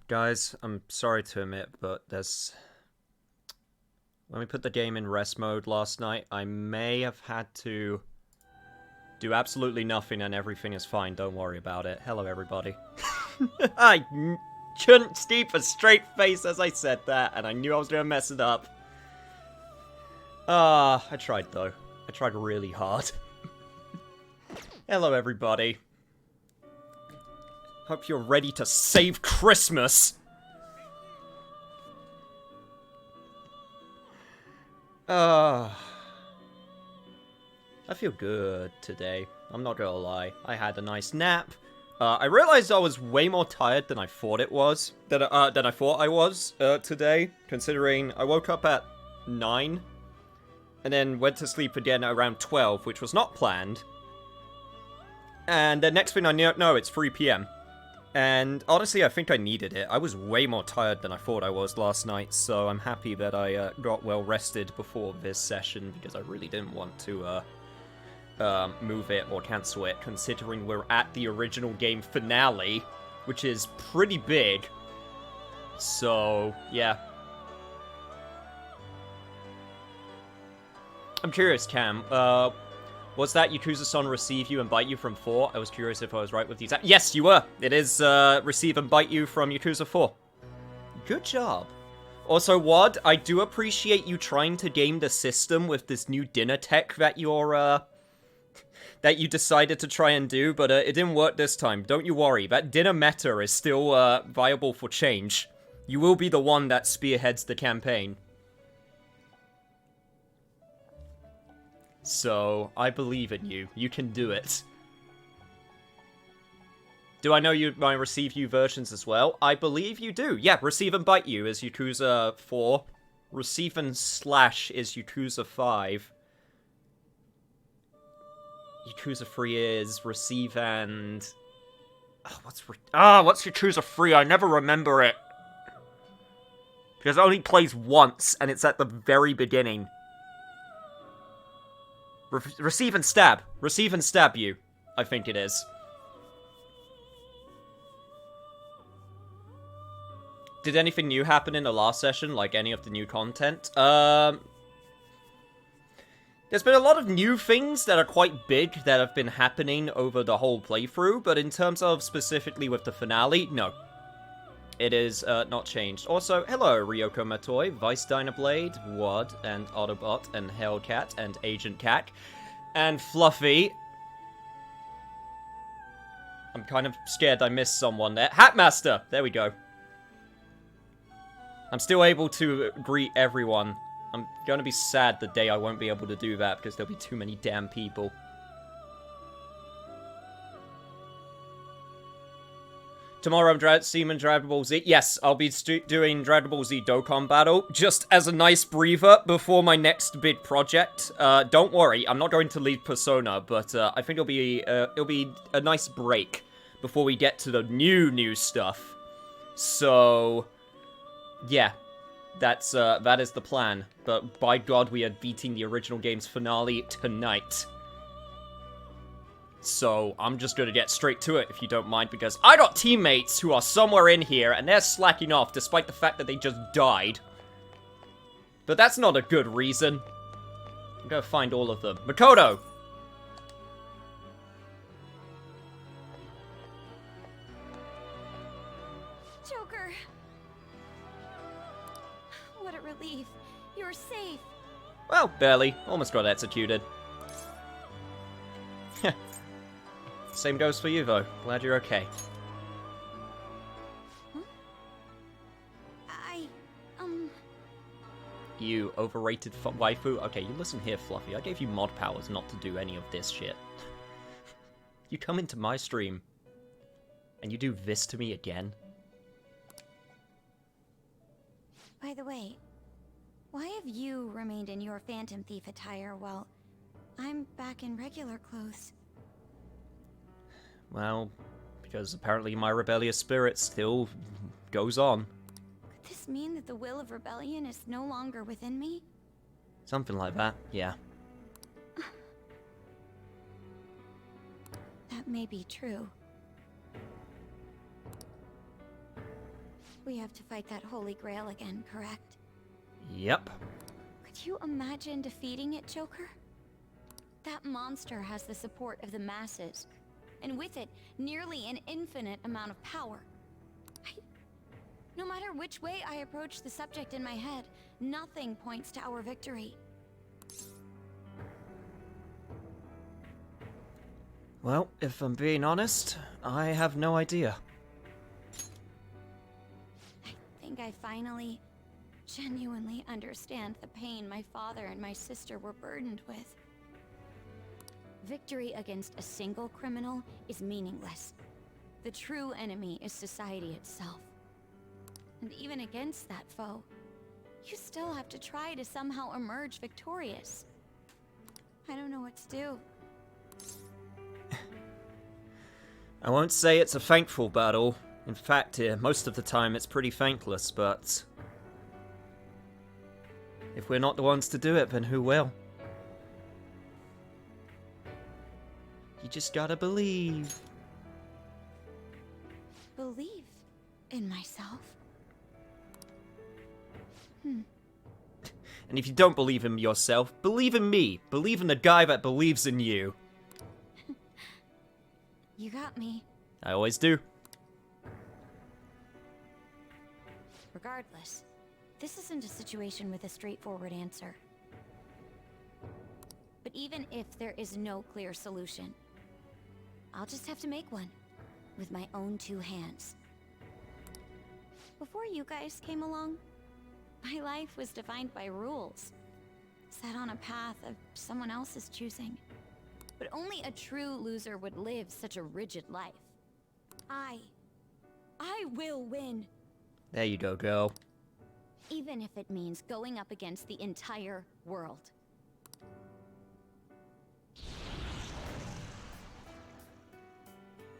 Guys, I'm sorry to admit, but when we put the game in rest mode last night, I may have had to do absolutely nothing and everything is fine, don't worry about it. Hello, everybody. I couldn't keep a straight face as I said that, and I knew I was gonna mess it up. I tried though. I tried really hard. Hello, everybody. Hope you're ready to save Christmas! I feel good today. I'm not gonna lie. I had a nice nap. I realized I was way more tired than I thought it was. Than I thought I was, today. Considering I woke up at 9. And then went to sleep again at around 12, which was not planned. And the next thing I know, it's 3 PM. And honestly, I think I needed it. I was way more tired than I thought I was last night, so I'm happy that I got well rested before this session, because I really didn't want to move it or cancel it, considering we're at the original game finale, which is pretty big. So, yeah. I'm curious, Cam, was that Yakuza-san receive you and bite you from 4? I was curious if I was right with these. Yes, you were! It is, receive and bite you from Yakuza 4. Good job. Also, Wad, I do appreciate you trying to game the system with this new dinner tech that you're, that you decided to try and do, but, it didn't work this time. Don't you worry, that dinner meta is still, viable for change. You will be the one that spearheads the campaign. So, I believe in you. You can do it. Do I know you might receive you versions as well? I believe you do. Yeah, receive and bite you is Yakuza 4. Receive and slash is Yakuza 5. Yakuza 3 is receive and... what's Yakuza 3? I never remember it. Because it only plays once, and it's at the very beginning. Receive and stab. Receive and stab you, I think it is. Did anything new happen in the last session, like any of the new content? There's been a lot of new things that are quite big that have been happening over the whole playthrough, but in terms of specifically with the finale, no. It is, not changed. Also, hello, Ryoko Matoi, Vice Dynablade, Wad, and Autobot, and Hellcat, and Agent Cac, and Fluffy. I'm kind of scared I missed someone there. Hatmaster! There we go. I'm still able to greet everyone. I'm gonna be sad the day I won't be able to do that, because there'll be too many damn people. Tomorrow I'm streaming Dragon Ball Z. Yes, I'll be doing Dragon Ball Z Dokkan Battle, just as a nice breather before my next big project. Don't worry, I'm not going to leave Persona, but I think it'll be a nice break before we get to the new stuff. So, yeah, that is the plan. But by God, we are beating the original game's finale tonight. So, I'm just gonna get straight to it, if you don't mind, because I got teammates who are somewhere in here, and they're slacking off, despite the fact that they just died. But that's not a good reason. I'm gonna find all of them. Makoto! Joker! What a relief. You're safe. Well, barely. Almost got executed. Same goes for you, though. Glad you're okay. Huh? You overrated waifu? Okay, you listen here, Fluffy. I gave you mod powers not to do any of this shit. You come into my stream, and you do this to me again? By the way, why have you remained in your Phantom Thief attire while I'm back in regular clothes? Well, because apparently my rebellious spirit still goes on. Could this mean that the will of rebellion is no longer within me? Something like that, yeah. That may be true. We have to fight that Holy Grail again, correct? Yep. Could you imagine defeating it, Joker? That monster has the support of the masses, and with it, nearly an infinite amount of power. No matter which way I approach the subject in my head, nothing points to our victory. Well, if I'm being honest, I have no idea. I think I finally, genuinely understand the pain my father and my sister were burdened with. Victory against a single criminal is meaningless. The true enemy is society itself. And even against that foe, you still have to try to somehow emerge victorious. I don't know what to do. I won't say it's a thankful battle. In fact, most of the time it's pretty thankless, but... if we're not the ones to do it, then who will? You just gotta believe. Believe in myself? And if you don't believe in yourself, believe in me. Believe in the guy that believes in you. You got me. I always do. Regardless, this isn't a situation with a straightforward answer. But even if there is no clear solution, I'll just have to make one, with my own two hands. Before you guys came along, my life was defined by rules, set on a path of someone else's choosing. But only a true loser would live such a rigid life. I will win. There you go, girl. Even if it means going up against the entire world.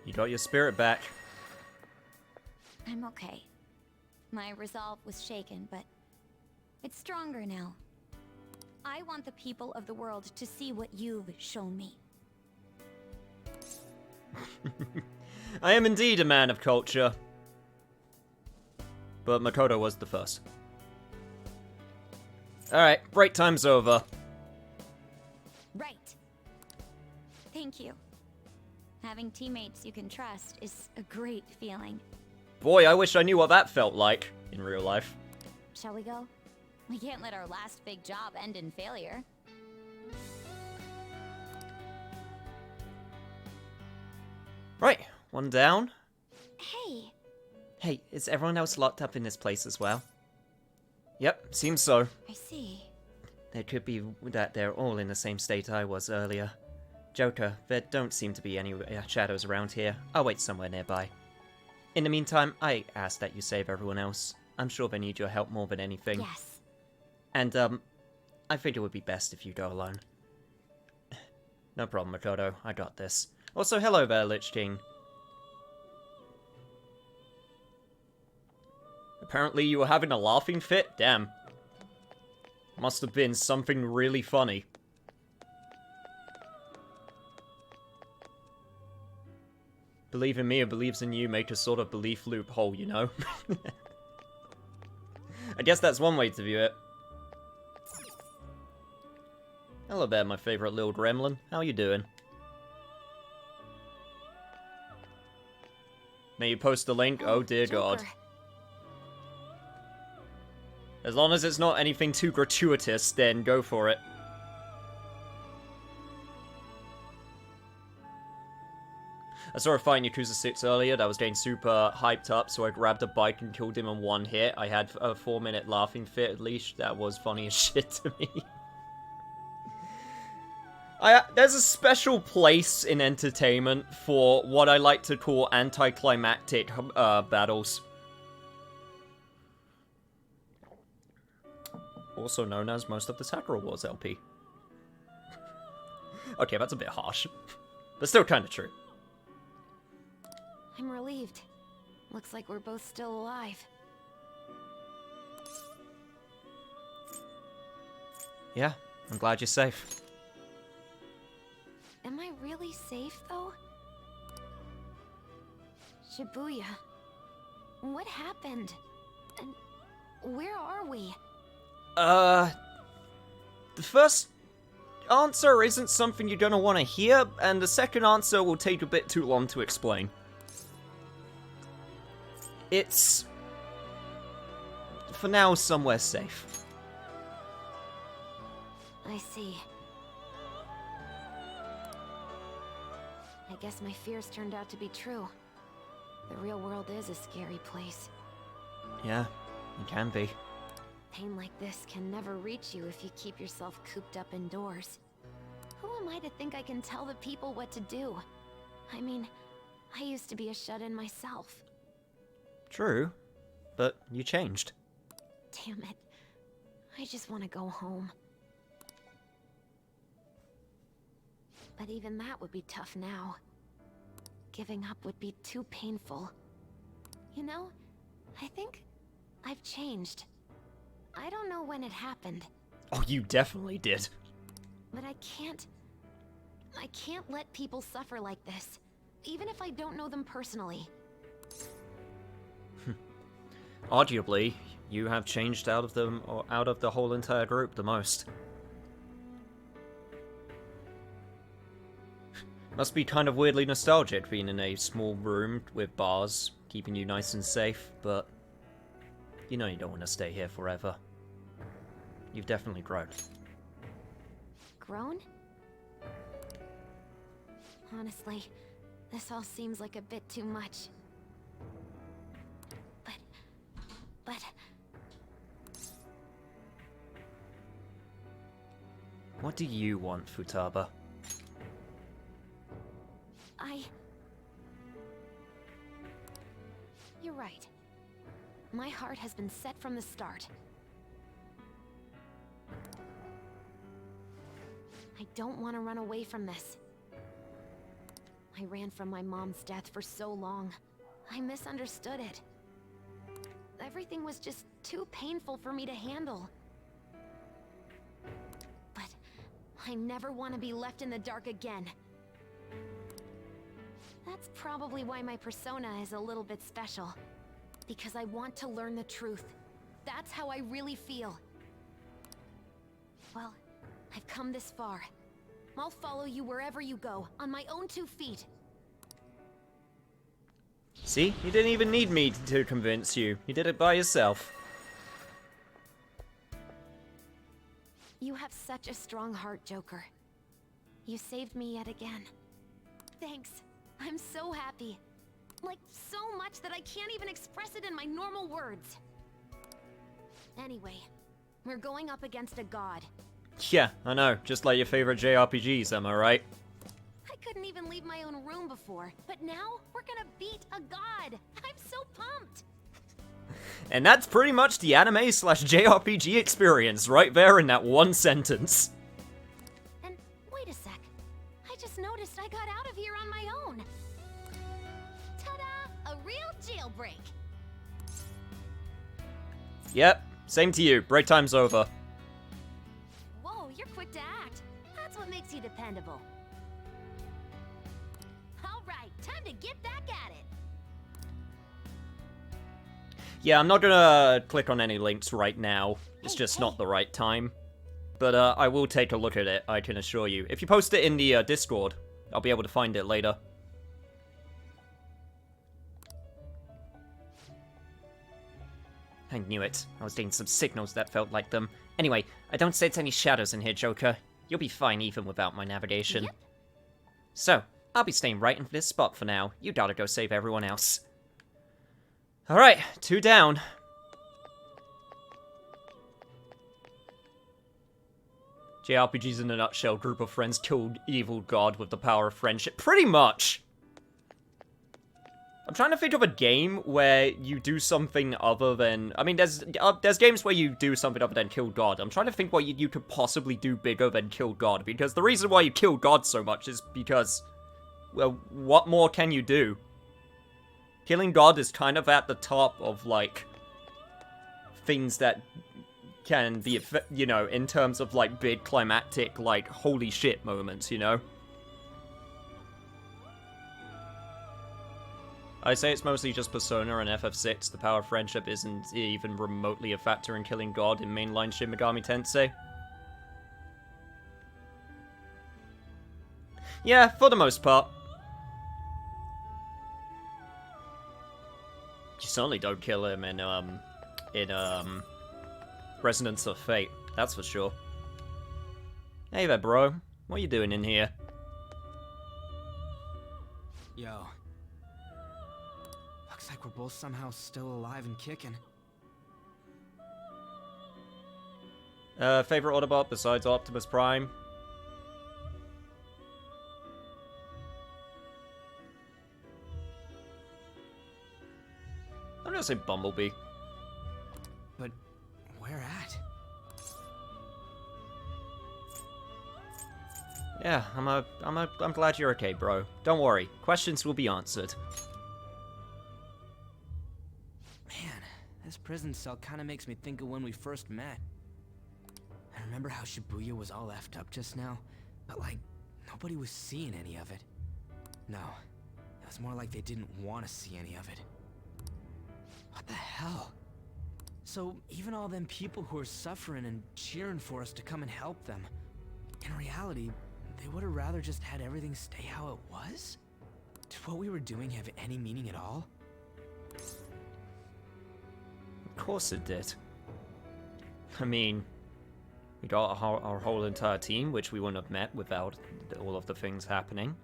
You got your spirit back. I'm okay. My resolve was shaken, but it's stronger now. I want the people of the world to see what you've shown me. I am indeed a man of culture. But Makoto was the first. Alright, break time's over. Right. Thank you. Having teammates you can trust is a great feeling. Boy, I wish I knew what that felt like in real life. Shall we go? We can't let our last big job end in failure. Right, one down. Hey! Hey, is everyone else locked up in this place as well? Yep, seems so. I see. It could be that they're all in the same state I was earlier. Joker, there don't seem to be any shadows around here. I'll wait somewhere nearby. In the meantime, I ask that you save everyone else. I'm sure they need your help more than anything. Yes. And, I think it would be best if you go alone. No problem, Makoto. I got this. Also, hello there, Lich King. Apparently you were having a laughing fit? Damn. Must have been something really funny. Believe in me or believes in you make a sort of belief loophole, you know? I guess that's one way to view it. Hello there, my favorite little gremlin. How you doing? May you post the link? Oh dear God. Joker. As long as it's not anything too gratuitous, then go for it. I saw a fight in Yakuza 6 earlier that was getting super hyped up, so I grabbed a bike and killed him in one hit. I had a 4-minute laughing fit at least. That was funny as shit to me. There's a special place in entertainment for what I like to call anticlimactic battles. Also known as most of the Sakura Wars LP. Okay, that's a bit harsh. But still kinda true. I'm relieved. Looks like we're both still alive. Yeah, I'm glad you're safe. Am I really safe, though? Shibuya. What happened? And where are we? The first answer isn't something you're gonna want to hear, and the second answer will take a bit too long to explain. It's, for now, somewhere safe. I see. I guess my fears turned out to be true. The real world is a scary place. Yeah, it can be. Pain like this can never reach you if you keep yourself cooped up indoors. Who am I to think I can tell the people what to do? I mean, I used to be a shut-in myself. True, but you changed. Damn it. I just want to go home. But even that would be tough now. Giving up would be too painful. You know, I think I've changed. I don't know when it happened. Oh, you definitely did. But I can't let people suffer like this, even if I don't know them personally. Arguably, you have changed out of them, or out of the whole entire group the most. Must be kind of weirdly nostalgic being in a small room with bars, keeping you nice and safe, but you know you don't want to stay here forever. You've definitely grown. Grown? Honestly, this all seems like a bit too much. But... What do you want, Futaba? You're right. My heart has been set from the start. I don't want to run away from this. I ran from my mom's death for so long. I misunderstood it. Everything was just too painful for me to handle. But I never want to be left in the dark again. That's probably why my persona is a little bit special. Because I want to learn the truth. That's how I really feel. Well, I've come this far. I'll follow you wherever you go, on my own 2 feet. See? You didn't even need me to convince you. You did it by yourself. You have such a strong heart, Joker. You saved me yet again. Thanks. I'm so happy. Like, so much that I can't even express it in my normal words. Anyway, we're going up against a god. Yeah, I know. Just like your favorite JRPGs, am I right? I couldn't even leave my own room before, but now we're gonna beat a god. I'm so pumped. And that's pretty much the anime/JRPG experience right there in that one sentence. And wait a sec. I just noticed I got out of here on my own. Ta-da! A real jailbreak. Yep, same to you. Break time's over. Whoa, you're quick to act. That's what makes you dependable. All right, time to get back at it. Yeah, I'm not gonna click on any links right now. It's Hey, just hey. not the right time. But I will take a look at it, I can assure you. If you post it in the Discord, I'll be able to find it later. I knew it. I was getting some signals that felt like them. Anyway, I don't sense any shadows in here, Joker. You'll be fine even without my navigation. Yep. So, I'll be staying right in this spot for now. You gotta go save everyone else. Alright, 2 down. JRPGs in a nutshell, group of friends killed evil god with the power of friendship. Pretty much! I'm trying to think of a game where you do something other than... I mean, there's games where you do something other than kill God. I'm trying to think what you could possibly do bigger than kill God, because the reason why you kill God so much is because... well, what more can you do? Killing God is kind of at the top of, like, things that can be, you know, in terms of, like, big climactic, like, holy shit moments, you know? I say it's mostly just Persona and FF6. The power of friendship isn't even remotely a factor in killing God in mainline Shin Megami Tensei. Yeah, for the most part. You certainly don't kill him in Resonance of Fate, that's for sure. Hey there, bro. What are you doing in here? Yo. Looks like we're both somehow still alive and kicking. Favorite Autobot besides Optimus Prime? I'm gonna say Bumblebee. But where at? Yeah, I'm glad you're okay, bro. Don't worry, questions will be answered. Man, this prison cell kind of makes me think of when we first met. I remember how Shibuya was all effed up just now, but like, nobody was seeing any of it. No, it was more like they didn't want to see any of it. What the hell? So, even all them people who are suffering and cheering for us to come and help them, in reality, they would have rather just had everything stay how it was? Did what we were doing have any meaning at all? Of course it did. I mean, we got our whole entire team, which we wouldn't have met without all of the things happening.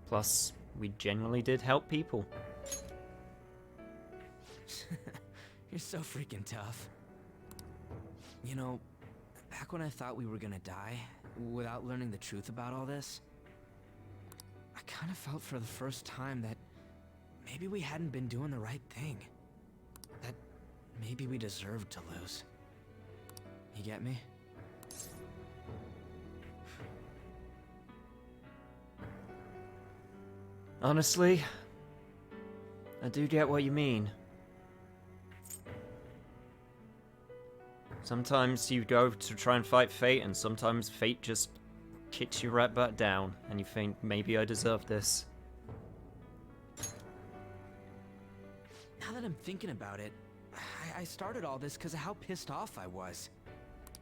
Plus, we genuinely did help people. You're so freaking tough. You know, back when I thought we were gonna die, without learning the truth about all this, I kind of felt for the first time that maybe we hadn't been doing the right thing. That maybe we deserved to lose. You get me? Honestly, I do get what you mean. Sometimes you go to try and fight fate, and sometimes fate just kicks you right back down, and you think, maybe I deserve this. Now that I'm thinking about it, I started all this because of how pissed off I was.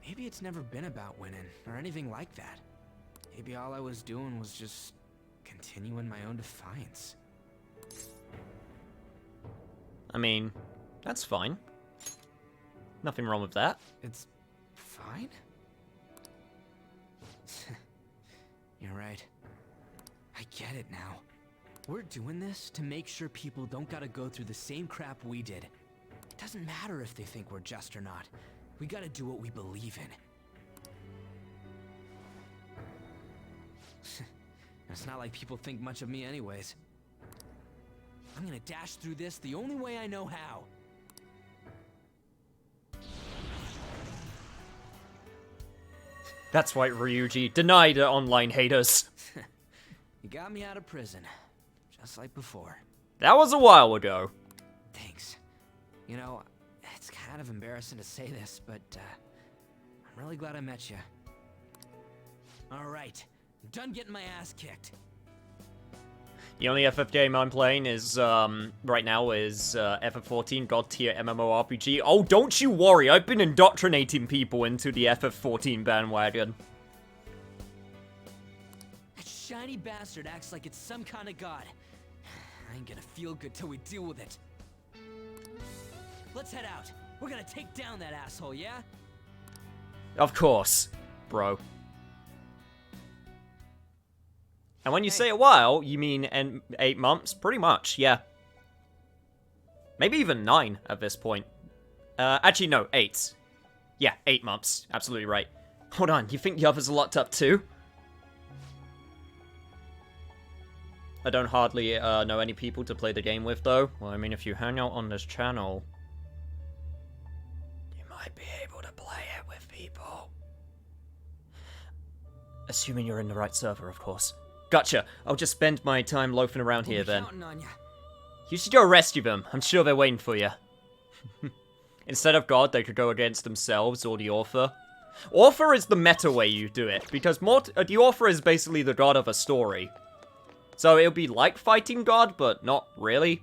Maybe it's never been about winning, or anything like that. Maybe all I was doing was just continuing my own defiance. I mean, that's fine. Nothing wrong with that. It's fine? You're right. I get it now. We're doing this to make sure people don't gotta go through the same crap we did. It doesn't matter if they think we're just or not. We gotta do what we believe in. It's not like people think much of me anyways. I'm gonna dash through this the only way I know how. That's right, Ryuji. Deny the online haters. You got me out of prison, just like before. That was a while ago. Thanks. You know, it's kind of embarrassing to say this, but I'm really glad I met you. Alright, I'm done getting my ass kicked. The only FF game I'm playing is, right now is, FF14 God tier MMORPG. Oh, don't you worry, I've been indoctrinating people into the FF14 bandwagon. That shiny bastard acts like it's some kind of god. I ain't gonna feel good till we deal with it. Let's head out. We're gonna take down that asshole, yeah? Of course, bro. And when you say a while, you mean 8 months? Pretty much, yeah. Maybe even 9 at this point. Actually, no, 8. Yeah, 8 months. Absolutely right. Hold on, you think the others are locked up too? I don't hardly know any people to play the game with, though. Well, I mean, if you hang out on this channel, you might be able to play it with people. Assuming you're in the right server, of course. Gotcha. I'll just spend my time loafing around here then. You should go rescue them. I'm sure they're waiting for you. Instead of God, they could go against themselves or the author. Author is the meta way you do it, because the author is basically the god of a story. So it'll be like fighting God, but not really.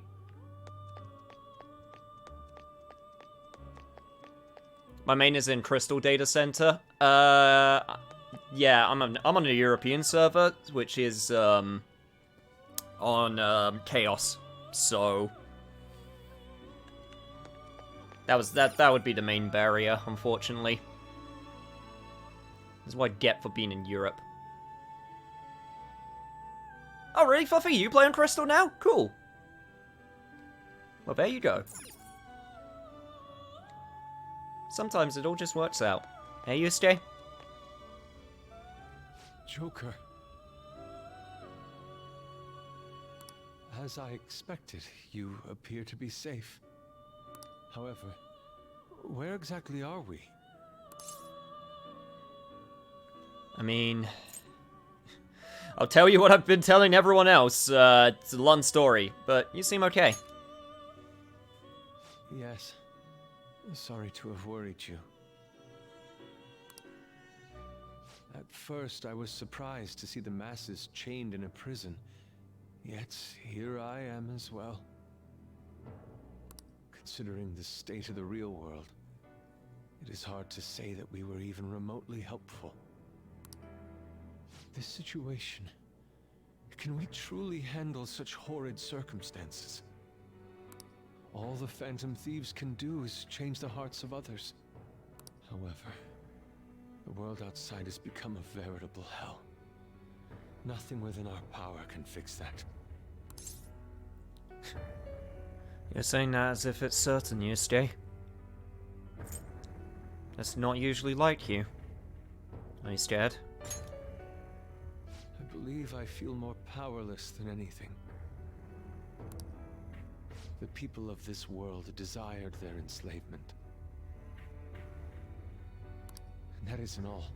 My main is in Crystal Data Center. Yeah, I'm on a European server, which is on Chaos. So that would be the main barrier, unfortunately. That's what I get for being in Europe. Oh, really, Fluffy? You play on Crystal now? Cool. Well, there you go. Sometimes it all just works out. Hey, you stay? Joker. As I expected, you appear to be safe. However, where exactly are we? I mean, I'll tell you what I've been telling everyone else. It's a long story, but you seem okay. Yes. Sorry to have worried you. At first, I was surprised to see the masses chained in a prison. Yet, here I am as well. Considering the state of the real world, it is hard to say that we were even remotely helpful. This situation... Can we truly handle such horrid circumstances? All the Phantom Thieves can do is change the hearts of others. However, the world outside has become a veritable hell. Nothing within our power can fix that. You're saying that as if it's certain you stay. That's not usually like you. Are you scared? I believe I feel more powerless than anything. The people of this world desired their enslavement. And that isn't all.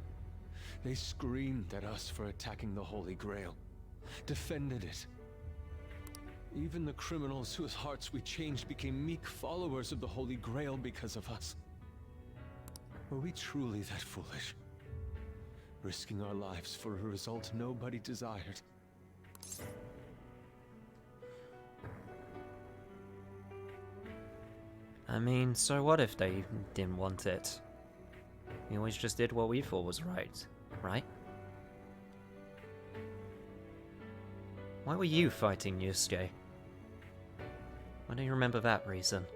They screamed at us for attacking the Holy Grail, defended it. Even the criminals whose hearts we changed became meek followers of the Holy Grail because of us. Were we truly that foolish? Risking our lives for a result nobody desired. I mean, so what if they didn't want it? We always just did what we thought was right, right? Why were you fighting Yusuke? Why don't you remember that reason?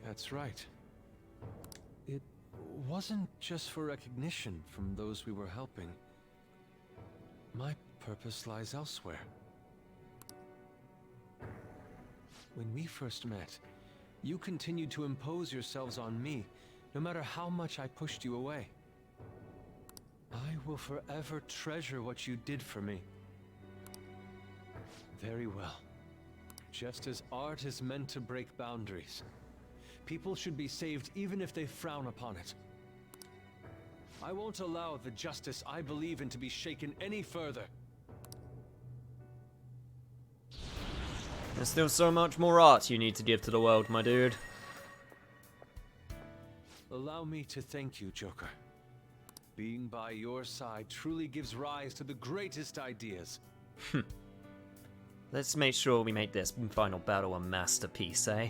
That's right. It wasn't just for recognition from those we were helping. My purpose lies elsewhere. When we first met, you continued to impose yourselves on me, no matter how much I pushed you away. I will forever treasure what you did for me. Very well. Just as art is meant to break boundaries, people should be saved even if they frown upon it. I won't allow the justice I believe in to be shaken any further. There's still so much more art you need to give to the world, my dude. Allow me to thank you, Joker. Being by your side truly gives rise to the greatest ideas. Let's make sure we make this final battle a masterpiece, eh?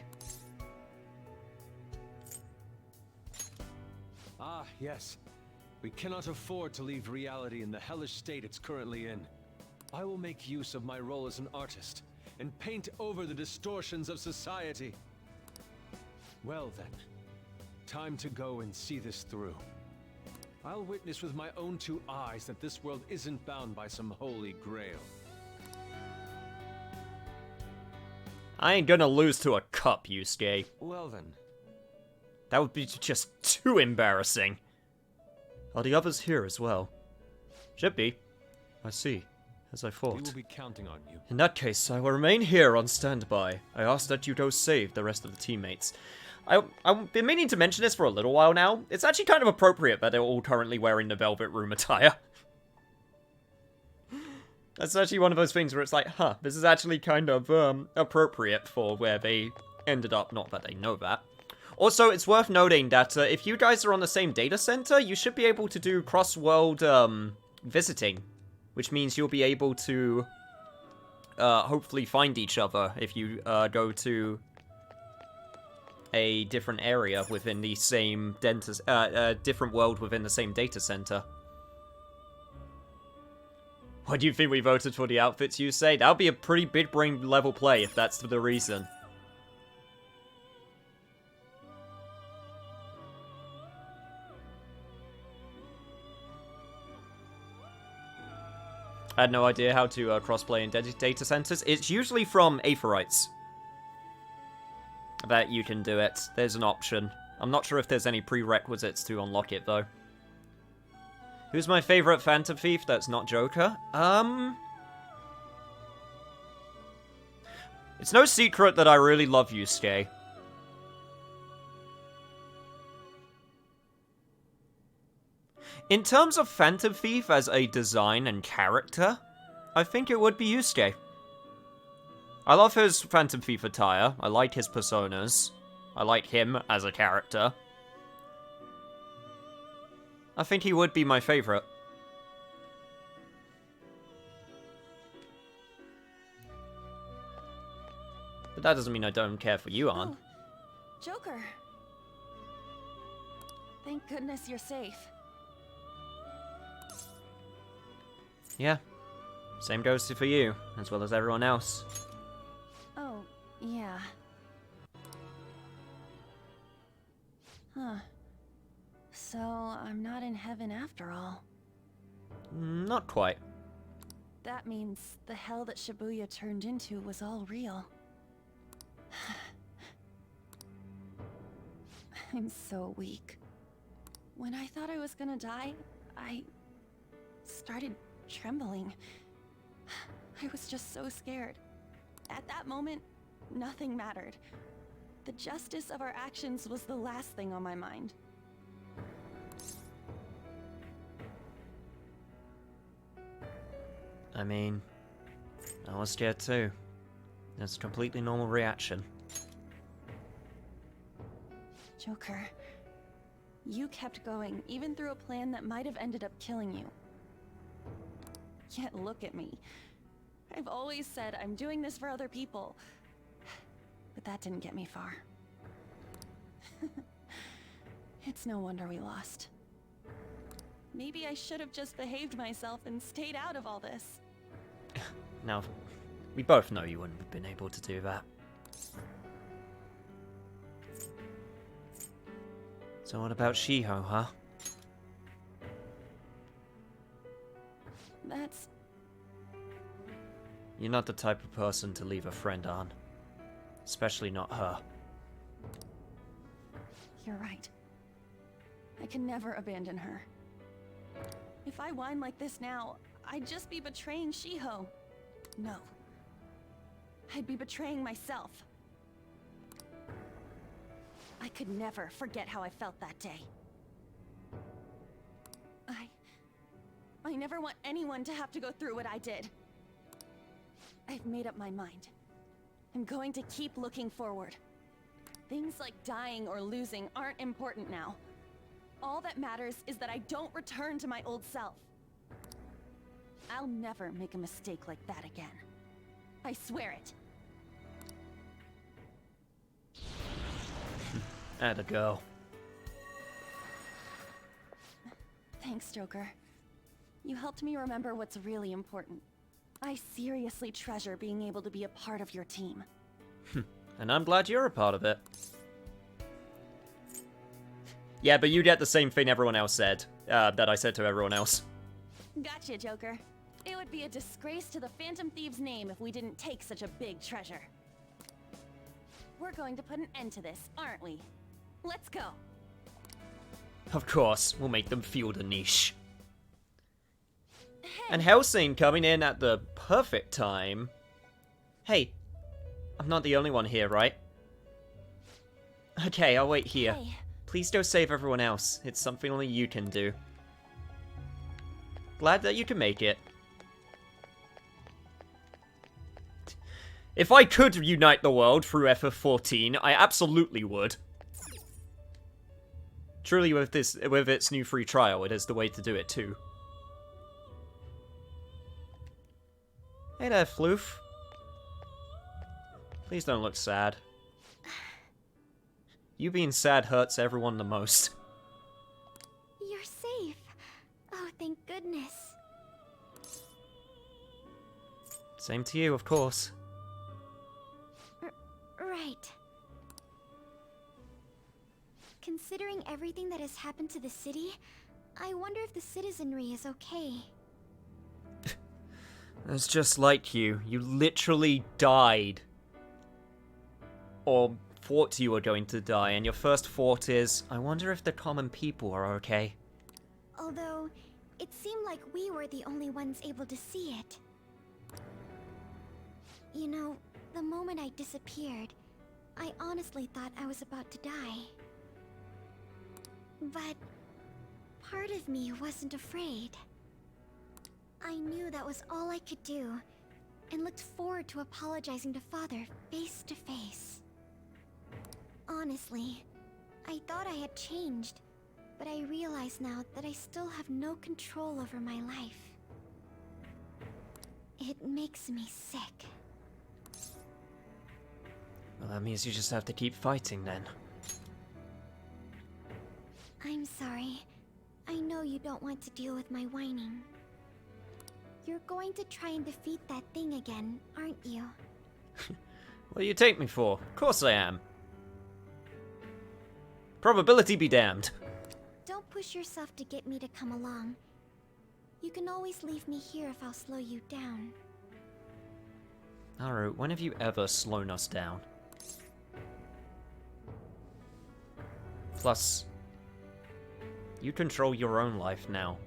Ah, yes. We cannot afford to leave reality in the hellish state it's currently in. I will make use of my role as an artist and paint over the distortions of society. Well then, time to go and see this through. I'll witness with my own two eyes that this world isn't bound by some holy grail. I ain't gonna lose to a cup, Yusuke. Well then. That would be just too embarrassing. Are the others here as well? Should be. I see. As I We thought. will be counting on you. In that case, I will remain here on standby. I ask that you go save the rest of the teammates. I've been meaning to mention this for a little while now. It's actually kind of appropriate that they're all currently wearing the Velvet Room attire. That's actually one of those things where it's like, huh, this is actually kind of appropriate for where they ended up. Not that they know that. Also, it's worth noting that if you guys are on the same data center, you should be able to do cross-world visiting, which means you'll be able to hopefully find each other if you go to a different area within the same different world within the same data center. Why do you think we voted for the outfits, you say? That would be a pretty big brain level play if that's the reason. I had no idea how to crossplay in data centers. It's usually from Aetherites that you can do it. There's an option. I'm not sure if there's any prerequisites to unlock it, though. Who's my favorite Phantom Thief that's not Joker? It's no secret that I really love Yusuke. In terms of Phantom Thief as a design and character, I think it would be Yusuke. I love his Phantom Thief attire. I like his personas. I like him as a character. I think he would be my favorite. But that doesn't mean I don't care for you, Ann. Oh, Joker. Thank goodness you're safe. Yeah. Same goes for you, as well as everyone else. Oh, yeah. Huh. So, I'm not in heaven after all. Not quite. That means the hell that Shibuya turned into was all real. I'm so weak. When I thought I was gonna die, I started trembling. I was just so scared. At that moment, nothing mattered. The justice of our actions was the last thing on my mind. I mean, I was scared too. That's a completely normal reaction. Joker, you kept going, even through a plan that might have ended up killing you. Yet look at me. I've always said I'm doing this for other people. But that didn't get me far. It's no wonder we lost. Maybe I should have just behaved myself and stayed out of all this. Now, we both know you wouldn't have been able to do that. So what about Shiho, huh? That's... You're not the type of person to leave a friend on. Especially not her. You're right. I can never abandon her. If I whine like this now, I'd just be betraying Shiho. No. I'd be betraying myself. I could never forget how I felt that day. I never want anyone to have to go through what I did. I've made up my mind. I'm going to keep looking forward. Things like dying or losing aren't important now. All that matters is that I don't return to my old self. I'll never make a mistake like that again. I swear it. Atta girl. Thanks, Joker. You helped me remember what's really important. I seriously treasure being able to be a part of your team. And I'm glad you're a part of it. Yeah, but you get the same thing everyone else said, that I said to everyone else. Gotcha, Joker. It would be a disgrace to the Phantom Thieves' name if we didn't take such a big treasure. We're going to put an end to this, aren't we? Let's go. Of course, we'll make them feel the niche. Hey. And Helsing coming in at the perfect time. Hey, I'm not the only one here, right? Okay, I'll wait here. Hey. Please don't save everyone else. It's something only you can do. Glad that you can make it. If I could unite the world through FF14, I absolutely would. Truly, with its new free trial, it is the way to do it too. Hey there, Floof. Please don't look sad. You being sad hurts everyone the most. You're safe. Oh, thank goodness. Same to you, of course. Right. Considering everything that has happened to the city, I wonder if the citizenry is okay. It's just like you. You literally died. Or thought you were going to die, and your first thought is, I wonder if the common people are okay. Although, it seemed like we were the only ones able to see it. You know, the moment I disappeared, I honestly thought I was about to die. But part of me wasn't afraid. I knew that was all I could do, and looked forward to apologizing to Father face to face. Honestly, I thought I had changed, but I realize now that I still have no control over my life. It makes me sick. Well, that means you just have to keep fighting then. I'm sorry. I know you don't want to deal with my whining. You're going to try and defeat that thing again, aren't you? What do you take me for? Of course I am. Probability be damned. Don't push yourself to get me to come along. You can always leave me here if I'll slow you down. Naru, when have you ever slowed us down? Plus, you control your own life now.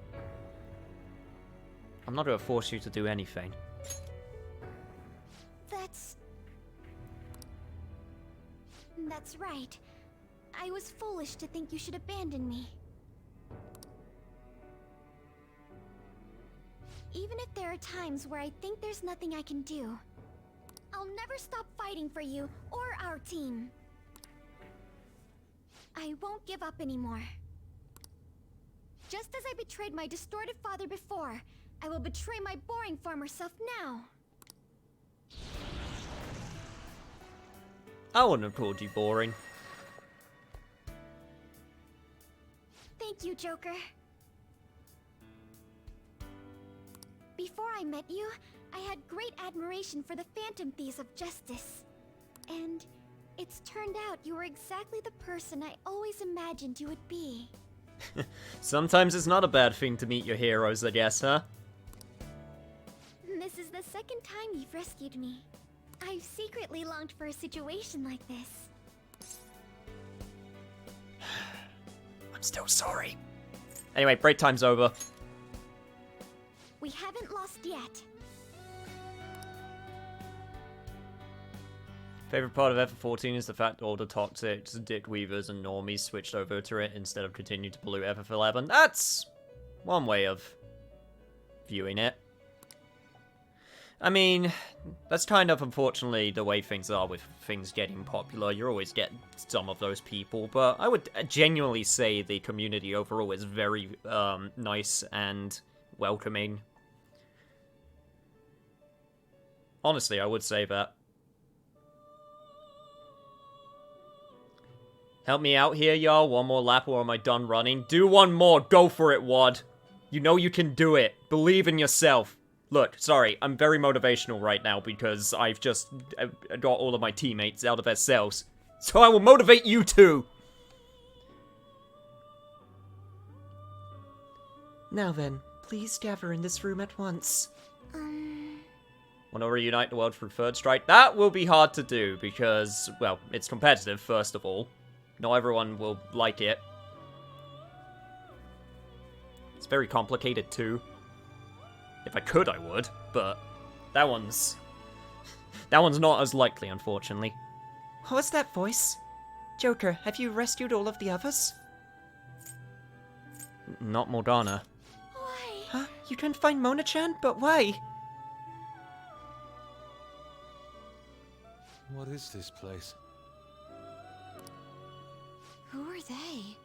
I'm not gonna force you to do anything. That's right. I was foolish to think you should abandon me. Even if there are times where I think there's nothing I can do, I'll never stop fighting for you or our team. I won't give up anymore. Just as I betrayed my distorted father before, I will betray my boring former self now. I wouldn't have called you boring. Thank you, Joker. Before I met you, I had great admiration for the Phantom Thieves of Justice. And it's turned out you were exactly the person I always imagined you would be. Sometimes it's not a bad thing to meet your heroes, I guess, huh? This is the second time you've rescued me. I've secretly longed for a situation like this. I'm still sorry. Anyway, break time's over. We haven't lost yet. Favorite part of FF14 is the fact all the toxics, dick weavers, and normies switched over to it instead of continuing to pollute FF11. That's one way of viewing it. I mean, that's kind of unfortunately the way things are with things getting popular. You always get some of those people, but I would genuinely say the community overall is very nice and welcoming. Honestly, I would say that. Help me out here, y'all. One more lap or am I done running? Do one more. Go for it, Wad. You know you can do it. Believe in yourself. Look, sorry, I'm very motivational right now because I've just got all of my teammates out of their cells. So I will motivate you too! Now then, please gather in this room at once. Want to reunite the world through Third Strike? That will be hard to do because, well, it's competitive, first of all. Not everyone will like it. It's very complicated too. If I could, I would, but that one's not as likely, unfortunately. What's that voice? Joker, have you rescued all of the others? Not Morgana. Why? Huh? You can't find Mona-chan? But why? What is this place? Who are they?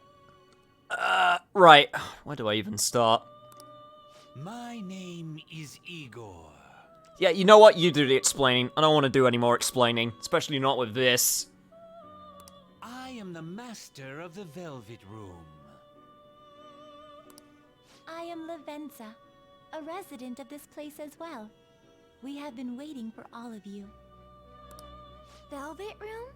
Right, where do I even start? My name is Igor. Yeah, you know what? You do the explaining. I don't want to do any more explaining, especially not with this. I am the master of the Velvet Room. I am Lavenza, a resident of this place as well. We have been waiting for all of you. Velvet Room?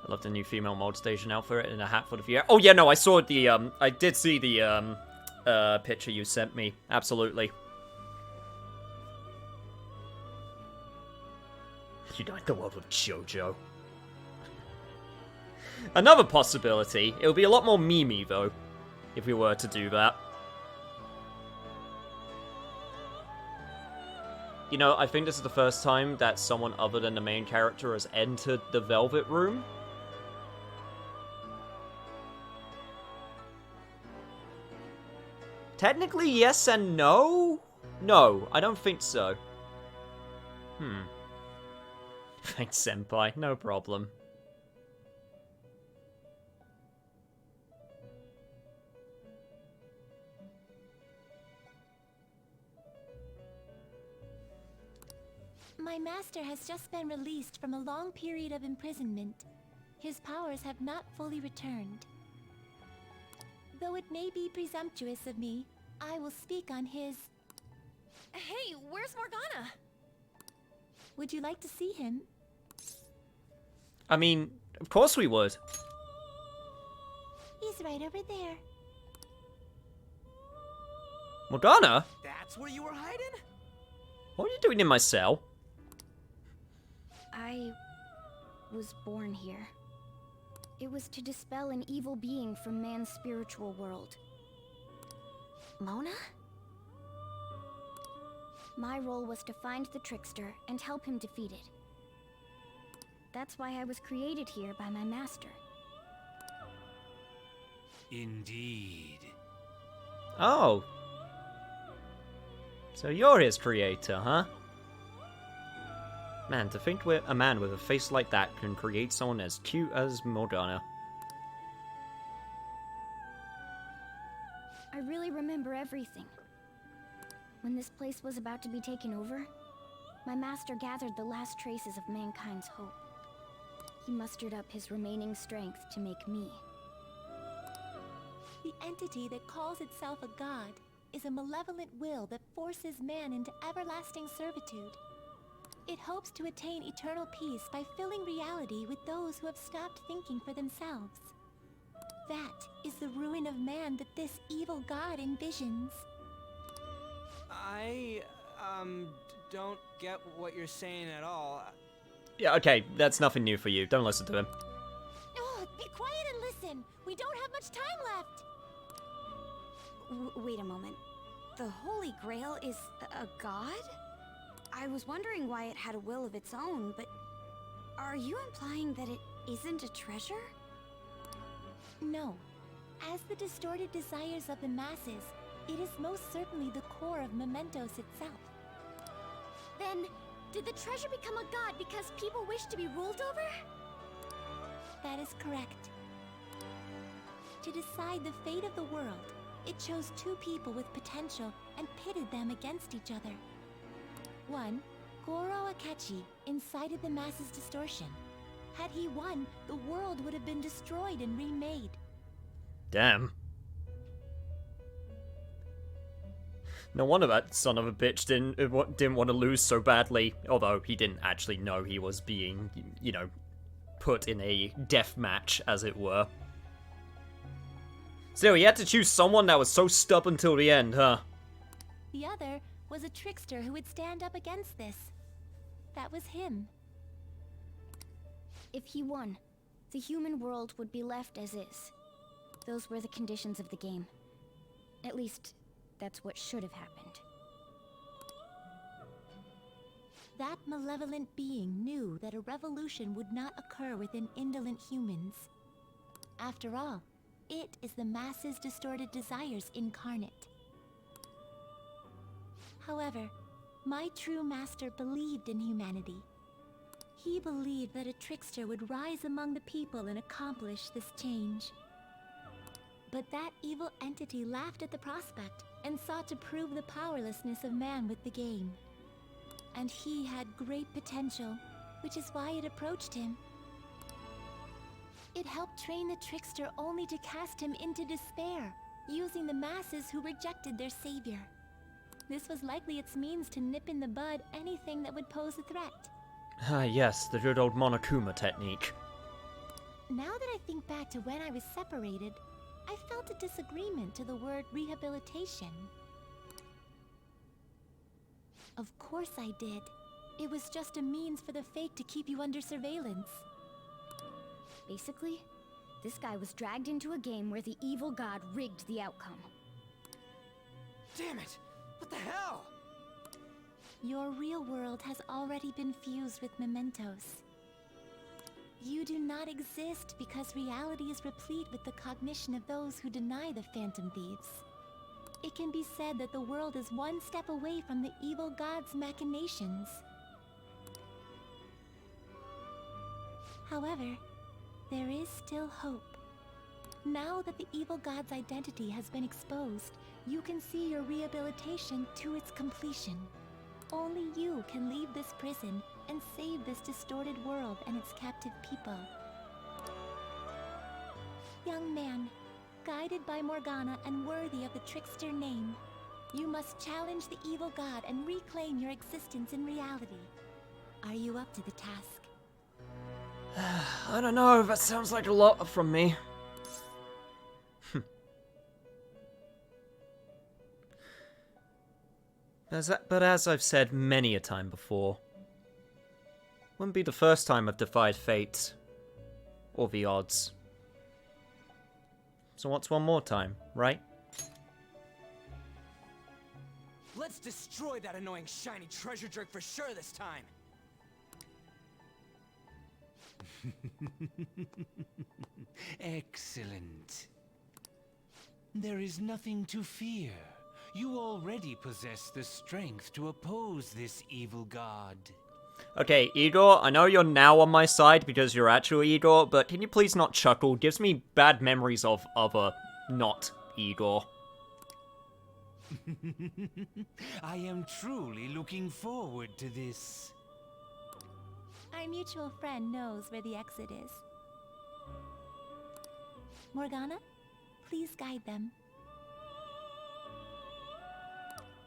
I love the new female mold station outfit and a hat for the viewer. Oh yeah, no, I saw the, I did see the, picture you sent me. Absolutely. Unite the world with JoJo. Another possibility. It would be a lot more memey, though, if we were to do that. You know, I think this is the first time that someone other than the main character has entered the Velvet Room. Technically, yes and no? No, I don't think so. Thanks, Senpai. No problem. My master has just been released from a long period of imprisonment. His powers have not fully returned. Though it may be presumptuous of me, I will speak on his... Hey, where's Morgana? Would you like to see him? I mean, of course we would. He's right over there. Morgana? That's where you were hiding? What are you doing in my cell? I was born here. It was to dispel an evil being from man's spiritual world. Mona? My role was to find the trickster and help him defeat it. That's why I was created here by my master. Indeed. Oh. So you're his creator, huh? Man, to think a man with a face like that can create someone as cute as Morgana. I really remember everything. When this place was about to be taken over, my master gathered the last traces of mankind's hope. He mustered up his remaining strength to make me. The entity that calls itself a god is a malevolent will that forces man into everlasting servitude. It hopes to attain eternal peace by filling reality with those who have stopped thinking for themselves. That is the ruin of man that this evil god envisions. I, don't get what you're saying at all. Yeah, okay, that's nothing new for you. Don't listen to him. Oh, be quiet and listen! We don't have much time left! Wait a moment. The Holy Grail is a god? I was wondering why it had a will of its own, but are you implying that it isn't a treasure? No. As the distorted desires of the masses, it is most certainly the core of Mementos itself. Then, did the treasure become a god because people wish to be ruled over? That is correct. To decide the fate of the world, it chose two people with potential and pitted them against each other. One, Goro Akechi, incited the masses' distortion. Had he won, the world would have been destroyed and remade. Damn. No wonder that son of a bitch didn't want to lose so badly. Although he didn't actually know he was being, you know, put in a death match, as it were. Still, he had to choose someone that was so stubborn till the end, huh? The other was a trickster who would stand up against this. That was him. If he won, the human world would be left as is. Those were the conditions of the game. At least, that's what should have happened. That malevolent being knew that a revolution would not occur within indolent humans. After all, it is the masses' distorted desires incarnate. However, my true master believed in humanity. He believed that a trickster would rise among the people and accomplish this change. But that evil entity laughed at the prospect and sought to prove the powerlessness of man with the game. And he had great potential, which is why it approached him. It helped train the trickster only to cast him into despair, using the masses who rejected their savior. This was likely its means to nip in the bud anything that would pose a threat. Ah, yes, the good old Monokuma technique. Now that I think back to when I was separated, I felt a disagreement to the word rehabilitation. Of course I did. It was just a means for the Fake to keep you under surveillance. Basically, this guy was dragged into a game where the evil god rigged the outcome. Damn it! What the hell? Your real world has already been fused with mementos. You do not exist because reality is replete with the cognition of those who deny the Phantom Thieves. It can be said that the world is one step away from the evil god's machinations. However, there is still hope. Now that the evil god's identity has been exposed, you can see your rehabilitation to its completion. Only you can leave this prison and save this distorted world and its captive people. Young man, guided by Morgana and worthy of the trickster name, you must challenge the evil god and reclaim your existence in reality. Are you up to the task? I don't know, that sounds like a lot from me. But as I've said many a time before, wouldn't be the first time I've defied fate, or the odds. So what's one more time, right? Let's destroy that annoying shiny treasure jerk for sure this time! Excellent. There is nothing to fear. You already possess the strength to oppose this evil god. Okay, Igor, I know you're now on my side because you're actual Igor, but can you please not chuckle? Gives me bad memories of other not Igor. I am truly looking forward to this. Our mutual friend knows where the exit is. Morgana, please guide them.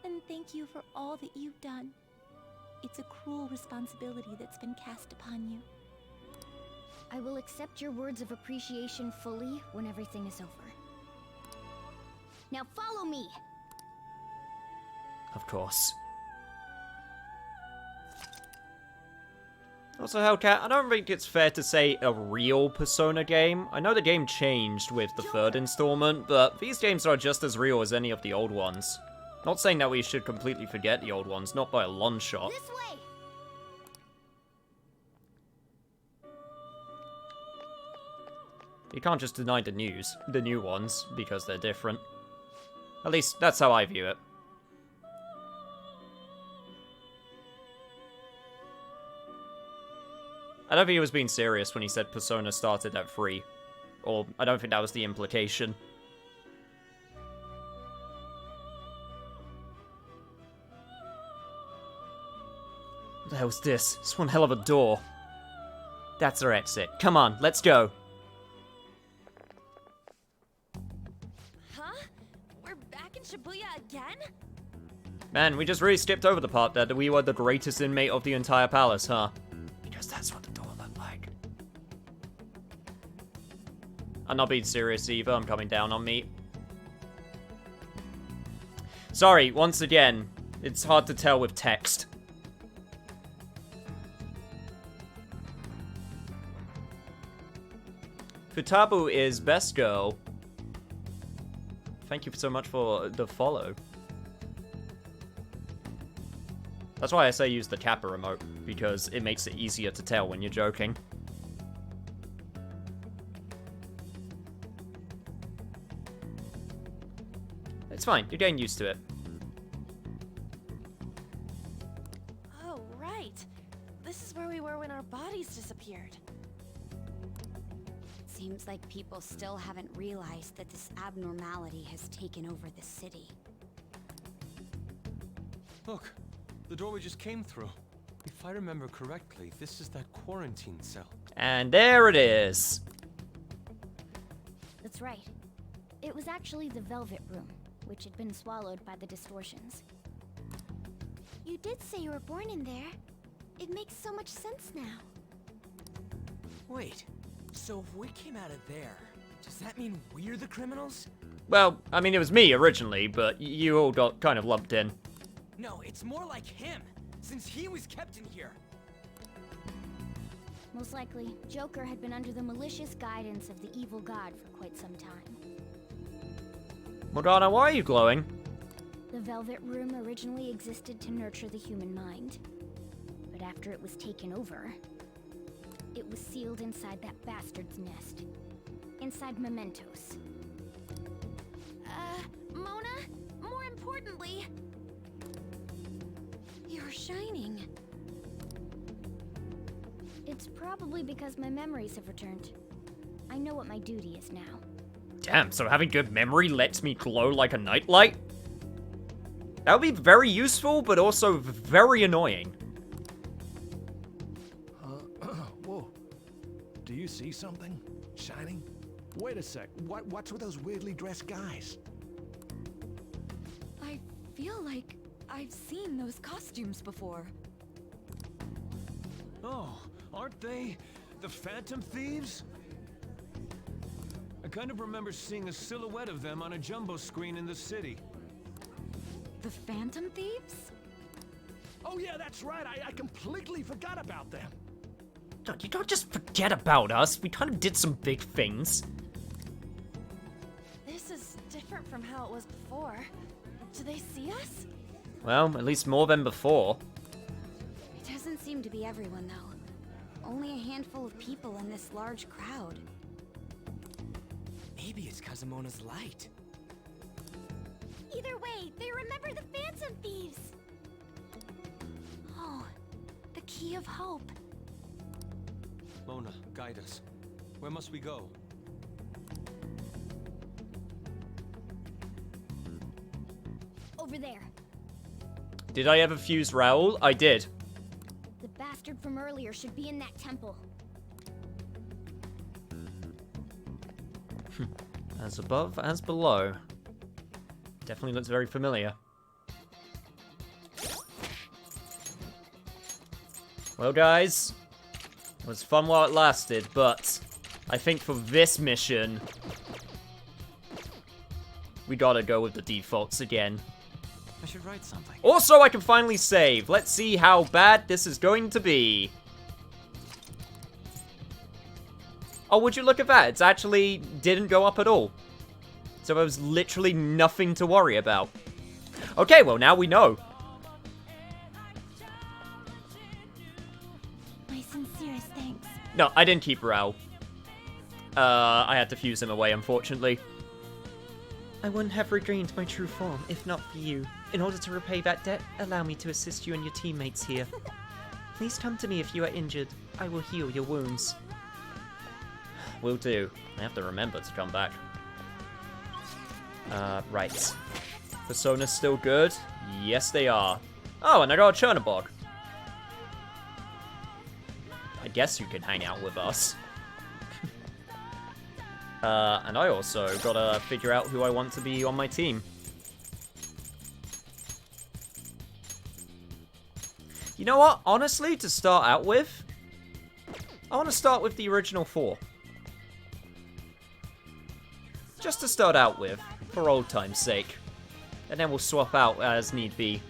And thank you for all that you've done. It's a cruel responsibility that's been cast upon you. I will accept your words of appreciation fully when everything is over. Now follow me! Of course. Also, Hellcat, I don't think it's fair to say a real Persona game. I know the game changed with the third installment, but these games are just as real as any of the old ones. Not saying that we should completely forget the old ones, not by a long shot. This way! You can't just deny the new ones, because they're different. At least, that's how I view it. I don't think he was being serious when he said Persona started at 3. Or, I don't think that was the implication. What the hell's this? It's one hell of a door. That's our exit. Come on, let's go. Huh? We're back in Shibuya again? Man, we just really skipped over the part that we were the greatest inmate of the entire palace, huh? Because that's what the door looked like. I'm not being serious either, I'm coming down on me. Sorry, once again, it's hard to tell with text. Futabu is best girl. Thank you so much for the follow. That's why I say use the Kappa remote, because it makes it easier to tell when you're joking. It's fine, you're getting used to it. Oh, right. This is where we were when our bodies disappeared. Same seems like people still haven't realized that this abnormality has taken over the city. Look, the door we just came through. If I remember correctly, this is that quarantine cell. And there it is. That's right. It was actually the Velvet Room, which had been swallowed by the distortions. You did say you were born in there. It makes so much sense now. Wait, so if we came out of there, does that mean we're the criminals? Well, I mean, it was me originally, but you all got kind of lumped in. No, it's more like him, since he was kept in here. Most likely, Joker had been under the malicious guidance of the evil god for quite some time. Morgana, why are you glowing? The Velvet Room originally existed to nurture the human mind. But after it was taken over, it was sealed inside that bastard's nest. Inside mementos. Mona, more importantly, you're shining. It's probably because my memories have returned. I know what my duty is now. Damn, so having good memory lets me glow like a nightlight? That would be very useful, but also very annoying. Whoa. Do you see something? Shining? Wait a sec. What's with those weirdly dressed guys? I feel like I've seen those costumes before. Oh, aren't they the Phantom Thieves? I kind of remember seeing a silhouette of them on a jumbo screen in the city. The Phantom Thieves? Oh yeah, that's right. I completely forgot about them. You don't just forget about us. We kind of did some big things. This is different from how it was before. Do they see us? Well, at least more than before. It doesn't seem to be everyone, though. Only a handful of people in this large crowd. Maybe it's Kazumona's light. Either way, they remember the Phantom Thieves! Oh, the key of hope. Mona, guide us. Where must we go? Over there. Did I ever fuse Raoul? I did. The bastard from earlier should be in that temple. As above, as below. Definitely looks very familiar. Well, guys, it was fun while it lasted, but I think for this mission, we gotta go with the defaults again. I should write something. Also, I can finally save. Let's see how bad this is going to be. Oh, would you look at that? It's actually didn't go up at all. So there was literally nothing to worry about. Okay, well, now we know. My sincerest thanks. No, I didn't keep Raoul. I had to fuse him away, unfortunately. I wouldn't have regained my true form if not for you. In order to repay that debt, allow me to assist you and your teammates here. Please come to me if you are injured. I will heal your wounds. Will do. I have to remember to come back. Right. Persona's still good? Yes, they are. Oh, and I got a Chernobog. I guess you can hang out with us. And I also gotta figure out who I want to be on my team. You know what? Honestly, to start out with, I want to start with the original 4. Just to start out with, for old time's sake. And then we'll swap out as need be.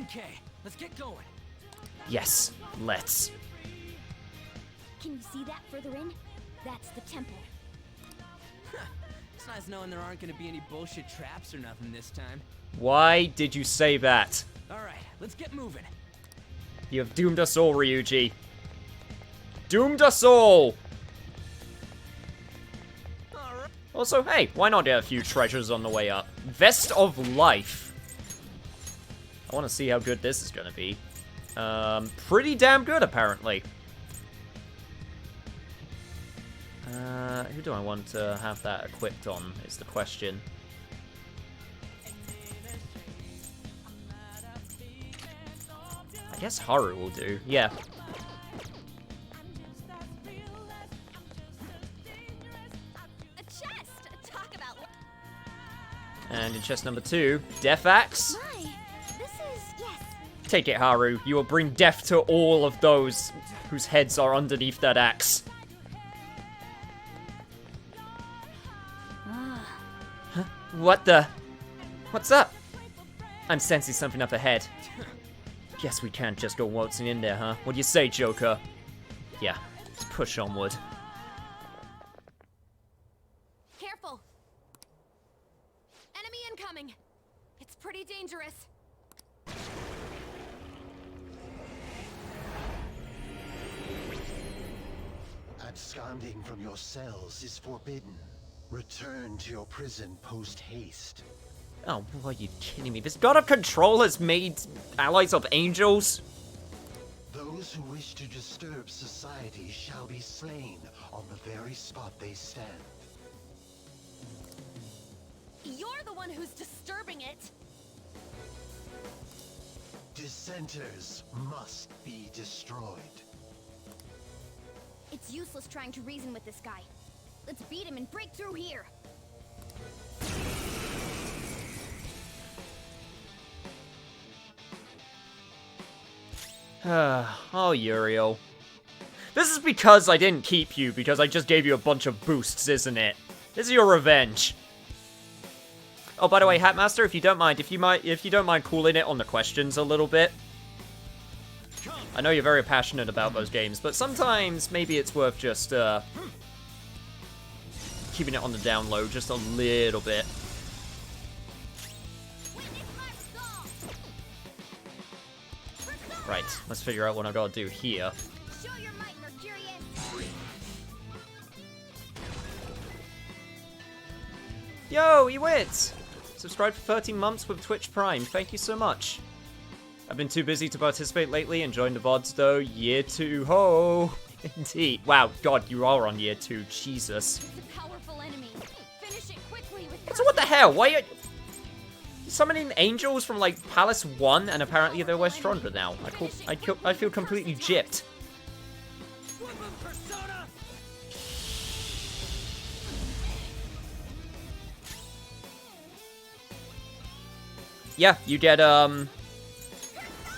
Okay, let's get going. Yes, let's. Can you see that further in? That's the temple. It's nice knowing there aren't gonna be any bullshit traps or nothing this time. Why did you say that? Alright, let's get moving. You have doomed us all, Ryuji. Doomed us all! Also, hey, why not get a few treasures on the way up? Vest of Life. I want to see how good this is going to be. Pretty damn good, apparently. Who do I want to have that equipped on, is the question. I guess Haru will do, yeah. A chest! Talk about... And in chest number 2, Death Axe. My, this is, yes. Take it, Haru. You will bring death to all of those whose heads are underneath that axe. Huh? What the? What's up? I'm sensing something up ahead. Guess we can't just go waltzing in there, huh? What do you say, Joker? Yeah, let's push onward. Careful! Enemy incoming! It's pretty dangerous. Absconding from your cells is forbidden. Return to your prison post-haste. Oh, are you kidding me? This God of Control has made allies of angels? Those who wish to disturb society shall be slain on the very spot they stand. You're the one who's disturbing it! Dissenters must be destroyed. It's useless trying to reason with this guy. Let's beat him and break through here. Oh, Uriel. This is because I didn't keep you, because I just gave you a bunch of boosts, isn't it? This is your revenge. Oh, by the way, Hatmaster, if you don't mind, if you don't mind cooling it on the questions a little bit. I know you're very passionate about those games, but sometimes maybe it's worth just keeping it on the down low just a little bit. Right, let's figure out what I gotta do here. Show your might, Mercurian! Yo, he wins! Subscribed for 13 months with Twitch Prime. Thank you so much. I've been too busy to participate lately and joined the VODs though. Year 2, ho! Indeed. Wow, God, you are on year 2. Jesus. It's a powerful enemy. Finish it quickly with... So what the hell? Why are you summoning angels from, like, Palace 1, and apparently they're way stronger now? I feel completely gypped. Yeah, you get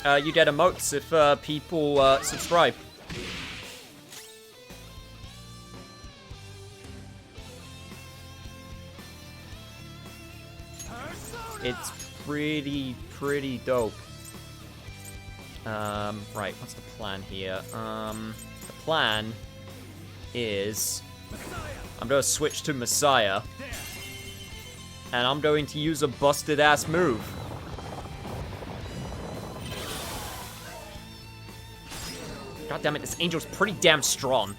emotes if people subscribe. It's pretty dope. Right, what's the plan here? The plan is I'm gonna switch to Messiah, and I'm going to use a busted ass move. God damn it, this angel's pretty damn strong.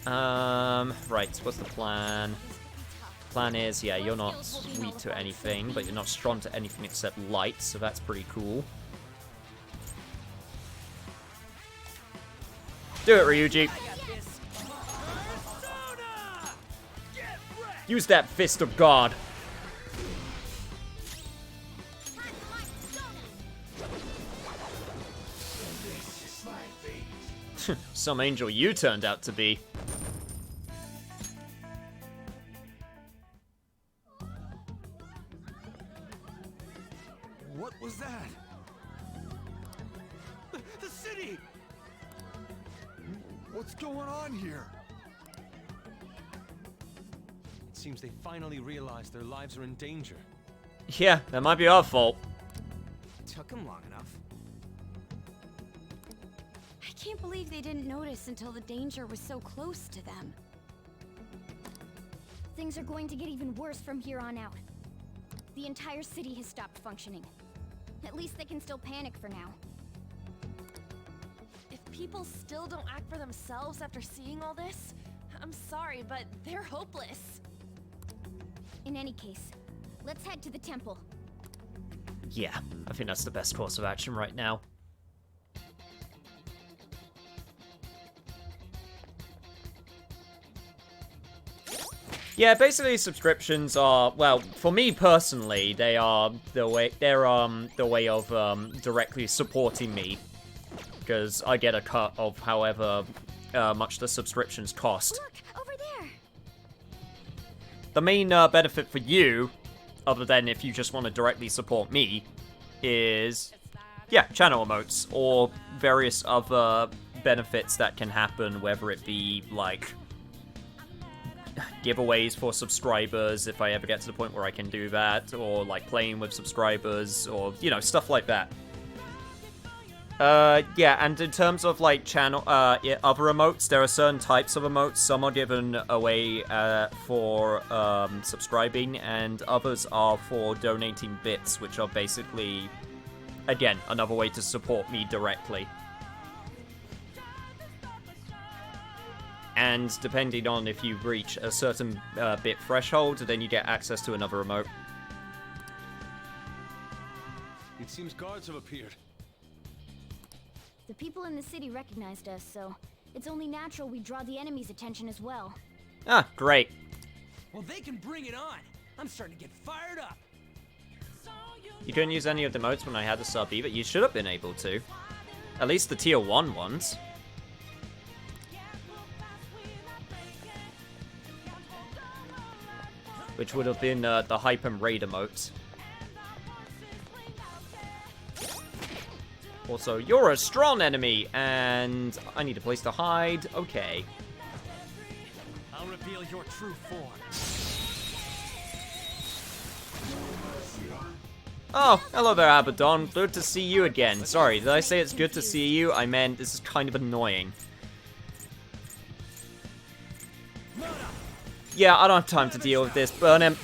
Right, what's the plan? Plan is, yeah, you're not weak to anything, but you're not strong to anything except light, so that's pretty cool. Do it, Ryuji. Use that Fist of God. Some angel you turned out to be. What was that? The city! What's going on here? It seems they finally realized their lives are in danger. Yeah, that might be our fault. Took him long enough. I can't believe they didn't notice until the danger was so close to them. Things are going to get even worse from here on out. The entire city has stopped functioning. At least they can still panic for now. If people still don't act for themselves after seeing all this, I'm sorry, but they're hopeless. In any case, Let's head to the temple. Yeah, I think that's the best course of action right now. Yeah, basically subscriptions are, well, for me personally, they are the way of directly supporting me, because I get a cut of however much the subscriptions cost. Look, over there. The main benefit for you, other than if you just want to directly support me, is, yeah, channel emotes, or various other benefits that can happen, whether it be, like, giveaways for subscribers, if I ever get to the point where I can do that, or, like, playing with subscribers, or, you know, stuff like that. Yeah, and in terms of, like, channel, yeah, other emotes, there are certain types of emotes. Some are given away, for, subscribing, and others are for donating bits, which are basically, again, another way to support me directly. And depending on if you reach a certain, bit threshold, then you get access to another emote. It seems guards have appeared. The people in the city recognized us, so it's only natural we draw the enemy's attention as well. Ah, great. Well, they can bring it on. I'm starting to get fired up. You couldn't use any of the emotes when I had the sub either. You should have been able to. At least the tier 1 ones. Which would have been the hype and raid emotes. Also, you're a strong enemy, and I need a place to hide. Okay. I'll reveal your true form. Oh, hello there, Abaddon. Good to see you again. Sorry, did I say it's good to see you? I meant this is kind of annoying. Yeah, I don't have time to deal with this. Burn him.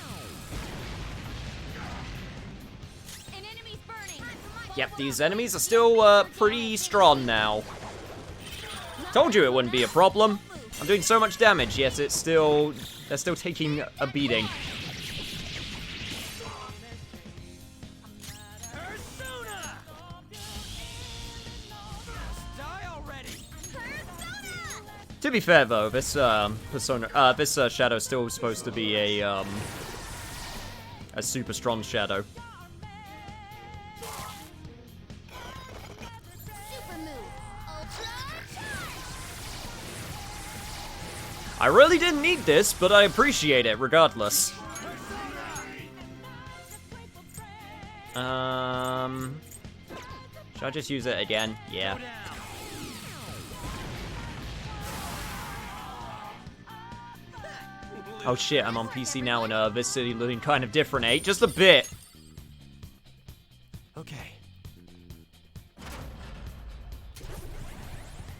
Yep, these enemies are still pretty strong now. Told you it wouldn't be a problem. I'm doing so much damage, yet they're still taking a beating. To be fair though, this shadow is still supposed to be a super strong shadow. I really didn't need this, but I appreciate it regardless. Should I just use it again? Yeah. Oh shit, I'm on PC now and this city looking kind of different, eh? Just a bit. Okay.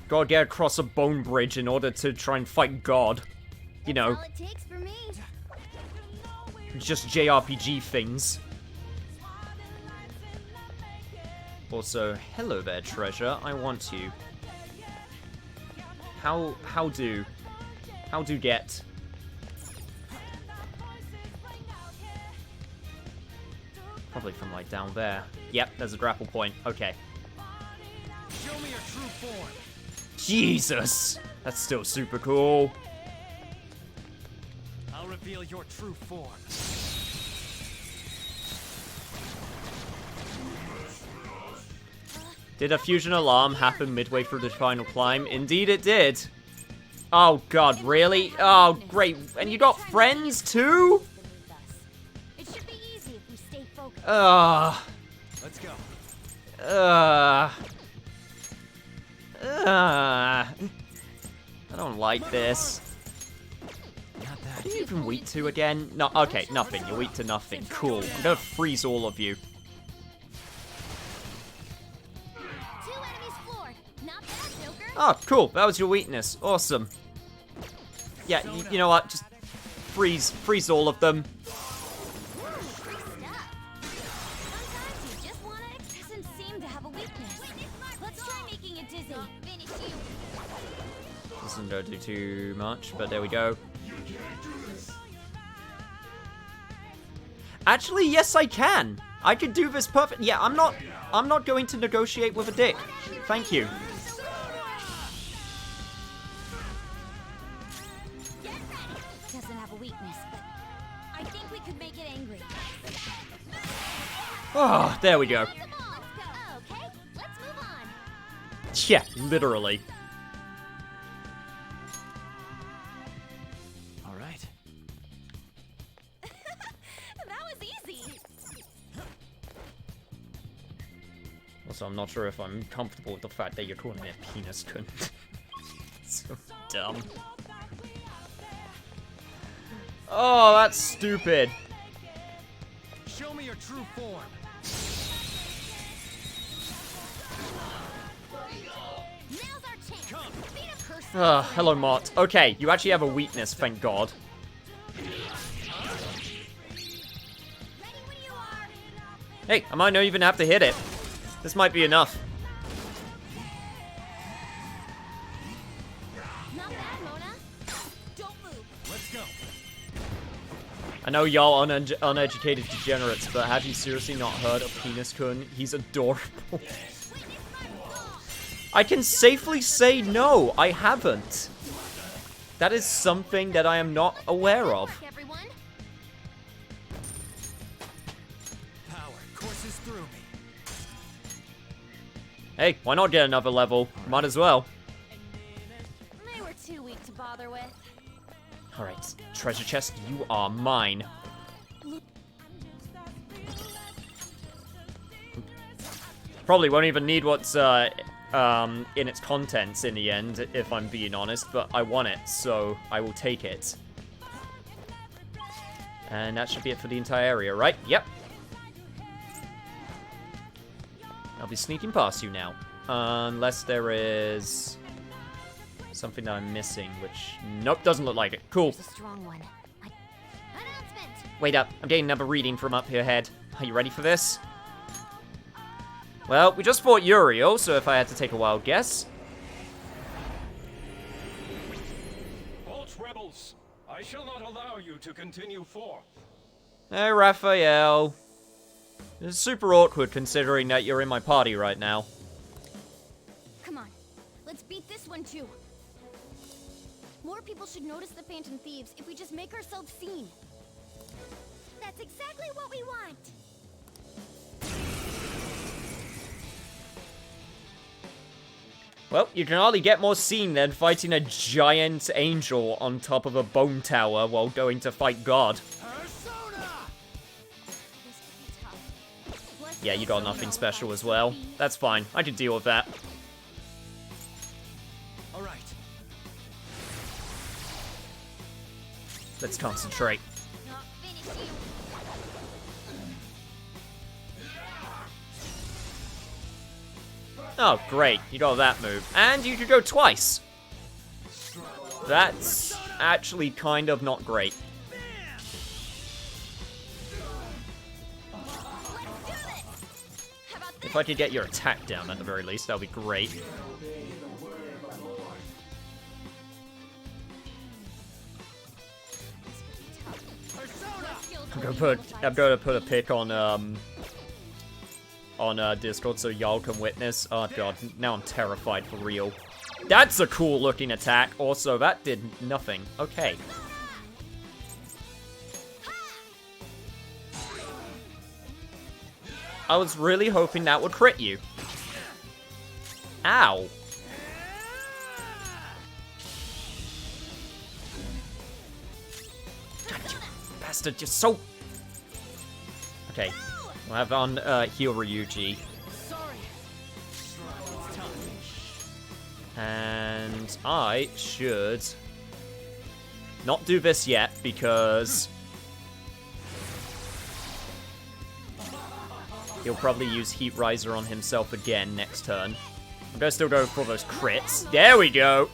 Gotta get across a bone bridge in order to try and fight God. You know. All it takes for me. Just JRPG things. Also, hello there, treasure. I want you. How do get? Probably from like down there. Yep, there's a grapple point. Okay. Show me your true form. Jesus! That's still super cool. I'll reveal your true form. Did a fusion alarm happen midway through the final climb? Indeed it did. Oh god, really? Oh, great. And you got friends too? It should be easy if we stay focused. Let's go. I don't like this. Are you even weak to again? No, okay, nothing. You're weak to nothing. Cool. I'm gonna freeze all of you. 2 enemies floored. Not bad, Joker. Oh, cool. That was your weakness. Awesome. Yeah, you know what? Just freeze all of them. Sometimes you just wanna. Doesn't seem to have a weakness. Let's try making it dizzy. Doesn't go do too much, but there we go. Actually, yes, I can. I could do this perfect. Yeah, I'm not going to negotiate with a dick. Thank you. Doesn't have a weakness, but I think we could make it angry. Oh, there we go. Okay, let's move on. Yeah, literally. All right. That was easy. Also, I'm not sure if I'm comfortable with the fact that you're calling me a penis cunt. So dumb. Oh, that's stupid. Show me your true form. Now's our chance. Beat a person. Hello, Mott. Okay, you actually have a weakness, thank God. Ready when you are. Hey, I might not even have to hit it. This might be enough. Not bad, Mona. Don't move. Let's go. I know y'all uneducated degenerates, but have you seriously not heard of Penis Kun? He's adorable. I can safely say no, I haven't. That is something that I am not aware of. Work, everyone. Power courses through me. Hey, why not get another level? Might as well. They were too weak to bother with. Alright, treasure chest, you are mine. Probably won't even need what's in its contents in the end, if I'm being honest, but I want it, so I will take it. And that should be it for the entire area, right? Yep. I'll be sneaking past you now. Unless there is something that I'm missing, which... Nope, doesn't look like it. Cool. There's a strong one. Announcement. Wait up, I'm getting another reading from up here ahead. Are you ready for this? Well, we just fought Uriel, so if I had to take a wild guess... Halt, rebels! I shall not allow you to continue forth. Hey, Raphael. This is super awkward considering that you're in my party right now. Come on. Let's beat this one too. More people should notice the Phantom Thieves if we just make ourselves seen. That's exactly what we want. Well, you can hardly get more seen than fighting a giant angel on top of a bone tower while going to fight God. This could be tough. Let's Yeah, you got nothing special as well. That's fine. I can deal with that. All right. Let's concentrate. not finish you. Oh, great. You got that move. And you could go twice. That's actually kind of not great. If I could get your attack down at the very least, that would be great. I'm gonna put a pic on Discord so y'all can witness. Oh god, now I'm terrified for real. That's a cool looking attack. Also, that did nothing. Okay. I was really hoping that would crit you. Ow. God, you bastard, you're so... Okay, we'll have on heal Ryuji. And I should not do this yet because he'll probably use Heat Riser on himself again next turn. I'm gonna still go for those crits. There we go.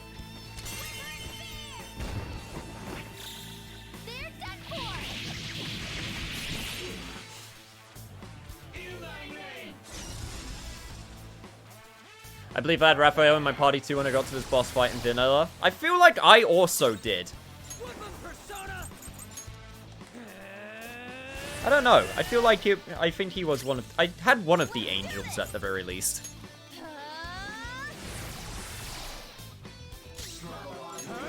I believe I had Raphael in my party too when I got to this boss fight in Vanilla. I feel like I also did. I don't know. I feel like I think he was one of... I had one of the angels at the very least.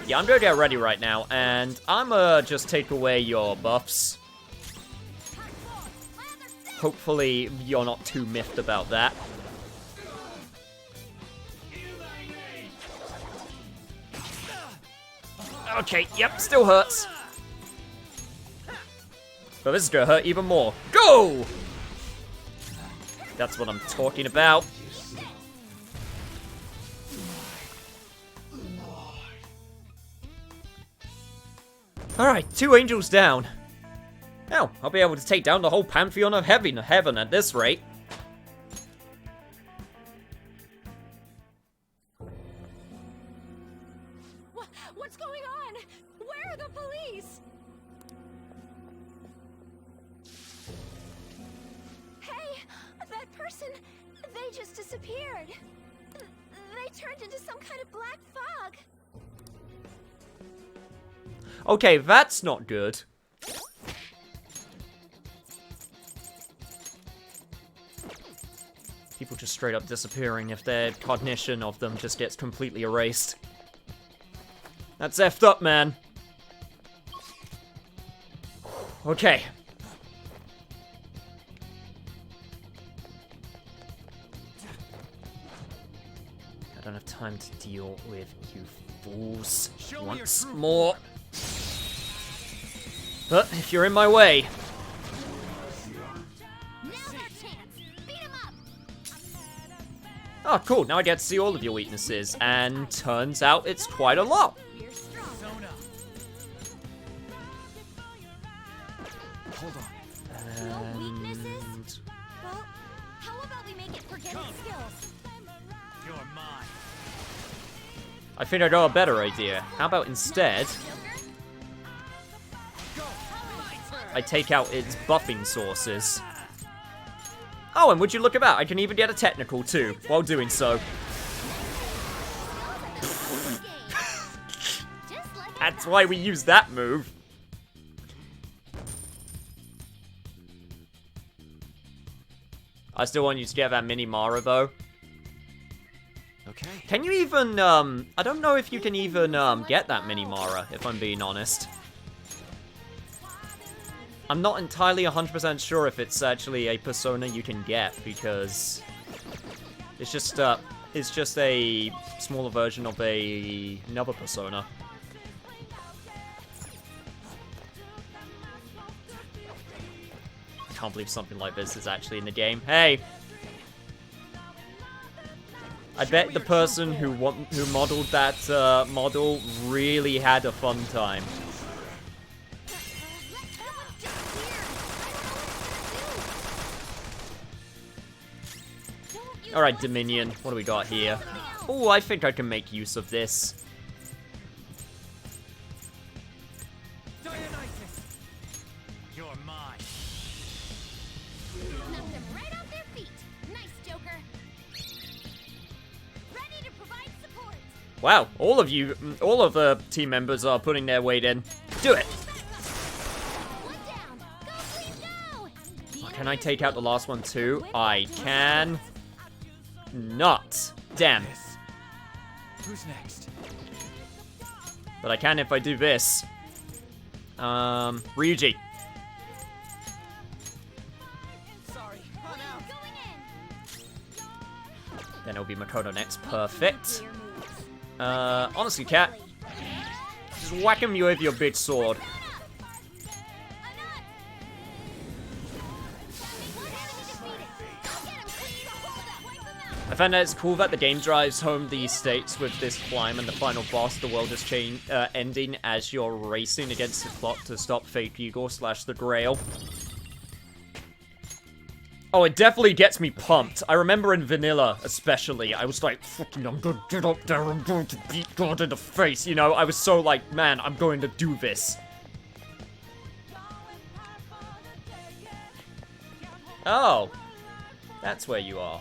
Yeah, I'm gonna get ready right now, and I'ma just take away your buffs. Hopefully, you're not too miffed about that. Okay, yep, still hurts. But this is gonna hurt even more. Go! That's what I'm talking about. Alright, 2 angels down. Now, I'll be able to take down the whole pantheon of heaven at this rate. What's going on? Where are the police? Hey, that person, they just disappeared. They turned into some kind of black fog. Okay, that's not good. People just straight up disappearing if their cognition of them just gets completely erased. That's effed up, man. Okay. I don't have time to deal with you fools once more. But if you're in my way... Oh, cool. Now I get to see all of your weaknesses, and turns out it's quite a lot. Hold on. No weaknesses? Well, how about we make it forgetting skills? You're mine. I think I got a better idea. How about instead... I take out its buffing sources. Oh, and would you look at that? I can even get a technical too, while doing so. That's why we use that move. I still want you to get that mini Mara though. Okay. Can you even, I don't know if you can even, get that mini Mara, if I'm being honest. I'm not entirely 100% sure if it's actually a persona you can get, because it's just a smaller version of another persona. I can't believe something like this is actually in the game. Hey! I bet the person who modeled that model really had a fun time. Alright, Dominion, what do we got here? Oh, I think I can make use of this. You're mine. Knock them right off their feet. Nice, Joker. Ready to provide support. Wow, all of the team members are putting their weight in. Do it! One down. Go, please, go. Can I take out the last one too? I can. Not. Damn. Who's next? But I can if I do this. Ryuji. Sorry, I'm out. Going in. Then it'll be Makoto next. Perfect. Honestly, Cat. Just whack him with your big sword. I find that it's cool that the game drives home the stakes with this climb and the final boss, the world is ending as you're racing against the clock to stop Fake Eagle / the Grail. Oh, it definitely gets me pumped. I remember in Vanilla, especially, I was like, fucking, I'm gonna get up there, I'm going to beat God in the face, you know? I was so like, man, I'm going to do this. Oh, that's where you are.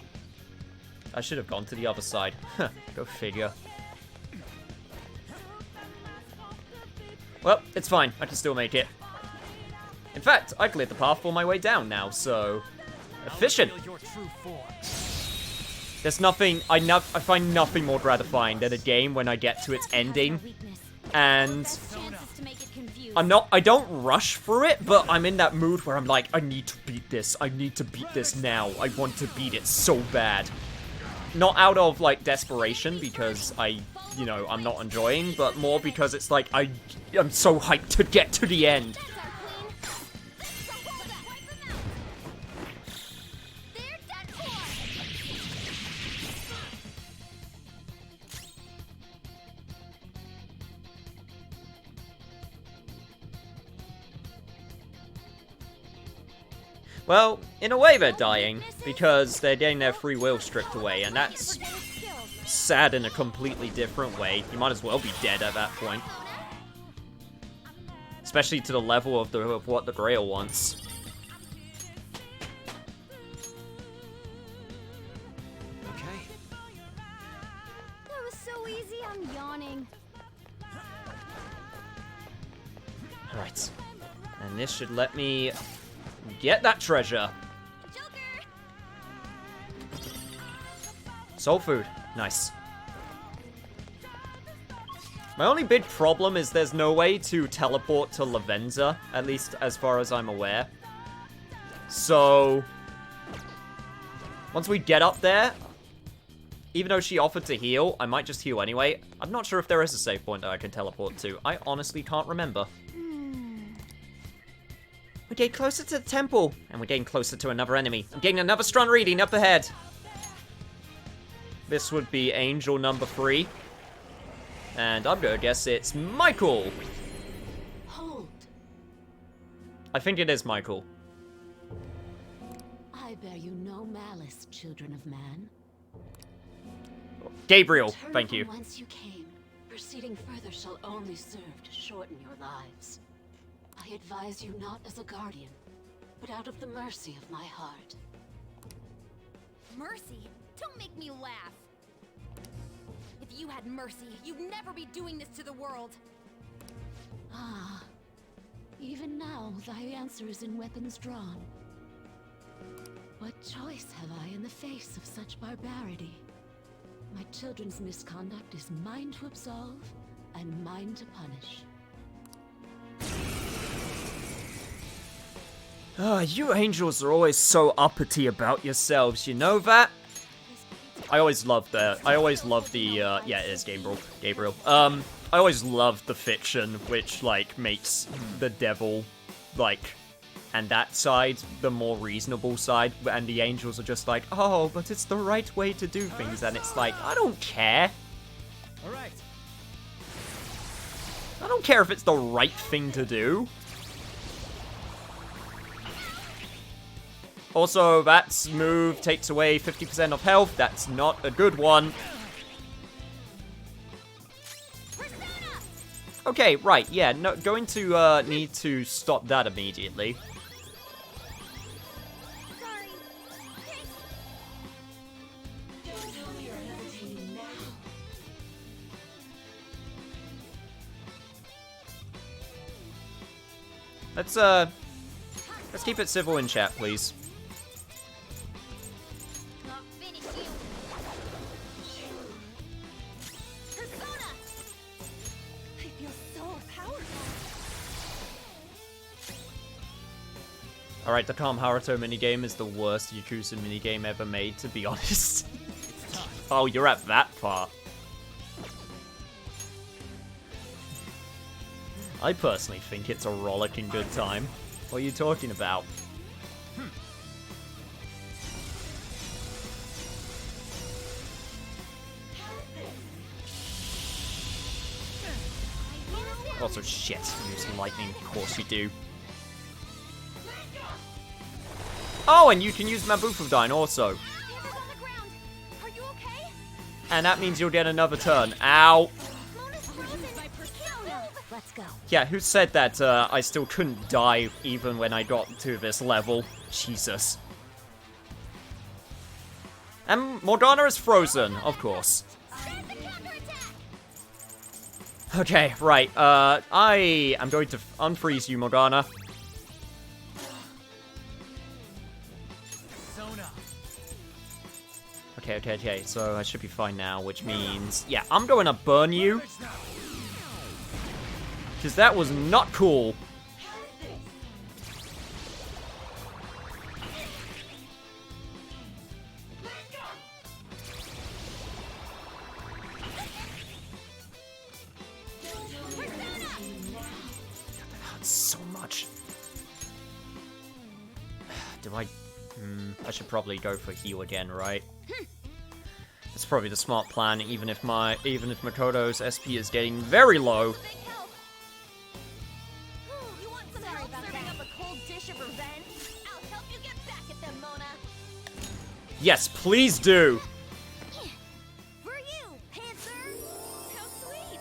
I should have gone to the other side. Go figure. Well, it's fine. I can still make it. In fact, I cleared the path for my way down now, so... efficient! There's nothing... I find nothing more gratifying than a game when I get to its ending, and... I don't rush through it, but I'm in that mood where I'm like, I need to beat this. I need to beat this now. I want to beat it so bad. Not out of, like, desperation, because I'm not enjoying, but more because it's like, I'm so hyped to get to the end. Well, in a way they're dying, because they're getting their free will stripped away, and that's sad in a completely different way. You might as well be dead at that point. Especially to the level of what the Grail wants. Okay. That was so easy, I'm yawning. Right. And this should let me get that treasure. Soul food. Nice. My only big problem is there's no way to teleport to Lavenza, at least as far as I'm aware. So, once we get up there, even though she offered to heal, I might just heal anyway. I'm not sure if there is a save point that I can teleport to. I honestly can't remember. We're getting closer to the temple, and we're getting closer to another enemy. I'm getting another strong reading up ahead. This would be angel number 3. And I'm gonna guess it's Michael. Hold. I think it is Michael. I bear you no malice, children of man. Gabriel, Return thank from you. whence you came. Proceeding further shall only serve to shorten your lives. I advise you not as a guardian, but out of the mercy of my heart. Mercy? Don't make me laugh. If you had mercy, you'd never be doing this to the world. Ah, even now thy answer is in weapons drawn. What choice have I in the face of such barbarity? My children's misconduct is mine to absolve and mine to punish. You angels are always so uppity about yourselves, you know that? I always love the, yeah, it is Gabriel. I always love the fiction which, like, makes the devil, like, and that side the more reasonable side, and the angels are just like, oh, but it's the right way to do things, and it's like, I don't care. Alright. I don't care if it's the right thing to do. Also, that move takes away 50% of health. That's not a good one. Okay, right, yeah, no, going to need to stop that immediately. Let's keep it civil in chat, please. Alright, the Calm Haruto minigame is the worst Yakuza minigame ever made, to be honest. Oh, you're at that part. I personally think it's a rollicking good time. What are you talking about? Also, shit, use lightning, of course you do. Oh, and you can use Mabufudine also. And that means you'll get another turn. Ow! Let's go. Yeah, who said that I still couldn't die even when I got to this level? Jesus. And Morgana is frozen, of course. Okay, right, I am going to unfreeze you, Morgana. Okay, so I should be fine now, which means... Yeah, I'm going to burn you. Because that was not cool. So much. Do I... I should probably go for heal again, right? That's probably the smart plan, even if Makoto's SP is getting very low. You want some help serving up a cold dish of revenge? I'll help you get back at them, Mona. Yes, please do! For you, Panther! How sweet!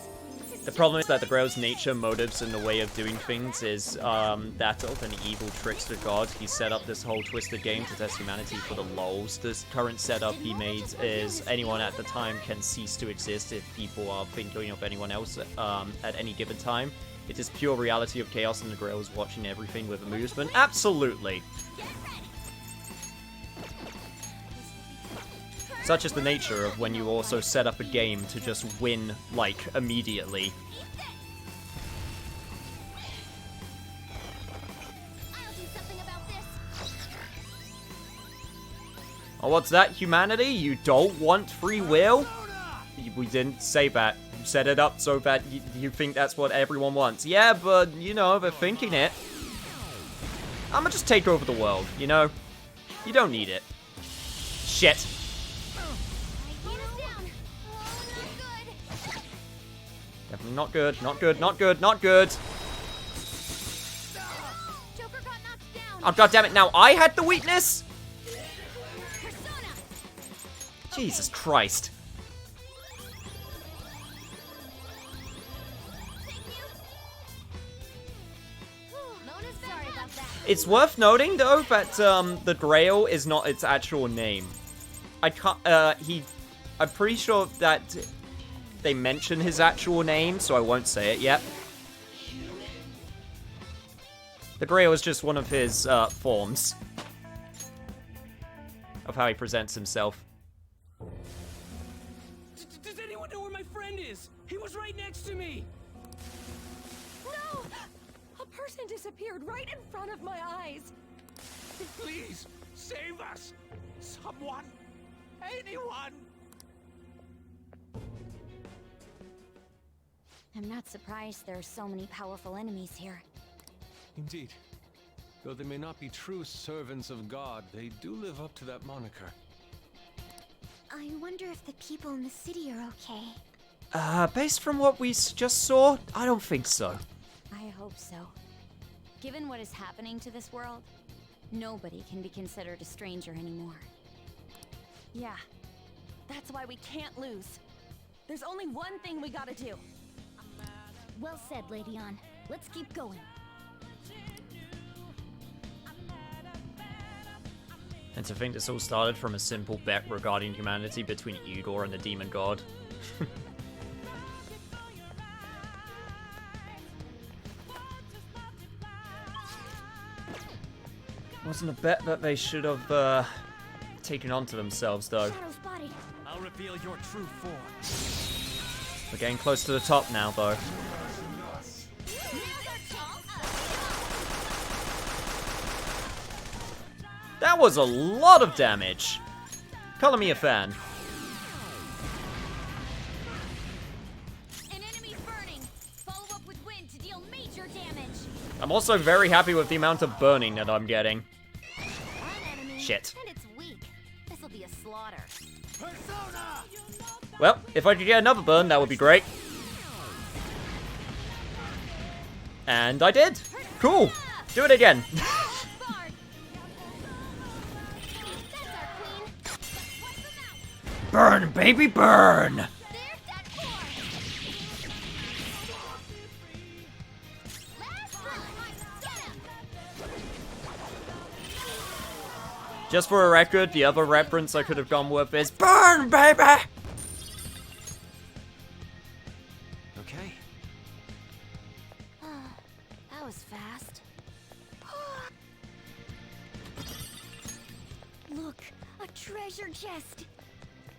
The problem is that the Grail's nature, motives, and the way of doing things is that of an evil trickster god. He set up this whole twisted game to test humanity for the lulz. This current setup he made is anyone at the time can cease to exist if people are thinking of anyone else at any given time. It is pure reality of chaos, and the Grail is watching everything with amusement. Absolutely! Such is the nature of when you also set up a game to just win, like, immediately. Oh, what's that, humanity? You don't want free will? We didn't say that. You set it up so that you think that's what everyone wants. Yeah, but, you know, they're thinking it. I'ma just take over the world, you know? You don't need it. Shit. Definitely not good, not good, not good, not good. Oh, goddammit, now I had the weakness? Jesus Christ. It's worth noting, though, that the Grail is not its actual name. I can't, I'm pretty sure that they mention his actual name, so I won't say it yet. The Grail is just one of his forms of how he presents himself. Does anyone know where my friend is? He was right next to me! No! A person disappeared right in front of my eyes. Please, save us! Someone! Anyone! I'm not surprised there are so many powerful enemies here. Indeed. Though they may not be true servants of God, they do live up to that moniker. I wonder if the people in the city are okay. Based from what we just saw, I don't think so. I hope so. Given what is happening to this world, nobody can be considered a stranger anymore. Yeah. That's why we can't lose. There's only one thing we gotta do. Well said, Lady Ann. Let's keep going. And to think this all started from a simple bet regarding humanity between Igor and the demon god. Wasn't a bet that they should have taken onto themselves, though. I'll reveal your true form. We're getting close to the top now, though. That was a lot of damage. Color me a fan. An enemy's burning. Follow up with wind to deal major damage. I'm also very happy with the amount of burning that I'm getting. Shit. And it's weak. This'll be a slaughter. Persona! Well, if I could get another burn, that would be great. And I did. Cool. Do it again. Burn, baby, burn! Just for a record, the other reference I could have gone with is burn, baby! Okay. That was fast. Look, treasure chest.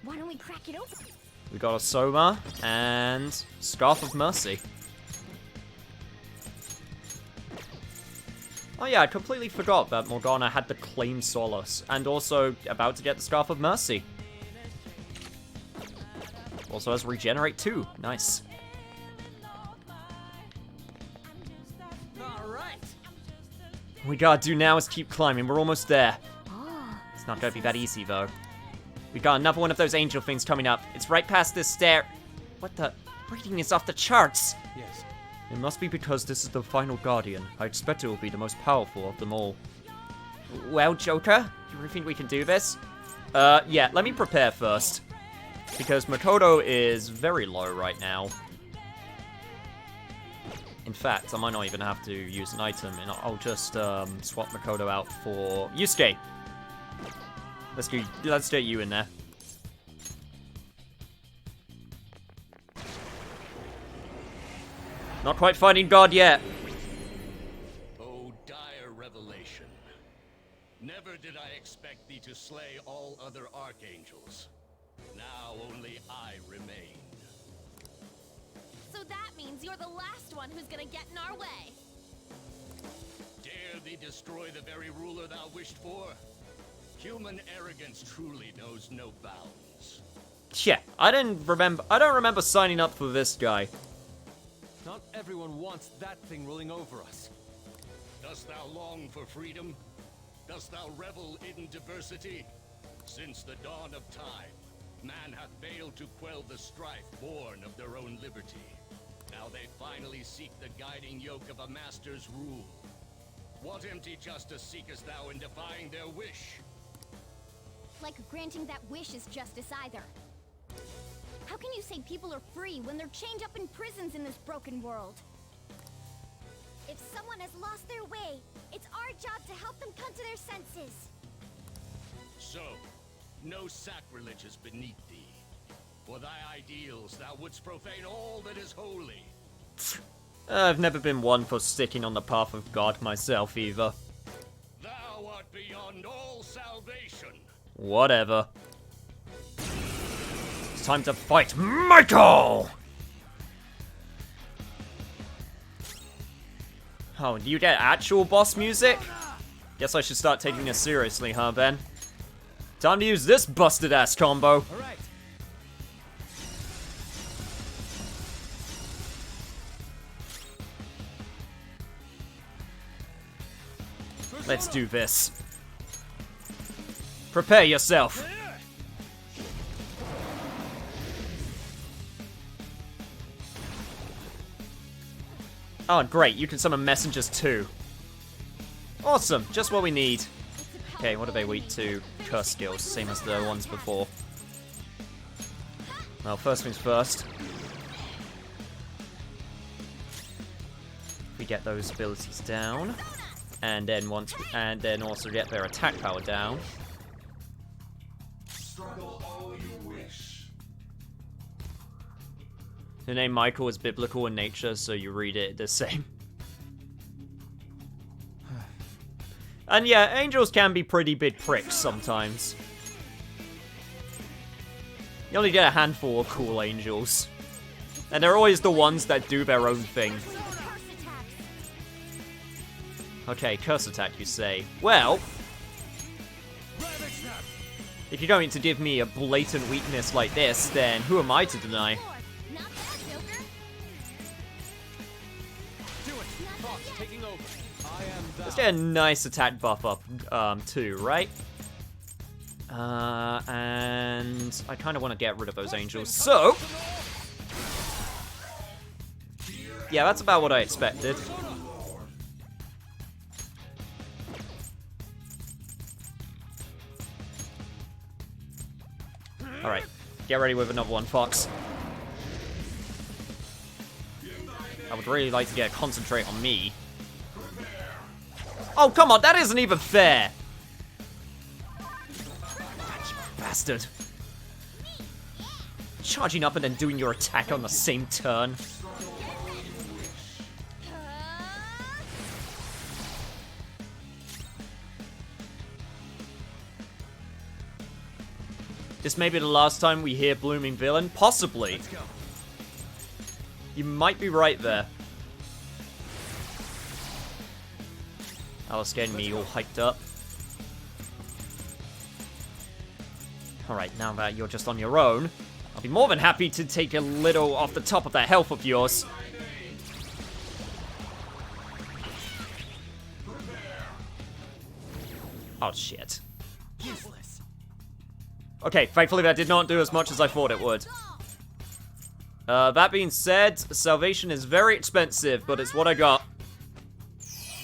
Why don't we crack it open? We got a Soma and Scarf of Mercy. Oh yeah, I completely forgot that Morgana had the Claim Solace, and also about to get the Scarf of Mercy. Also has Regenerate too. Nice. Alright. All we gotta do now is keep climbing. We're almost there. It's not gonna be that easy, though. We got another one of those angel things coming up. It's right past this stair. What the? Reading is off the charts. Yes. It must be because this is the final guardian. I expect it will be the most powerful of them all. Well, Joker, you really think we can do this? Yeah, let me prepare first. Because Makoto is very low right now. In fact, I might not even have to use an item, and I'll just swap Makoto out for Yusuke. Let's get you in there. Not quite finding God yet. Oh, dire revelation. Never did I expect thee to slay all other archangels. Now only I remain. So that means you're the last one who's gonna get in our way. Dare thee destroy the very ruler thou wished for? Human arrogance truly knows no bounds. Yeah, I don't remember signing up for this guy. Not everyone wants that thing ruling over us. Dost thou long for freedom? Dost thou revel in diversity? Since the dawn of time, man hath failed to quell the strife born of their own liberty. Now they finally seek the guiding yoke of a master's rule. What empty justice seekest thou in defying their wish? Like granting that wish is justice either. How can you say people are free when they're chained up in prisons in this broken world? If someone has lost their way, it's our job to help them come to their senses. So, no sacrilege is beneath thee. For thy ideals, thou wouldst profane all that is holy. I've never been one for sticking on the path of God myself, either. Thou art beyond all salvation. Whatever. It's time to fight Michael! Oh, do you get actual boss music? Guess I should start taking this seriously, huh, Ben? Time to use this busted-ass combo. Alright. Let's do this. Prepare yourself. Oh, great. You can summon messengers too. Awesome. Just what we need. Okay, what do they weak to? Curse skills, same as the ones before. Well, first things first. We get those abilities down, and then also get their attack power down. Struggle all you wish. The name Michael is biblical in nature, so you read it the same. And yeah, angels can be pretty big pricks sometimes. You only get a handful of cool angels. And they're always the ones that do their own thing. Okay, curse attack, you say. Well, if you're going to give me a blatant weakness like this, then who am I to deny? Let's get a nice attack buff up, too, right? And I kind of want to get rid of those angels, so... Yeah, that's about what I expected. Alright, get ready with another one, Fox. I would really like to get a concentrate on me. Oh, come on, that isn't even fair! Bastard. Charging up and then doing your attack on the same turn. This may be the last time we hear Blooming Villain. Possibly. Let's go. You might be right there. Alice getting me all hyped up. Alright, now that you're just on your own, I'll be more than happy to take a little off the top of that health of yours. Oh, shit. Useless. Okay, thankfully that did not do as much as I thought it would. That being said, salvation is very expensive, but it's what I got.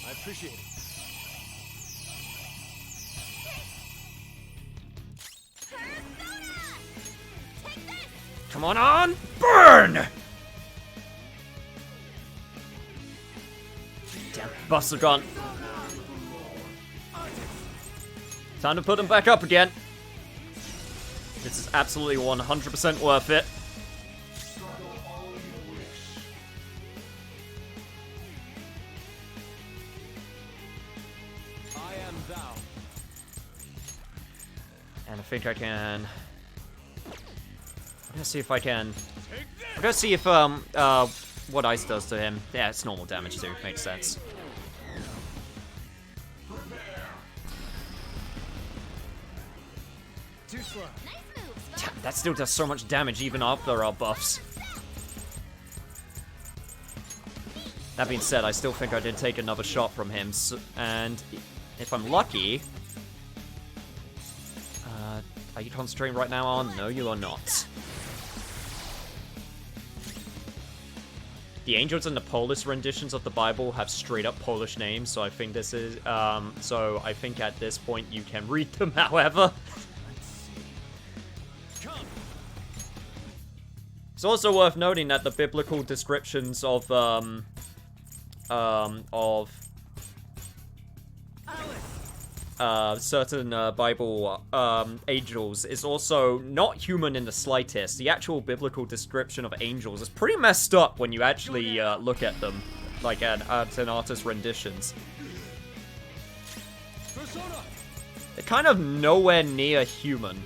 I appreciate it. Come on! Burn! Damn, Buster gone. Time to put them back up again. This is absolutely 100% worth it. I am thou. And I think I can... I'm gonna see if I can... I'm gonna see if, what ice does to him. Yeah, it's normal damage too. Makes sense. Too slow. Damn, that still does so much damage even after our buffs. That being said, I still think I did take another shot from him, so, and if I'm lucky... are you concentrating right now on? No, you are not. The angels and the Polish renditions of the Bible have straight up Polish names, so I think this is, so I think at this point you can read them, however. It's also worth noting that the biblical descriptions of certain Bible angels is also not human in the slightest. The actual biblical description of angels is pretty messed up when you actually look at them, like at an artist's renditions. They're kind of nowhere near human.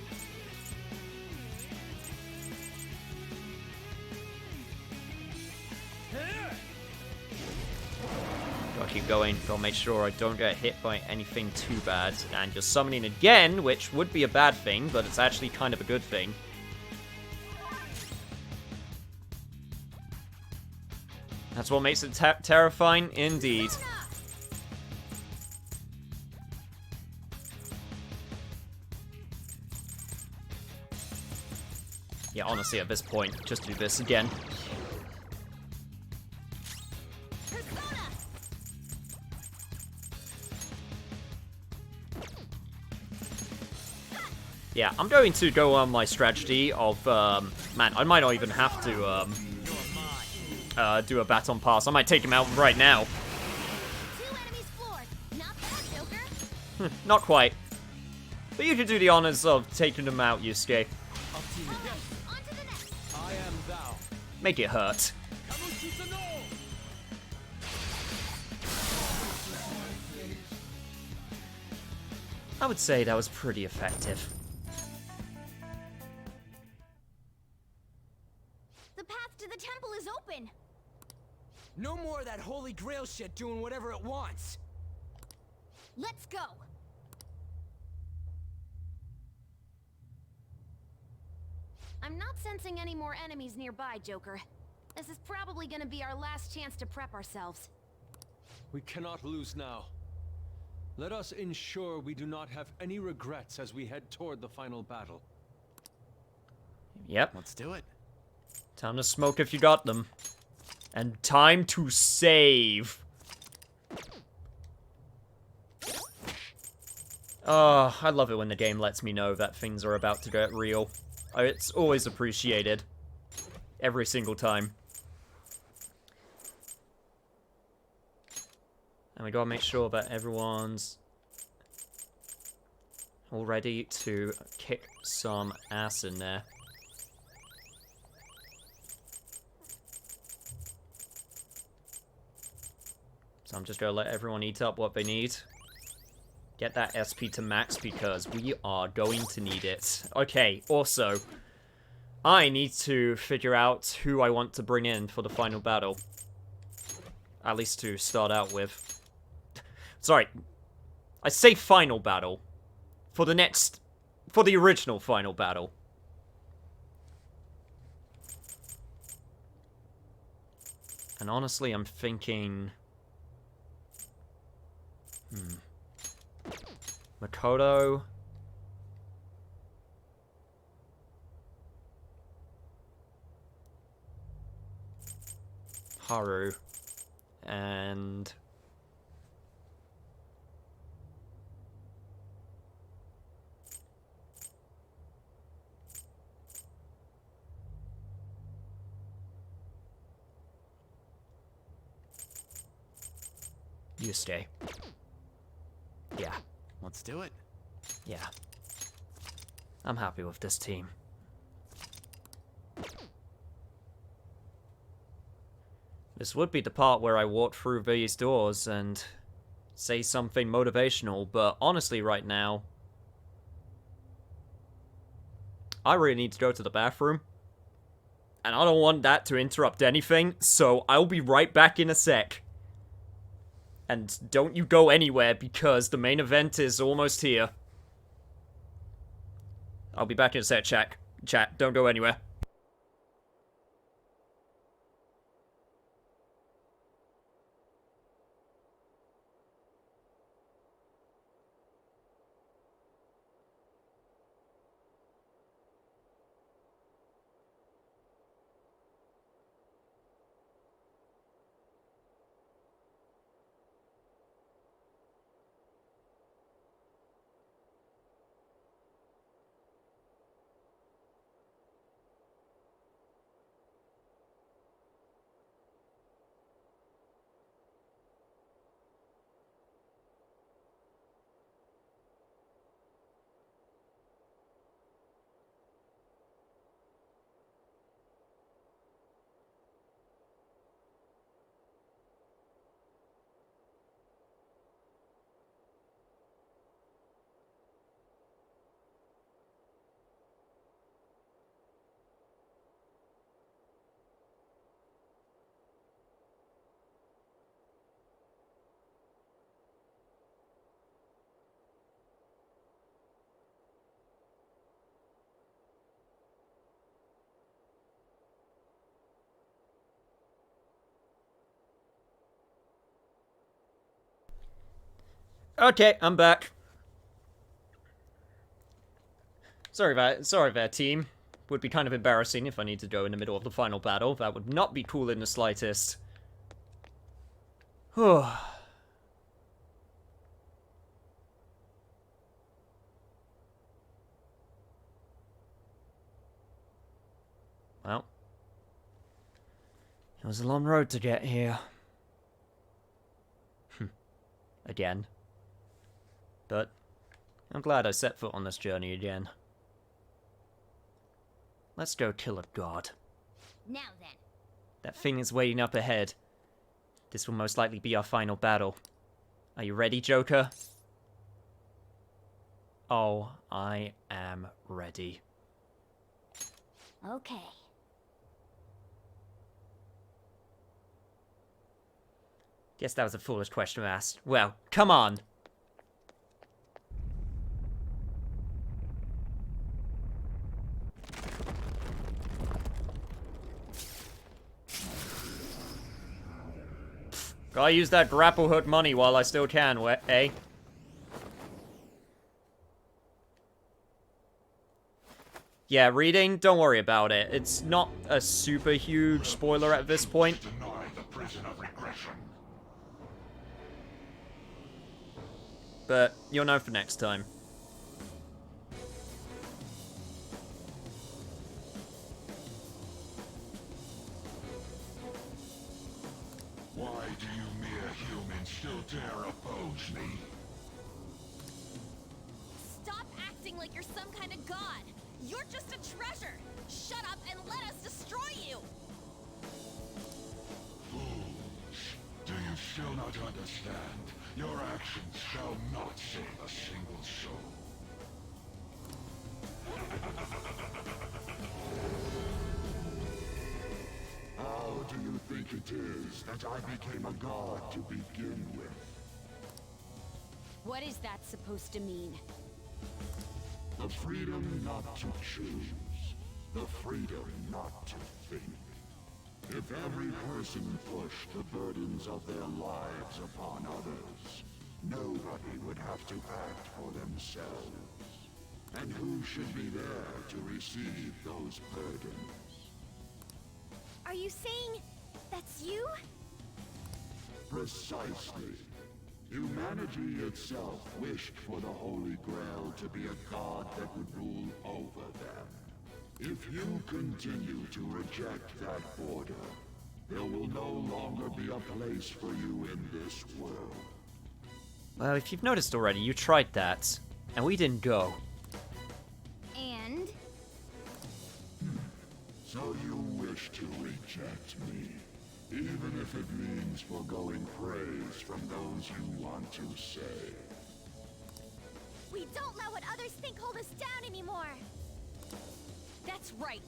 Gotta keep going, gotta make sure I don't get hit by anything too bad. And you're summoning again, which would be a bad thing, but it's actually kind of a good thing. That's what makes it terrifying, indeed. Yeah, honestly, at this point, just do this again. Yeah, I'm going to go on my strategy of, man, I might not even have to, do a baton pass. I might take him out right now. Not quite. But you could do the honors of taking him out, Yusuke. I am thou. Make it hurt. I would say that was pretty effective. The path to the temple is open. No more of that holy grail shit doing whatever it wants. Let's go. I'm not sensing any more enemies nearby, Joker. This is probably gonna be our last chance to prep ourselves. We cannot lose now. Let us ensure we do not have any regrets as we head toward the final battle. Yep. Let's do it. Time to smoke if you got them. And time to save. Oh, I love it when the game lets me know that things are about to get real. It's always appreciated. Every single time. And we gotta make sure that everyone's all ready to kick some ass in there. So I'm just gonna let everyone eat up what they need. Get that SP to max because we are going to need it. Okay, also, I need to figure out who I want to bring in for the final battle. At least to start out with. Sorry, I say final battle. For the original final battle. And honestly, I'm thinking... Makoto... Haru... And... You stay. Yeah. Let's do it. Yeah. I'm happy with this team. This would be the part where I walk through these doors and say something motivational, but honestly right now, I really need to go to the bathroom. And I don't want that to interrupt anything, so I'll be right back in a sec. And don't you go anywhere because the main event is almost here. I'll be back in a sec, chat. Don't go anywhere. Okay, I'm back. Sorry there, team. Would be kind of embarrassing if I need to go in the middle of the final battle. That would not be cool in the slightest. Well, it was a long road to get here. Again. But I'm glad I set foot on this journey again. Let's go kill a god. Now then. That thing is waiting up ahead. This will most likely be our final battle. Are you ready, Joker? Oh, I am ready. Okay. Guess that was a foolish question to ask. Well, come on! Gotta use that grapple hook money while I still can, eh? Yeah, reading, don't worry about it. It's not a super huge spoiler at this point. But you'll know for next time. Why do you mere humans still dare oppose me? Stop acting like you're some kind of god. You're just a treasure. Shut up and let us destroy you. Fools. Do you still not understand? Your actions shall not save a single soul. How do you think it is that I became a god to begin with? What is that supposed to mean? The freedom not to choose. The freedom not to think. If every person pushed the burdens of their lives upon others, nobody would have to act for themselves. And who should be there to receive those burdens? Are you saying that's you? Precisely. Humanity itself wished for the Holy Grail to be a god that would rule over them. If you continue to reject that order, there will no longer be a place for you in this world. Well, if you've noticed already, you tried that, and we didn't go. And? So you wish to reject me, even if it means foregoing praise from those you want to save. We don't let what others think hold us down anymore! That's right.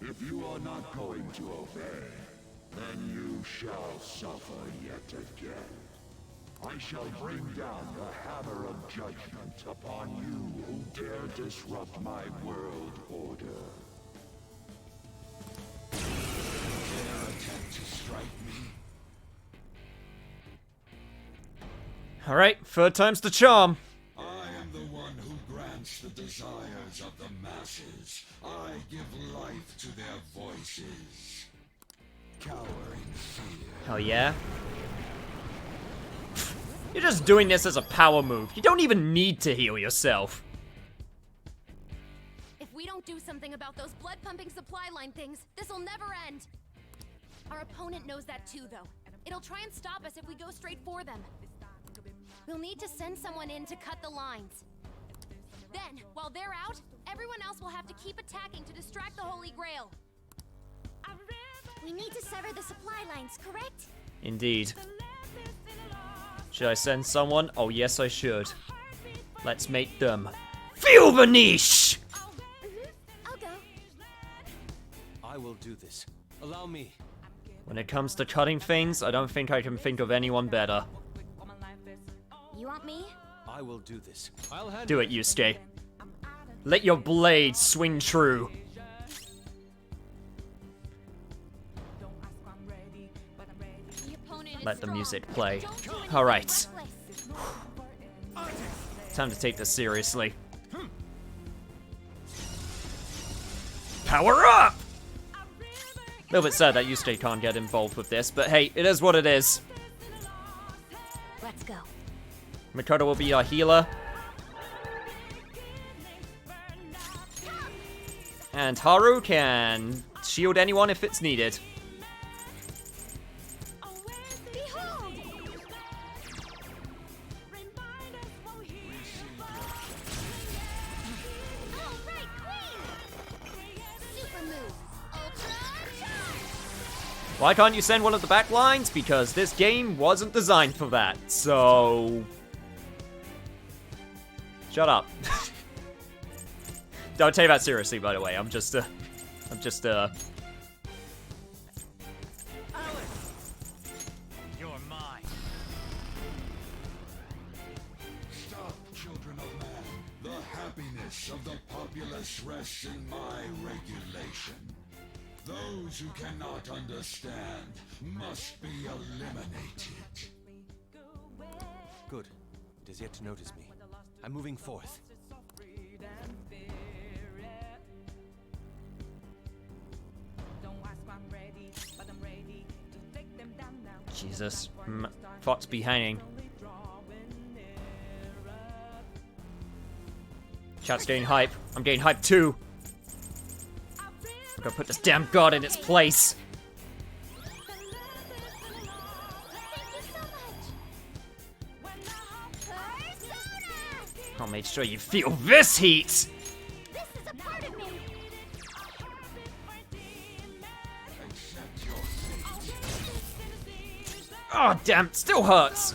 If you are not going to obey, then you shall suffer yet again. I shall bring down the hammer of judgment upon you who dare disrupt my world order. Dare attempt to strike me? Alright, third time's the charm. I am the one who grants the desires of the masses. I give life to their voices. Cowering fear. Hell yeah. You're just doing this as a power move. You don't even need to heal yourself. If we don't do something about those blood-pumping supply line things, this'll never end! Our opponent knows that too, though. It'll try and stop us if we go straight for them. We'll need to send someone in to cut the lines. Then, while they're out, everyone else will have to keep attacking to distract the Holy Grail. We need to sever the supply lines, correct? Indeed. Should I send someone? Oh, yes, I should. Let's make them feel the niche! I'll go. I will do this. Allow me. When it comes to cutting things, I don't think I can think of anyone better. You want me? I will do this. I'll handle Do it, Yusuke. Let your blade swing true. Let the music play. Alright. Time to take this seriously. Power up! A little bit sad that Yusuke can't get involved with this, but hey, it is what it is. Let's go. Makoto will be our healer. And Haru can shield anyone if it's needed. Why can't you send one of the back lines? Because this game wasn't designed for that, so... Shut up. Don't take that seriously, by the way. I'm just You're mine. Stop, children of man. The happiness of the populace rests in my regulation. Those who cannot understand must be eliminated. Good. It is yet to notice me. I'm moving forth. Jesus. Thoughts be hanging. Chat's getting hype. I'm getting hype too. I'm gonna put this damn god in its place. I'll make sure you feel this heat! This is a part of me! Oh damn, it still hurts!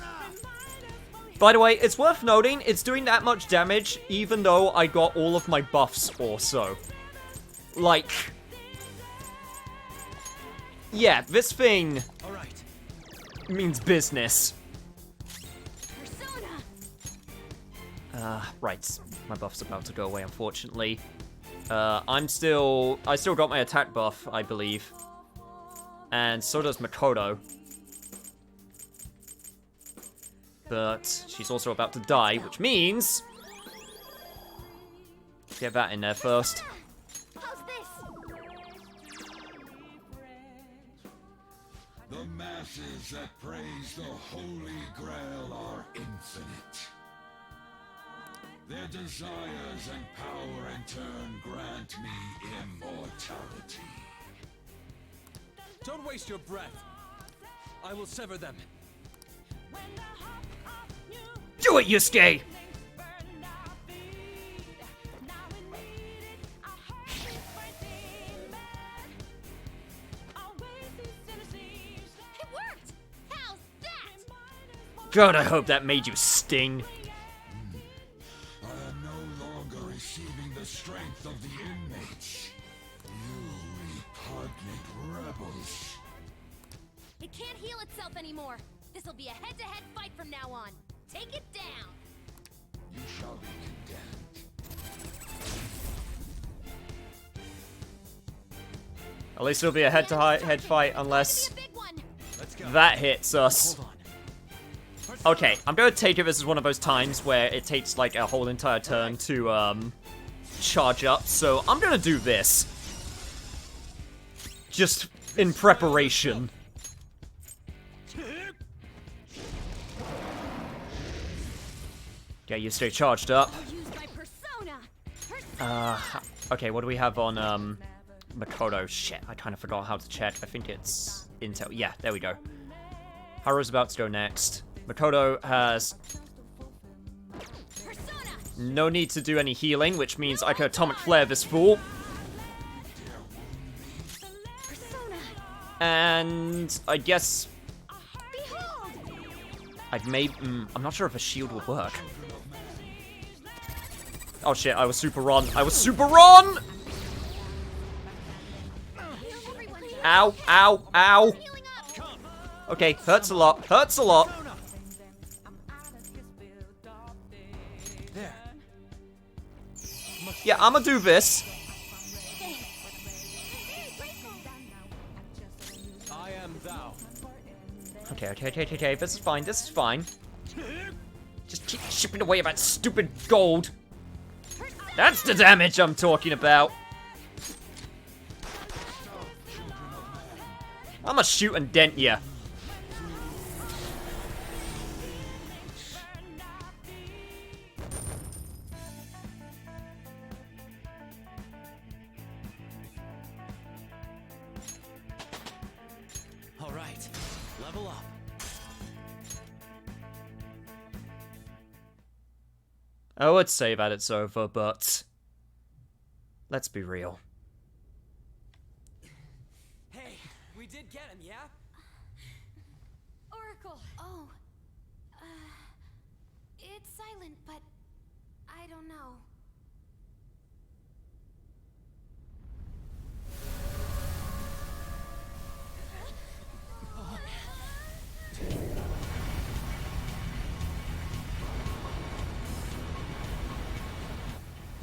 By the way, it's worth noting, it's doing that much damage, even though I got all of my buffs also. Like... yeah, this thing... means business. Right. My buff's about to go away, unfortunately. I still got my attack buff, I believe. And so does Makoto. But she's also about to die, which means... get that in there first. How's this? The masses that praise the Holy Grail are infinite. Their desires and power in turn grant me immortality. Don't waste your breath. I will sever them. Do it, Yusuke! It worked! How's that? God, I hope that made you sting. I am no longer receiving the strength of the inmates. You repugnant rebels. It can't heal itself anymore. This'll be a head-to-head fight from now on. Take it down. You shall be condemned. At least it'll be a head-to-head fight unless that hits us. Okay, I'm gonna take it this is one of those times where it takes like a whole entire turn to charge up, so I'm gonna do this. Just in preparation. Yeah, you stay charged up. Okay, what do we have on Makoto? Shit, I kind of forgot how to check. I think it's Intel. Yeah, there we go. Haru's about to go next. Makoto has no need to do any healing, which means I can Atomic Flare this fool. And I guess I'm not sure if a shield will work. Oh shit, I was super on. I was super on! Ow, ow, ow. Okay, hurts a lot, hurts a lot. Yeah, I'ma do this. I am thou. Okay, this is fine, this is fine. Just keep chipping away at that stupid gold. That's the damage I'm talking about. I'ma shoot and dent ya. All right, level up. I would say that it's over, but let's be real. Hey, we did get him, yeah? Oracle. Oh. It's silent, but I don't know.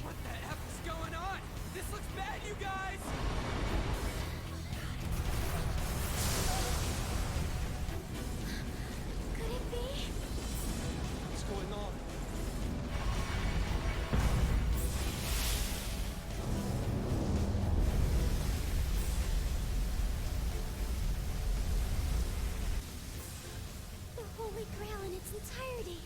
What the F is going on? This looks bad, you guys! Could it be? What's going on? The Holy Grail in its entirety.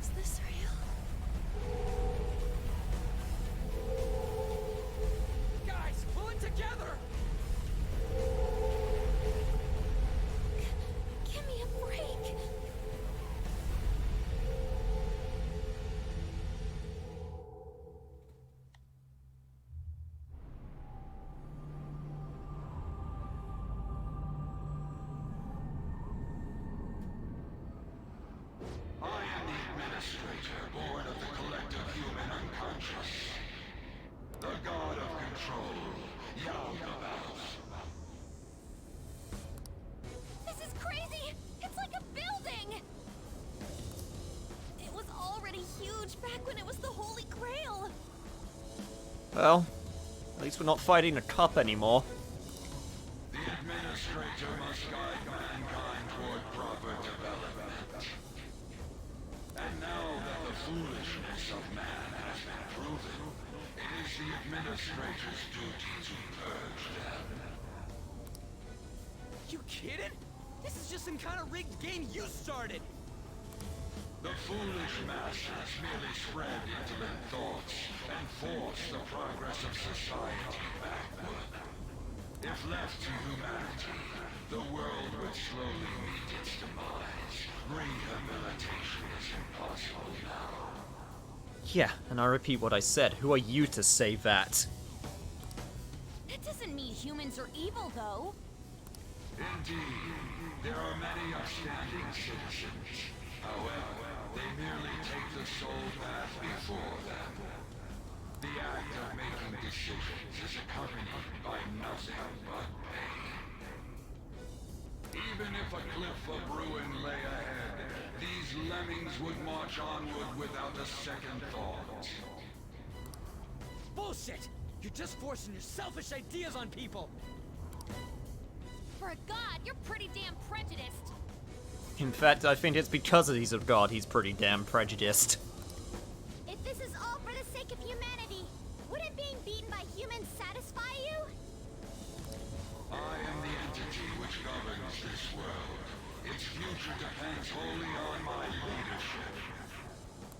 Is this real? Guys, pull it together! Give me a break. knowledge back when it was the Holy Grail. Well, at least we're not fighting a cup anymore. The Administrator must guide mankind toward proper development. And now that the foolishness of man has been proven, it is the Administrator's duty to purge them. You kidding? This is just some kind of rigged game you started! The foolish masses merely spread intimate thoughts and force the progress of society backward. If left to humanity, the world would slowly meet its demise. Rehabilitation is impossible now. Yeah, and I repeat what I said. Who are you to say that? That doesn't mean humans are evil, though. Indeed, there are many upstanding citizens. However, they merely take the soul path before them. The act of making decisions is accompanied by nothing but pain. Even if a cliff of ruin lay ahead, these lemmings would march onward without a second thought. Bullshit! You're just forcing your selfish ideas on people! For a god, you're pretty damn prejudiced. In fact, I think it's because he's a god he's pretty damn prejudiced. If this is all for the sake of humanity, wouldn't being beaten by humans satisfy you? I am the entity which governs this world. Its future depends wholly on my leadership.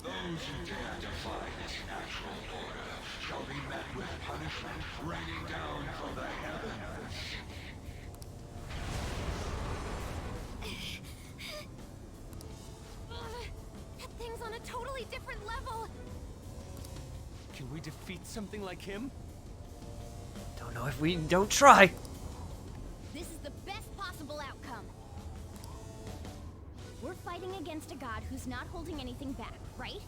Those who dare defy this natural order shall be met with punishment raining down from the heavens. That thing's on a totally different level. Can we defeat something like him? Don't know if we don't try. This is the best possible outcome. We're fighting against a god who's not holding anything back, right?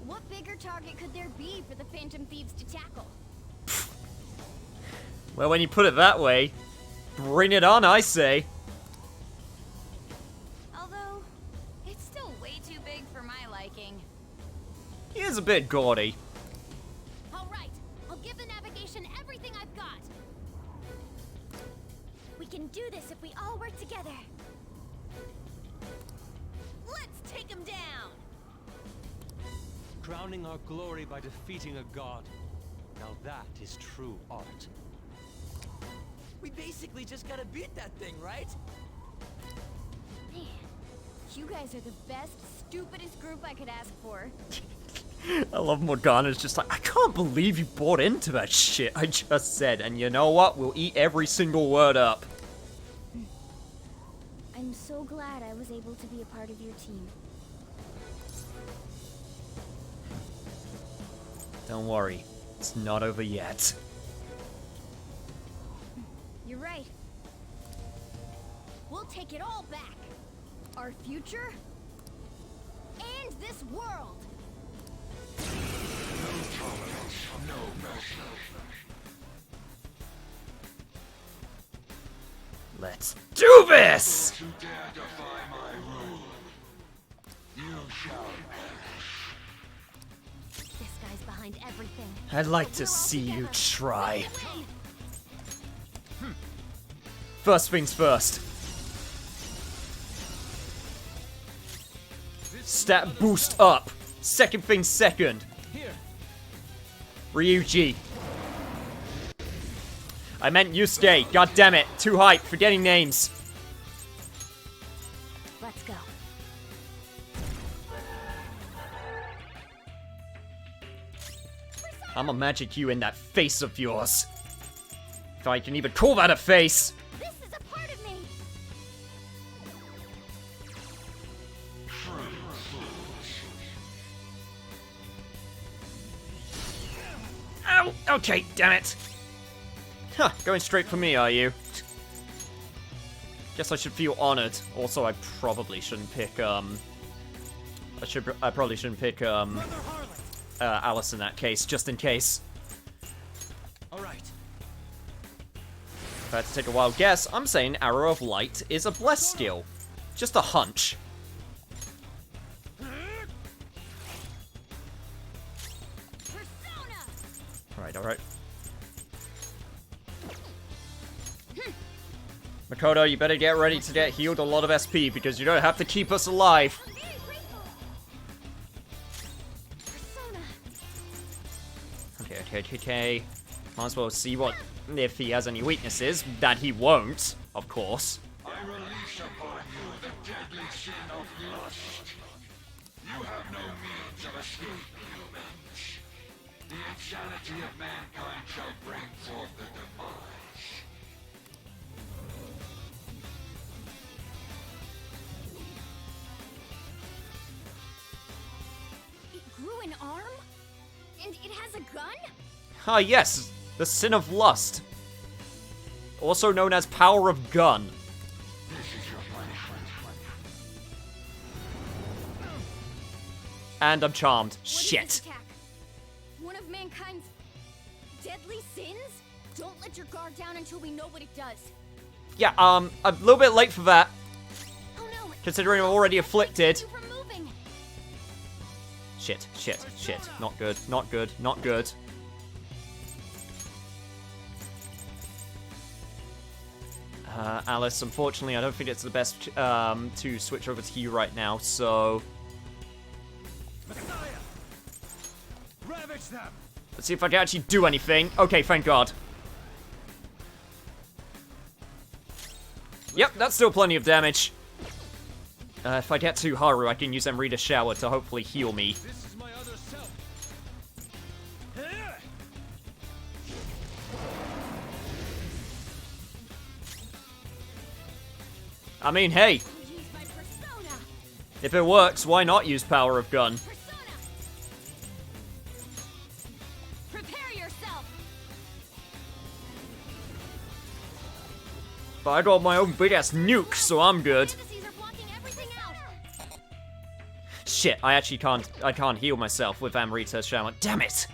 What bigger target could there be for the Phantom Thieves to tackle? Well, when you put it that way, bring it on, I say. Although, it's still way too big for my liking. He is a bit gaudy. Alright, I'll give the navigation everything I've got. We can do this if we all work together. Let's take him down! Crowning our glory by defeating a god. Now that is true art. We basically just gotta beat that thing, right? Man, you guys are the best, stupidest group I could ask for. I love Morgana's just like, I can't believe you bought into that shit I just said. And you know what? We'll eat every single word up. I'm so glad I was able to be a part of your team. Don't worry. It's not over yet. You're right. We'll take it all back. Our future and this world. No tolerance, no mercy. Let's do this! Those who dare defy my rule, you shall perish. This guy's behind everything. I'd like to see you try. First things first. Stat boost up. Second thing second. Here. Ryuji. I meant Yusuke. God damn it. Too hype. Forgetting names. Let's go. I'ma magic you in that face of yours. If I can even call that a face. This is a part of me. Ow! Okay, damn it. Huh, going straight for me, are you? Guess I should feel honored. Also, I probably shouldn't pick, I probably shouldn't pick, Alice in that case, just in case. Alright. If I had to take a wild guess, I'm saying Arrow of Light is a blessed skill. Just a hunch. alright. Makoto, you better get ready to get healed a lot of SP, because you don't have to keep us alive. Okay. Might as well see what if he has any weaknesses. That he won't, of course. I release upon you the deadly sin of lust. You have no means of escape, humans. The insanity of mankind shall bring forth the demise. It grew an arm? And it has a gun? Ah, yes, the sin of lust. Also known as power of gun. And I'm charmed. Shit. One of mankind's deadly sins? Don't let your guard down until we know what it does. Yeah, I'm a little bit late for that. Oh no. Considering I'm already afflicted. Keep you from moving. Shit. Not good. Alice, unfortunately, I don't think it's the best to switch over to you right now, so... Messiah! Ravage them! Let's see if I can actually do anything. Okay, thank God. Yep, that's still plenty of damage. If I get to Haru, I can use Amrita's shower to hopefully heal me. This is my other self. I mean, hey. If it works, why not use power of gun? Prepare yourself. But I got my own big-ass nuke, so I'm good. Shit, I can't heal myself with Amrita's shower. Damn it!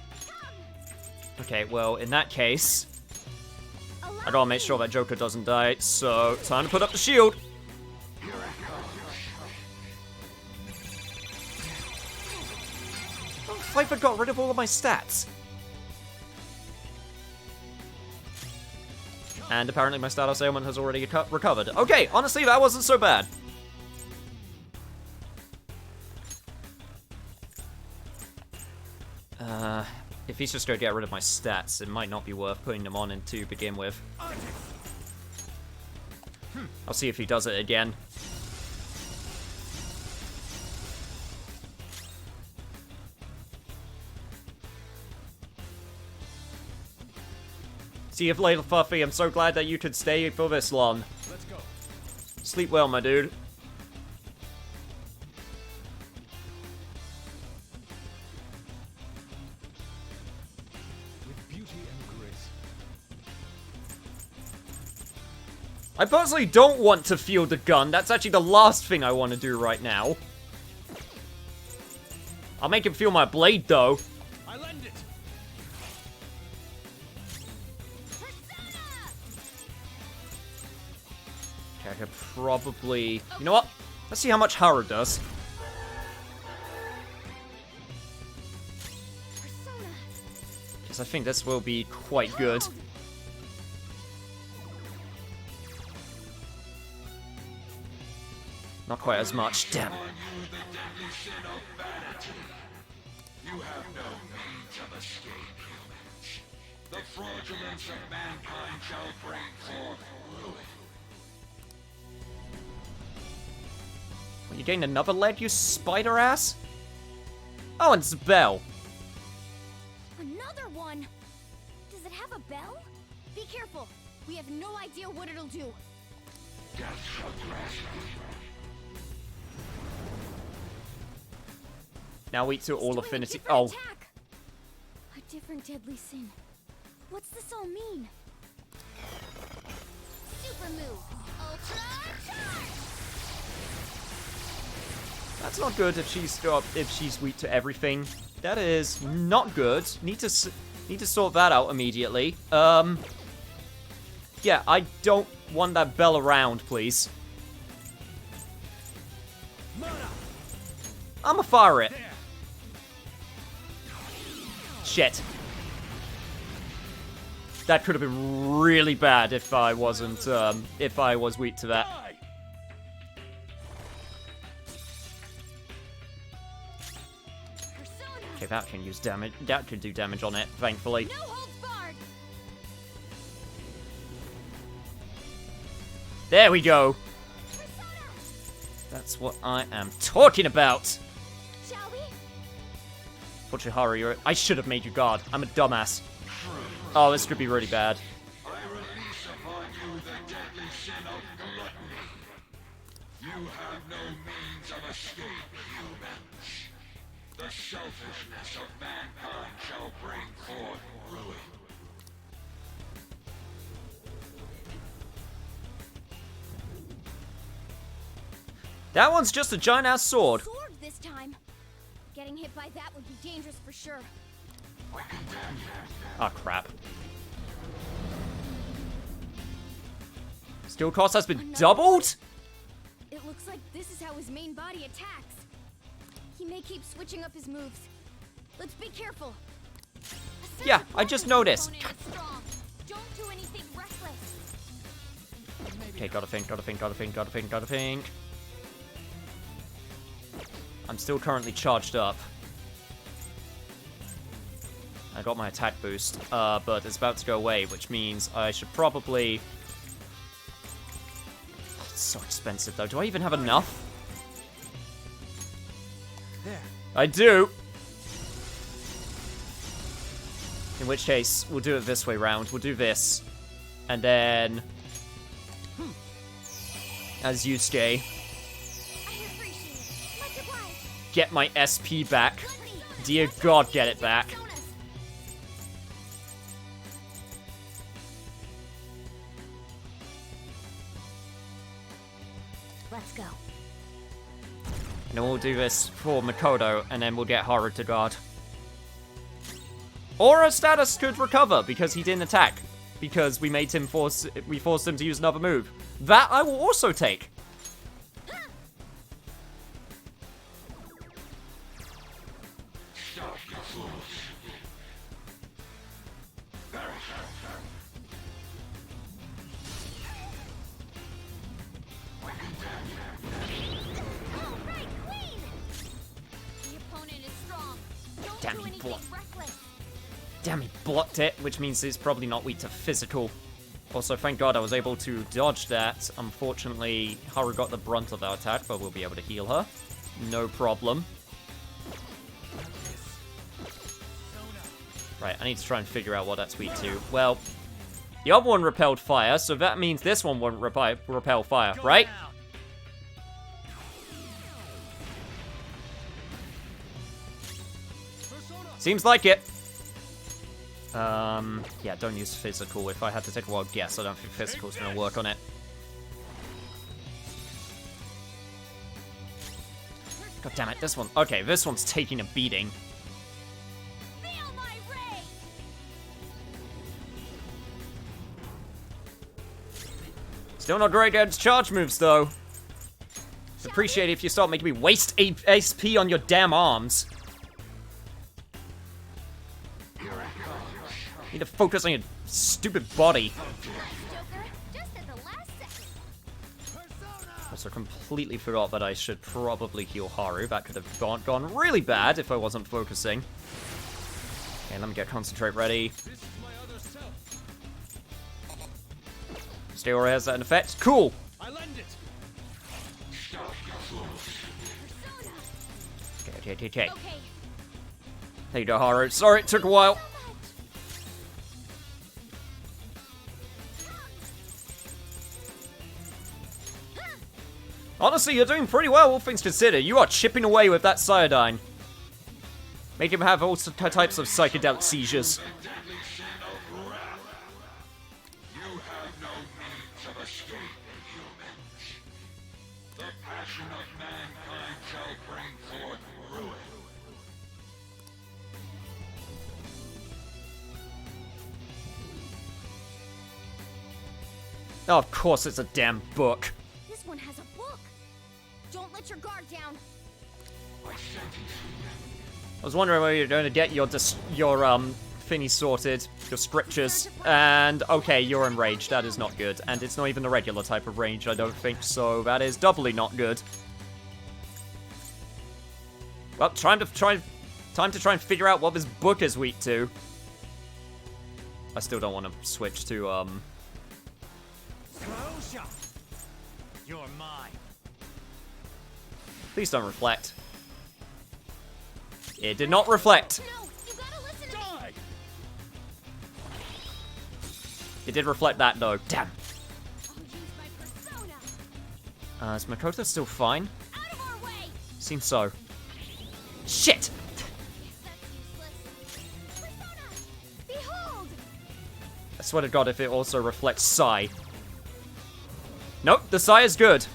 Okay, well, in that case... I gotta make sure that Joker doesn't die, so time to put up the shield! Oh, Pfeiffer got rid of all of my stats! And apparently my status ailment has already recovered. Okay, honestly, that wasn't so bad. If he's just gonna get rid of my stats, it might not be worth putting them on in to begin with. I'll see if he does it again. See you later, Fluffy. I'm so glad that you could stay for this long. Let's go. Sleep well, my dude. I personally don't want to field a gun. That's actually the last thing I want to do right now. I'll make him feel my blade, though. I lend it. Okay, I could probably... You know what? Let's see how much Haru does. Because I think this will be quite good. Not quite as much. Damn. You have no means of escape, humans. The fraudulence of mankind shall bring forth ruin. Well, you gained another leg, you spider ass? Oh, and it's a bell. Another one. Does it have a bell? Be careful. We have no idea what it'll do. Death shall grasp you. Now weak to all affinity. Oh. A different deadly sin. What's this all mean? Super move. Ultra charge. That's not good if she's weak to everything. That is not good. Need to sort that out immediately. Yeah, I don't want that bell around, please. I'ma fire it. Shit. That could have been really bad if I wasn't, if I was weak to that. Okay, that can use damage. That can do damage on it, thankfully. No holds barred. There we go. That's what I am talking about. Shall we? Fujiharu, I should have made you guard. I'm a dumbass. Oh, this could be really bad. I release upon you the deadly sin of gluttony. You have no means of escape, humans. The selfishness of mankind shall bring forth ruin. That one's just a giant-ass sword. Sword this time. Getting hit by that would be dangerous for sure. Oh, crap. Steel cost has been doubled? It looks like this is how his main body attacks. He may keep switching up his moves. Let's be careful. Yeah, I just noticed. Don't do anything reckless. Okay, gotta think. I'm still currently charged up. I got my attack boost, but it's about to go away, which means I should probably... Oh, it's so expensive, though. Do I even have enough? There. I do! In which case, we'll do it this way round. We'll do this. And then... As Yusuke... Get my SP back. Dear God, get it back. Let's go. And then we'll do this for Makoto, and then we'll get Haru to guard. Or her status could recover because he didn't attack. Because we made him forced him to use another move. That I will also take. Damn, he blocked it, which means he's probably not weak to physical. Also, thank God I was able to dodge that. Unfortunately, Haru got the brunt of our attack, but we'll be able to heal her. No problem. Right, I need to try and figure out what that's weak to. Well, the other one repelled fire, so that means this one won't repel fire, right? Seems like it. Yeah, don't use physical. If I had to take a wild guess, I don't think physical's gonna work on it. God damn it, this one. Okay, this one's taking a beating. Still not great against charge moves, though. Appreciate it if you start making me waste SP on your damn arms. Need to focus on your stupid body. Also, completely forgot that I should probably heal Haru. That could have gone really bad if I wasn't focusing. Okay, let me get concentrate ready. Still has that in effect. Cool. Okay. There you go, Haru. Sorry, it took a while. Honestly, you're doing pretty well, all things considered. You are chipping away with that Cyodyne. Make him have all types of psychedelic seizures. Oh, of course it's a damn book. This one has a book. Don't let your guard down. I was wondering where you're going to get your thingy sorted. Your scriptures. And, okay, you're enraged. That is not good. And it's not even the regular type of rage, I don't think, so that is doubly not good. Well, time to try and figure out what this book is weak to. I still don't want to switch to, Closure! You're mine. Please don't reflect. It did not reflect. No, you gotta listen to me. It did reflect that, though. Damn. I'll use my persona. Is Makoto still fine? Out of our way. Seems so. Shit! That's useless. Persona! Behold! I swear to God if it also reflects Psy. Nope, the Psy is good.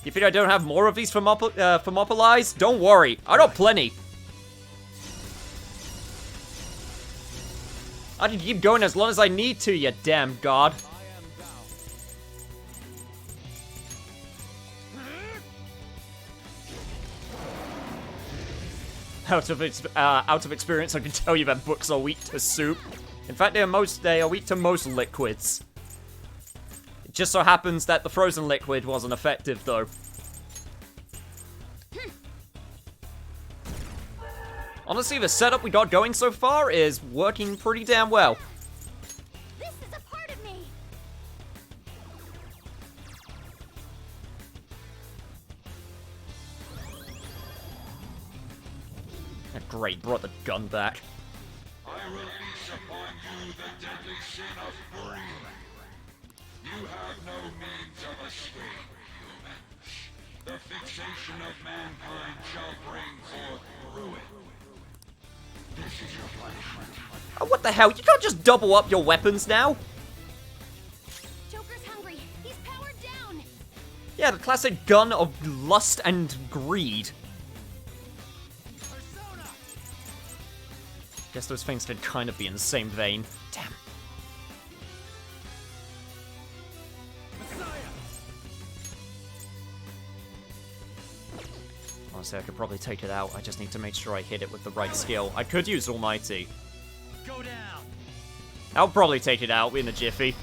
You think I don't have more of these Thermopylae? Don't worry, I got plenty. I can keep going as long as I need to, you damn god. Out of experience, I can tell you that books are weak to soup. In fact, they are weak to most liquids. It just so happens that the frozen liquid wasn't effective, though. Honestly, the setup we got going so far is working pretty damn well. This is a part of me. Great, brought the gun back. I release upon you the deadly sin of greed. You have no means of escape, humans. The fixation of mankind shall bring forth ruin. This is your punishment. Oh, what the hell? You can't just double up your weapons now. Joker's hungry. He's powered down. Yeah, the classic gun of lust and greed. Guess those things could kind of be in the same vein. Damn. Honestly, I could probably take it out. I just need to make sure I hit it with the right skill. I could use Almighty. Go down. I'll probably take it out in a jiffy.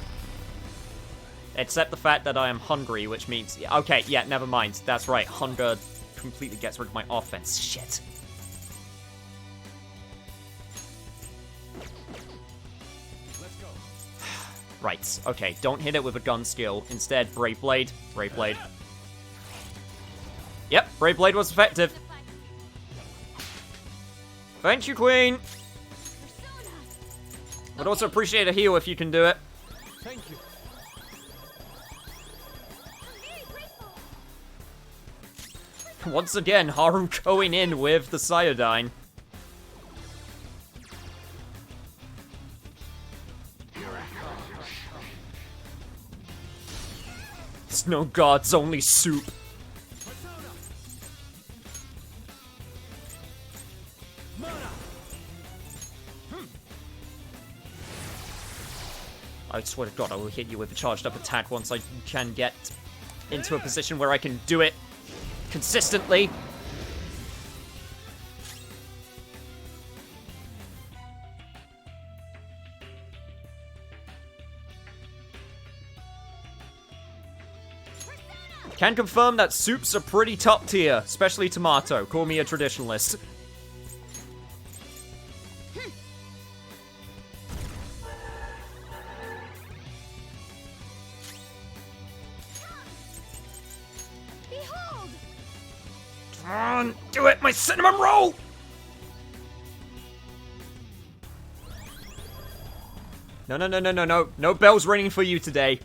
Except the fact that I am hungry, which means... Okay, yeah, never mind. That's right. Hunger completely gets rid of my offense. Shit. Right, okay, don't hit it with a gun skill. Instead, Brave Blade. Brave Blade. Yep, Brave Blade was effective. Thank you, Queen. I'd also appreciate a heal if you can do it. Thank you. Once again, Haru going in with the Cyodyne. Snow God's only soup. I swear to God, I will hit you with a charged up attack once I can get into a position where I can do it consistently. Can confirm that soups are pretty top tier, especially tomato. Call me a traditionalist. Behold! Come on, do it, my cinnamon roll! No, no, no, no, no, no. No bells ringing for you today.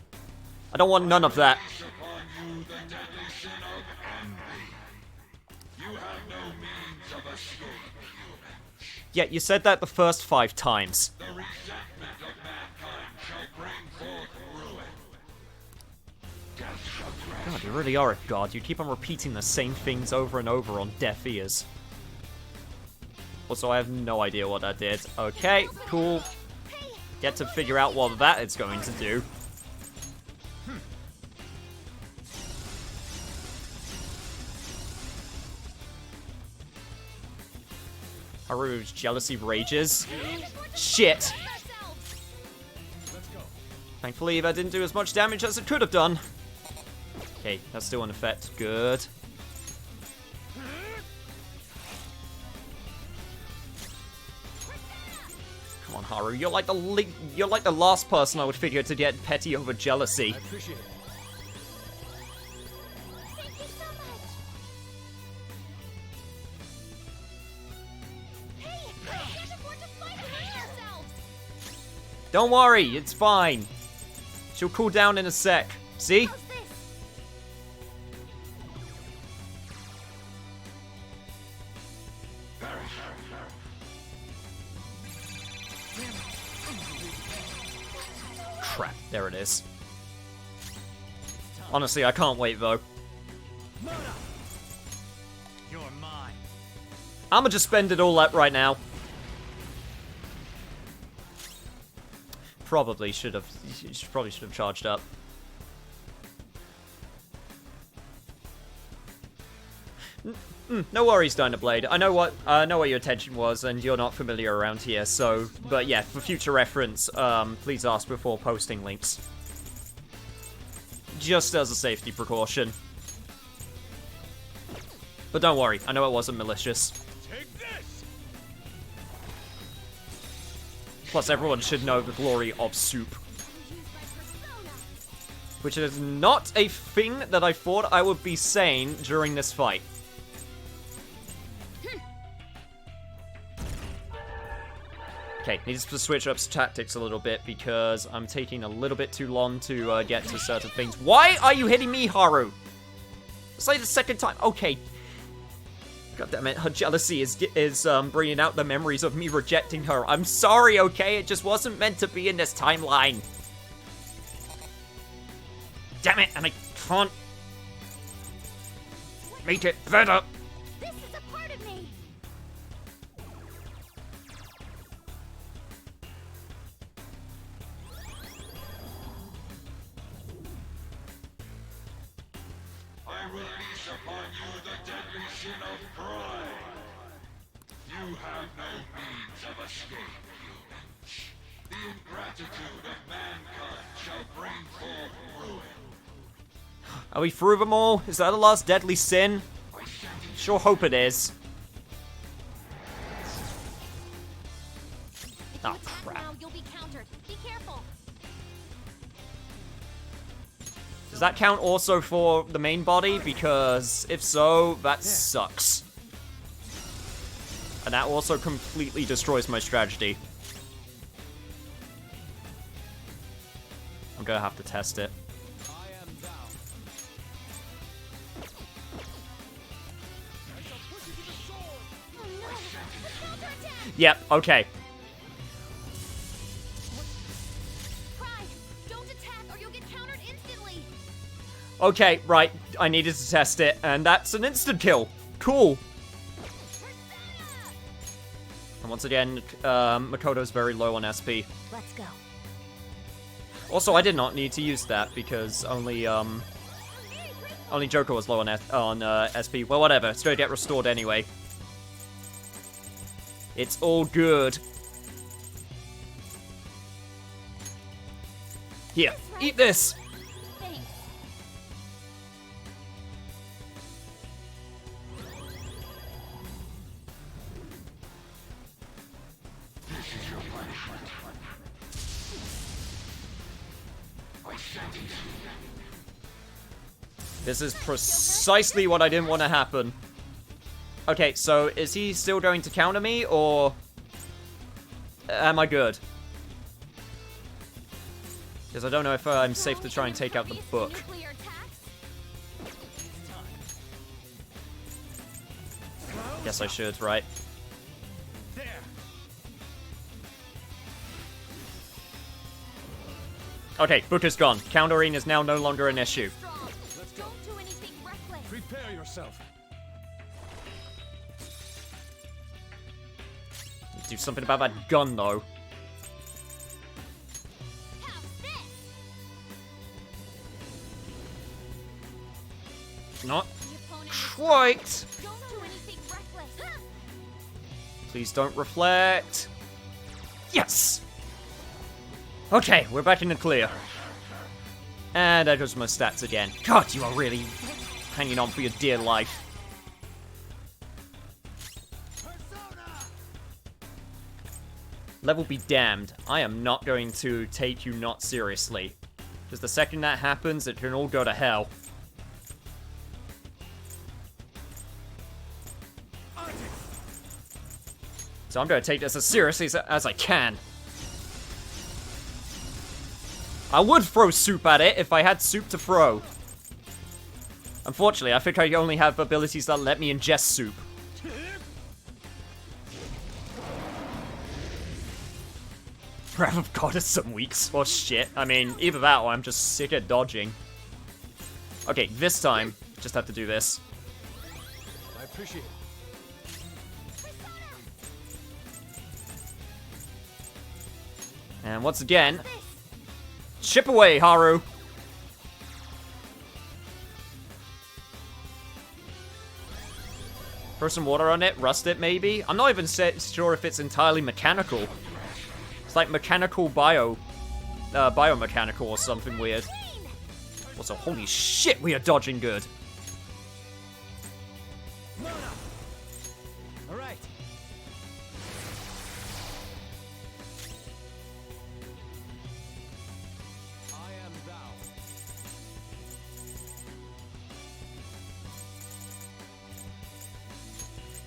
I don't want none of that. Yeah, you said that the first 5 times. The resentment of mankind shall bring forth ruin. Death shall God, you really are a god. You keep on repeating the same things over and over on deaf ears. Also, I have no idea what that did. Okay, cool. Get to figure out what that is going to do. Haru's jealousy rages. Shit! Thankfully, that didn't do as much damage as it could have done. Okay, that's still in effect. Good. Come on, Haru. You're like the last person I would figure to get petty over jealousy. I appreciate it. Thank you so much. Hey, we can't afford to fight and hurt ourselves. Don't worry, it's fine. She'll cool down in a sec. See? How's this? Crap, there it is. Honestly, I can't wait though. You're mine. I'ma just spend it all up right now. Probably should have charged up. No worries, Dynablade. I know what your intention was, and you're not familiar around here. So, but yeah, for future reference, please ask before posting links, just as a safety precaution. But don't worry, I know it wasn't malicious. Take this! Plus, everyone should know the glory of soup. Which is not a thing that I thought I would be saying during this fight. Okay, needs to switch up tactics a little bit because I'm taking a little bit too long to get to certain things. Why are you hitting me, Haru? It's like the second time. Okay. God damn it, her jealousy is bringing out the memories of me rejecting her. I'm sorry, okay? It just wasn't meant to be in this timeline. Damn it, and I can't make it better. This is a part of me. I release upon you the deadly sin of pride. You have no means of escape, humans. The ingratitude of mankind shall bring forth ruin. Are we through them all? Is that the last deadly sin? Sure hope it is. If Oh, you attack crap. now, you'll be countered. Be careful. Does that count also for the main body? Because if so, that sucks. And that also completely destroys my strategy. I'm gonna have to test it. Yep, okay. Pride, don't attack or you'll get countered instantly. Okay, right. I needed to test it, and that's an instant kill. Cool. And once again, Makoto's very low on SP. Let's go. Also, I did not need to use that because only Joker was low on SP. Well, whatever. It's gonna get restored anyway. It's all good. Here, eat this. Thanks. This is your punishment. I sentence you. This is precisely what I didn't want to happen. Okay, so is he still going to counter me, or am I good? Because I don't know if I'm safe to try and take out the book. Nuclear attacks? Guess I should, right? There. Okay, book is gone. Countering is now no longer an issue. Strong. Don't do anything reckless. Prepare yourself. Do something about that gun, though. Not quite. Don't do anything reckless. Please don't reflect. Yes! Okay, we're back in the clear. And there goes my stats again. God, you are really hanging on for your dear life. Level be damned. I am not going to take you not seriously. Because the second that happens, it can all go to hell. So I'm going to take this as seriously as I can. I would throw soup at it if I had soup to throw. Unfortunately, I think I only have abilities that let me ingest soup. Wrath of God is some weeks or shit. I mean, either that or I'm just sick at dodging. Okay, this time, just have to do this. I appreciate it. And once again, chip away, Haru. Throw some water on it, rust it maybe? I'm not even sure if it's entirely mechanical. It's like mechanical biomechanical or something weird. Also, holy shit, we are dodging good. All right. I am thou.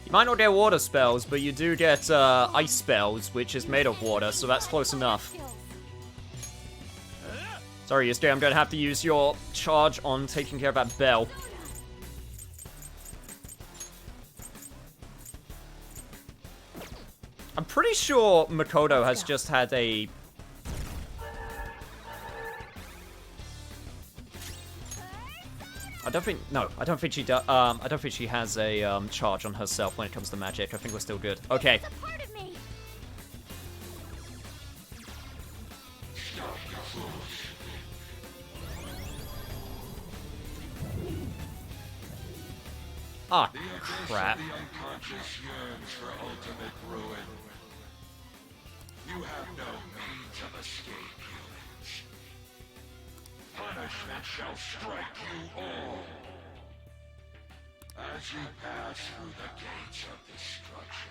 You might not get water spells, but you do get ice spells, which is made of water, so that's close enough. Sorry, Yusuke, I'm gonna have to use your charge on taking care of that bell. I'm pretty sure Makoto has just had a... I don't think she does. I don't think she has a charge on herself when it comes to magic. I think we're still good. Okay. Ah, crap. The unconscious yearns for ultimate ruin. You have no means of escape, humans. Punishment shall strike you all. As you pass through the gates of destruction.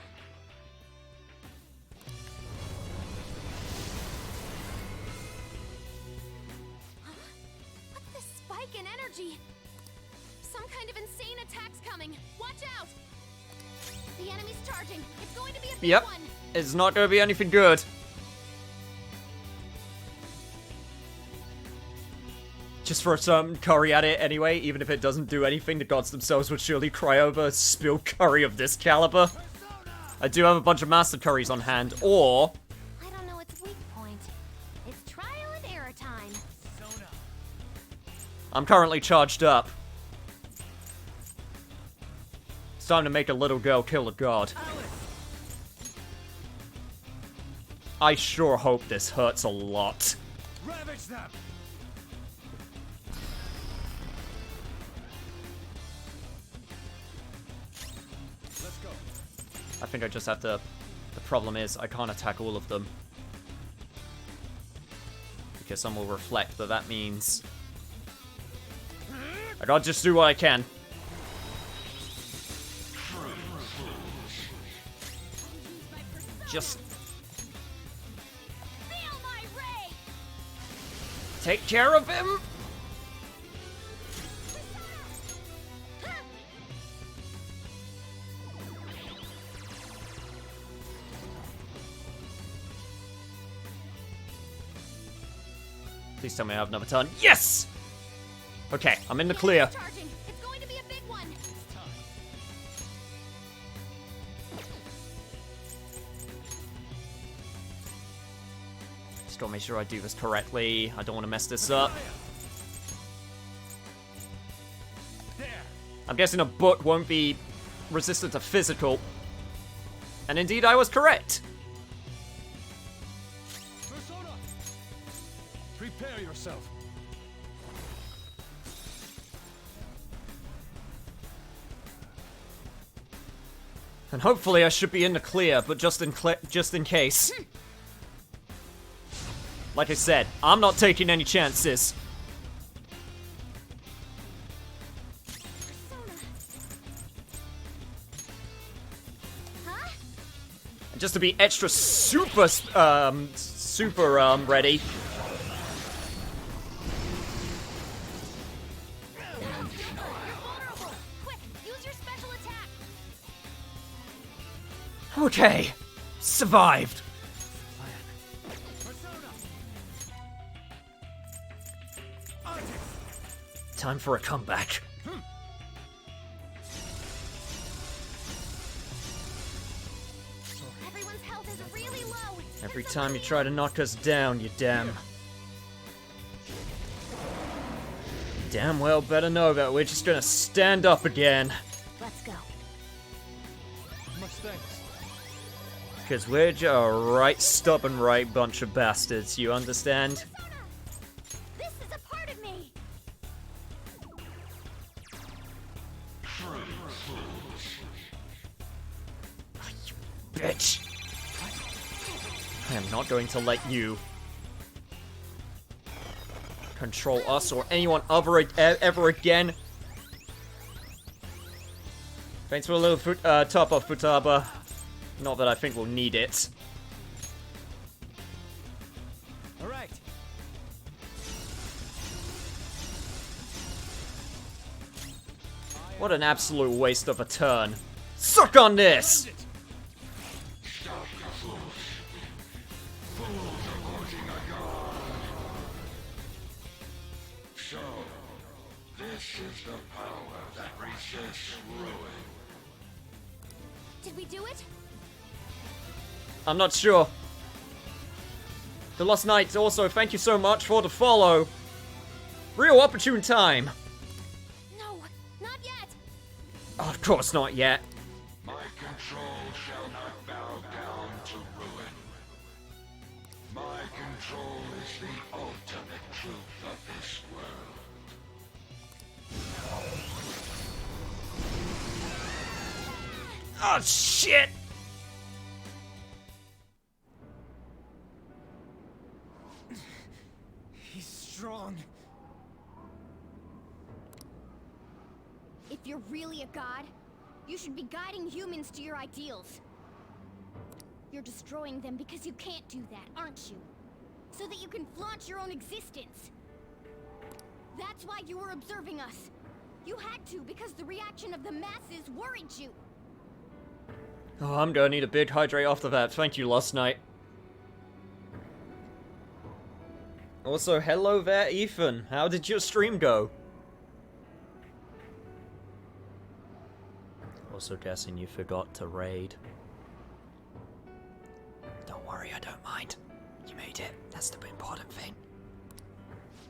What's this spike in energy? Some kind of insane attack's coming. Watch out! The enemy's charging. It's going to be a big Yep. one. It's not going to be anything good. Just throw some curry at it anyway, even if it doesn't do anything, the gods themselves would surely cry over spilled curry of this caliber. I do have a bunch of master curries on hand, or... I don't know its weak point. It's trial and error time. I'm currently charged up. It's time to make a little girl kill a god. I sure hope this hurts a lot. Ravage them! Let's go. I think I just have to... The problem is, I can't attack all of them. Because some will reflect, but that means... I gotta just do what I can. Just... Feel my ray! take care of him! Please tell me I have another turn. Yes! Okay, I'm in the clear. Charging. It's going to be a big one. Just gotta make sure I do this correctly. I don't want to mess this up. I'm guessing a book won't be resistant to physical. And indeed, I was correct. Persona! Prepare yourself. And hopefully I should be in the clear, but just in case. Like I said, I'm not taking any chances. And just to be extra super ready. Okay, survived. Time for a comeback. Everyone's health is really low. Every time you try to knock us down, you damn well better know that we're just gonna stand up again. Let's go. Much thanks. Because we're just a right stubborn right bunch of bastards, you understand? This is a part of me. Bitch! I am not going to let you control us or anyone ever again. Thanks for a little top off, Futaba. Not that I think we'll need it. Alright. What an absolute waste of a turn. Suck on this! So, this is the power that resists ruin. Did we do it? I'm not sure. The Lost Knights also, thank you so much for the follow. Real opportune time. No, not yet. Oh, of course not yet. My control shall not bow down to ruin. My control is the ultimate truth of this world. Oh, shit! He's strong. If you're really a god, you should be guiding humans to your ideals. You're destroying them because you can't do that, aren't you? So that you can flaunt your own existence. That's why you were observing us. You had to because the reaction of the masses worried you. Oh, I'm gonna need a big hydrate after that. Thank you, Lost Knight. Also, hello there, Ethan. How did your stream go? Also guessing you forgot to raid. Don't worry, I don't mind. You made it. That's the important thing.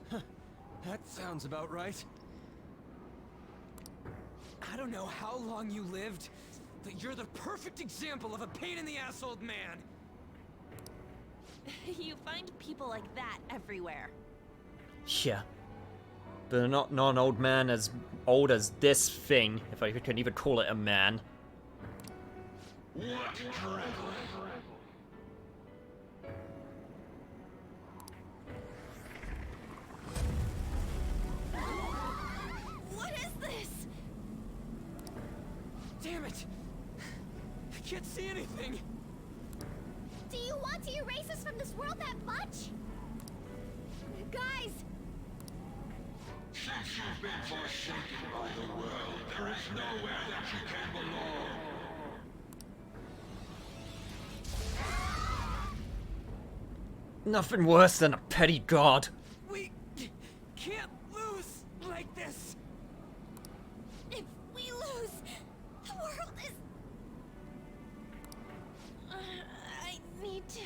That sounds about right. I don't know how long you lived, but you're the perfect example of a pain-in-the-ass old man. You find people like that everywhere. Yeah. But not an old man as old as this thing, if I can even call it a man. What drivel? What is this? Damn it! I can't see anything! Do you want to erase us from this world that much? Guys! Since you've been forsaken by the world, there is nowhere that you can belong. Nothing worse than a petty god. We can't lose like this! If we lose, the world is... I need to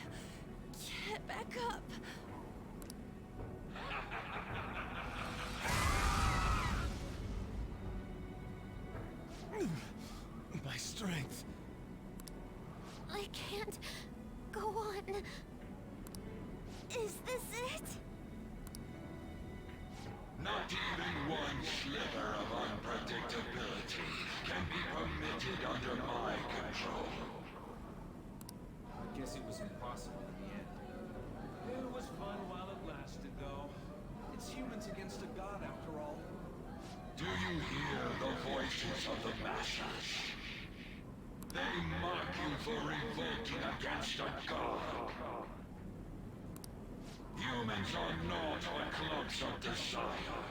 get back up. My strength. I can't go on. Is this it? of the masses. They mock you for revolting against a god. Humans are naught but clumps of desire.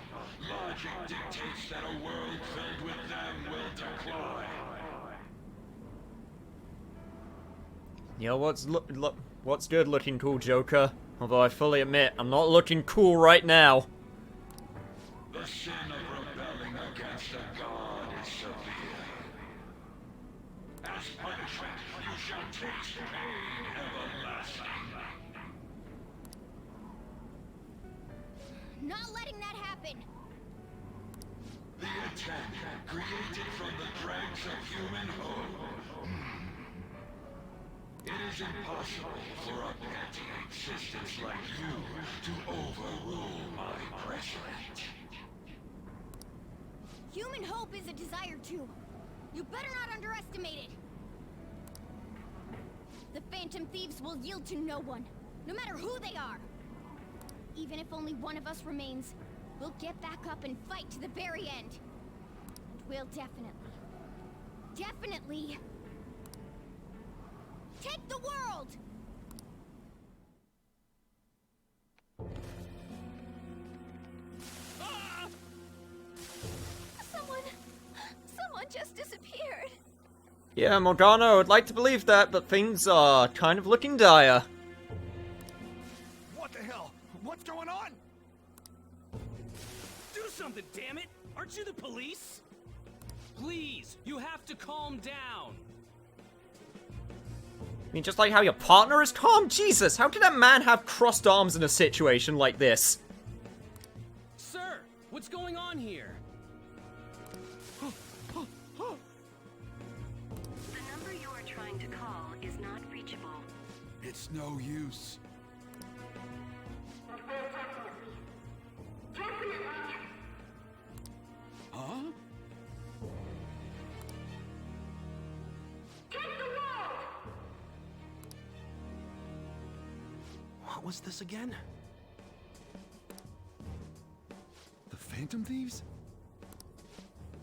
Logic dictates that a world filled with them will decline. You know what's good looking cool, Joker? Although I fully admit, I'm not looking cool right now. The sin of rebelling against a god is severe. As punishment, you shall taste pain everlasting. Not letting that happen! The intent, created from the dregs of human hope. It is impossible for a petty existence like you to overrule my precedent. Human hope is a desire too. You better not underestimate it. The Phantom Thieves will yield to no one, no matter who they are. Even if only one of us remains, we'll get back up and fight to the very end. And we'll definitely take the world! Ah! Someone just disappeared. Yeah, Morgana, I would like to believe that, but things are kind of looking dire. What the hell? What's going on? Do something, damn it! Aren't you the police? Please, you have to calm down. I mean, just like how your partner is calm? Jesus, how can a man have crossed arms in a situation like this? Sir, what's going on here? The number you are trying to call is not reachable. It's no use. Huh? What was this again? The Phantom Thieves?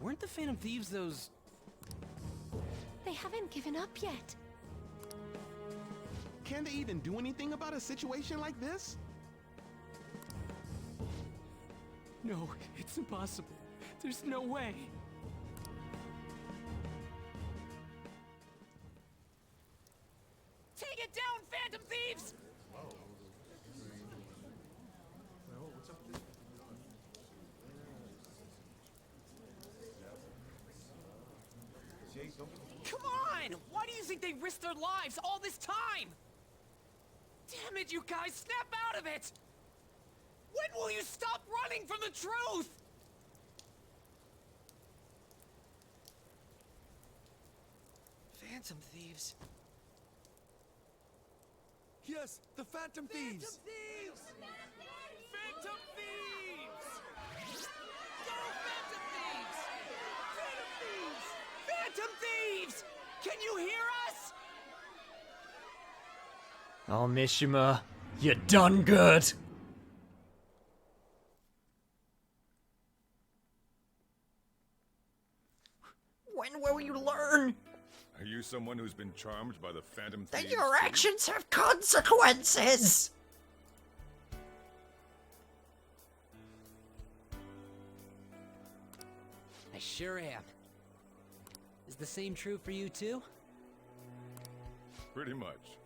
Weren't the Phantom Thieves those... They haven't given up yet. Can they even do anything about a situation like this? No, it's impossible. There's no way. Take it down, Phantom Thieves! Come on! Why do you think they risked their lives all this time? Damn it, you guys! Snap out of it! When will you stop running from the truth? Phantom Thieves. Yes, the Phantom Thieves! Thieves! Phantom Thieves! Go, Phantom Thieves! Phantom Thieves! Phantom Thieves! Can you hear us? Oh, Mishima, you done good. When will you learn? Are you someone who's been charmed by the Phantom That Thieves? your actions have consequences! I sure am. Is the same true for you too? Pretty much.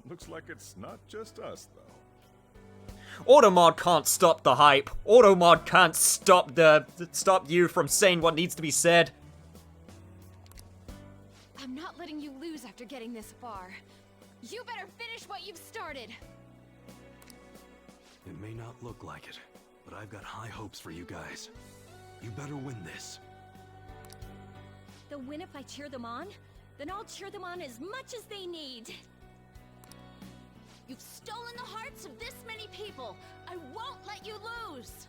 Looks like it's not just us, though. Automod can't stop the hype. Automod can't stop you from saying what needs to be said. I'm not letting you lose after getting this far. You better finish what you've started. It may not look like it, but I've got high hopes for you guys. You better win this. They'll win if I cheer them on? Then I'll cheer them on as much as they need. You've stolen the hearts of this many people. I won't let you lose.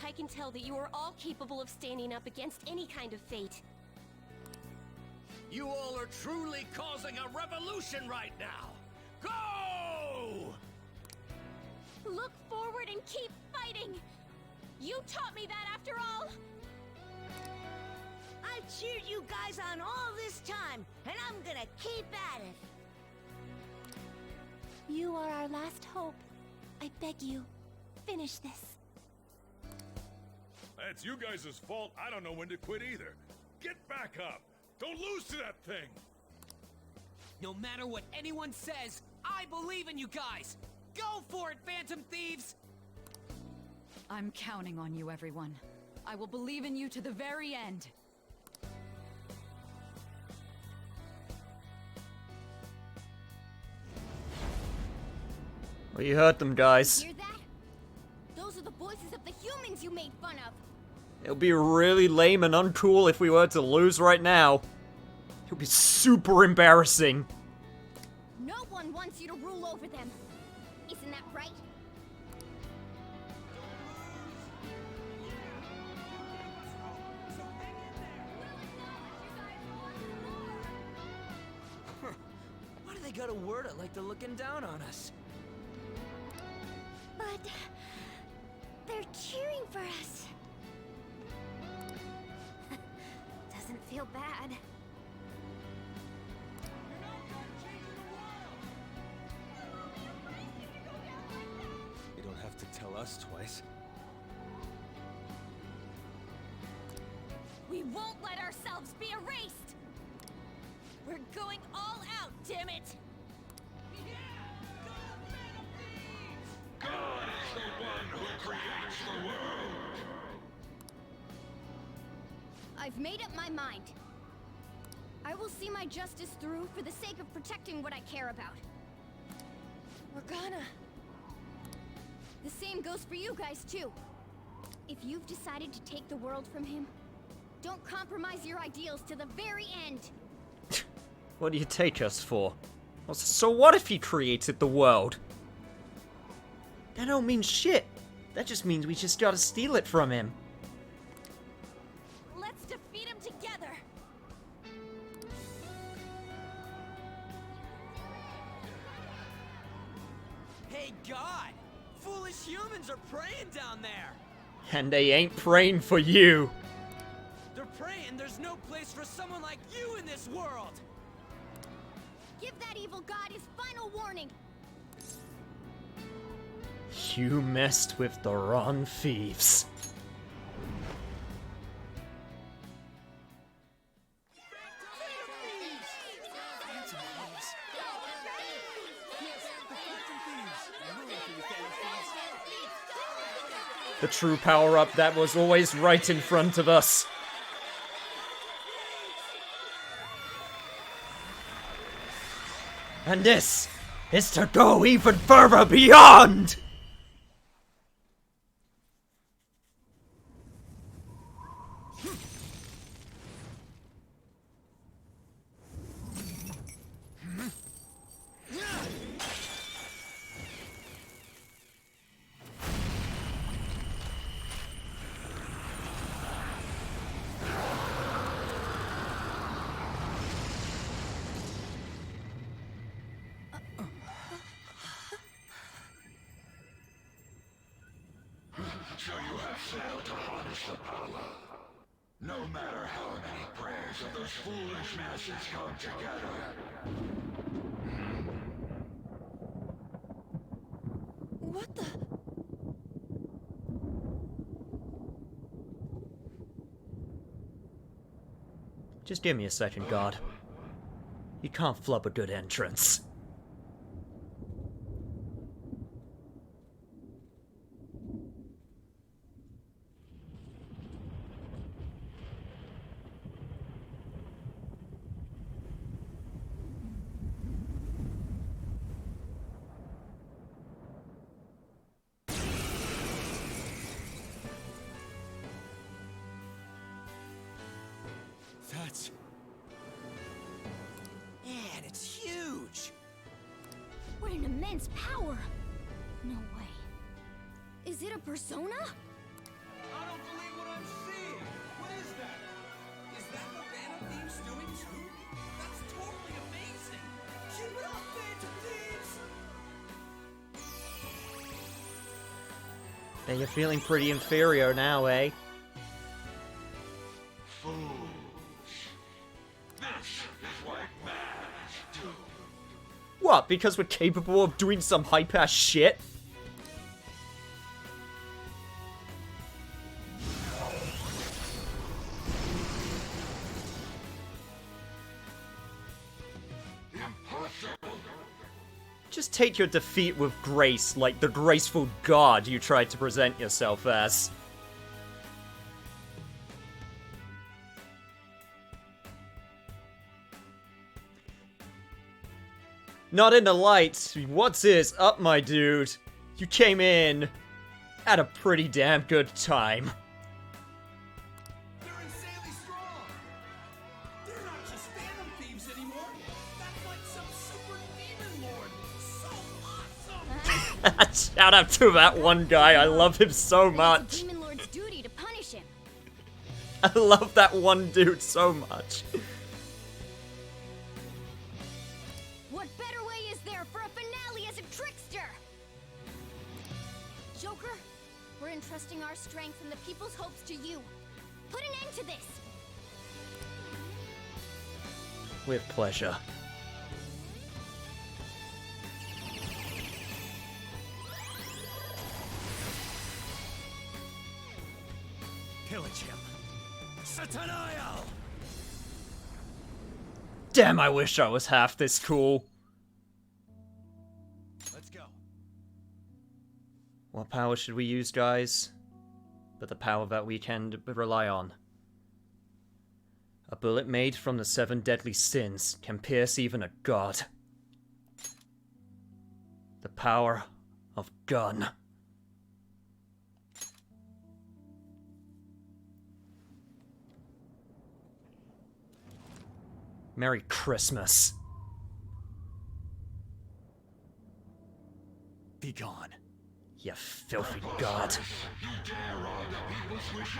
I can tell that you are all capable of standing up against any kind of fate. You all are truly causing a revolution right now. Go! Look forward and keep fighting! You taught me that after all! I cheered you guys on all this time, and I'm gonna keep at it. You are our last hope. I beg you, finish this. That's you guys' fault. I don't know when to quit either. Get back up! Don't lose to that thing! No matter what anyone says, I believe in you guys! Go for it, Phantom Thieves! I'm counting on you, everyone. I will believe in you to the very end. Well, you heard them, guys. Hear that? Those are the voices of the humans you made fun of. It would be really lame and uncool if we were to lose right now. It would be super embarrassing. No one wants you to rule over them. Isn't that right? Why do they gotta word it like they're looking down on us? But they're cheering for us. Doesn't feel bad. You don't have to tell us twice. We won't let ourselves be erased! We're going all out, damn it! God is the one who creates the world. I've made up my mind. I will see my justice through for the sake of protecting what I care about. We're gonna. The same goes for you guys, too. If you've decided to take the world from him, don't compromise your ideals to the very end. What do you take us for? So what if he created the world? That don't mean shit. That just means we just gotta steal it from him. Let's defeat him together! Hey, God! Foolish humans are praying down there! And they ain't praying for you. They're praying there's no place for someone like you in this world! Give that evil god his final warning. You messed with the wrong thieves. The true power-up that was always right in front of us. And this is to go even further beyond! So you have failed to harness the power. No matter how many prayers of those foolish masses come together. What the? Just give me a second, God. You can't flub a good entrance. That's... Man, it's huge! What an immense power! No way. Is it a persona? I don't believe what I'm seeing! What is that? Is that what Phantom Thieves doing too? That's totally amazing! Keep it up, Phantom Thieves! And you're feeling pretty inferior now, eh? Fools. This is what man do. What, because we're capable of doing some hype-ass shit? Just take your defeat with grace, like the graceful god you tried to present yourself as. Not in the light. What's this? Up, my dude. You came in at a pretty damn good time. They're insanely strong. They're not just phantom thieves anymore. That's like some super demon lord. So awesome. Shout out to that one guy. I love him so much. It's the demon lord's duty to punish him. I love that one dude so much. What better way is there for a finale as a trickster? Joker, we're entrusting our strength and the people's hopes to you. Put an end to this. With pleasure. Pillage him. Sataniel! Damn, I wish I was half this cool. Let's go. What power should we use, guys? But the power that we can rely on. A bullet made from the 7 deadly sins can pierce even a god. The power of gun. Merry Christmas. Be gone. You filthy god. You dare honor people's wishes?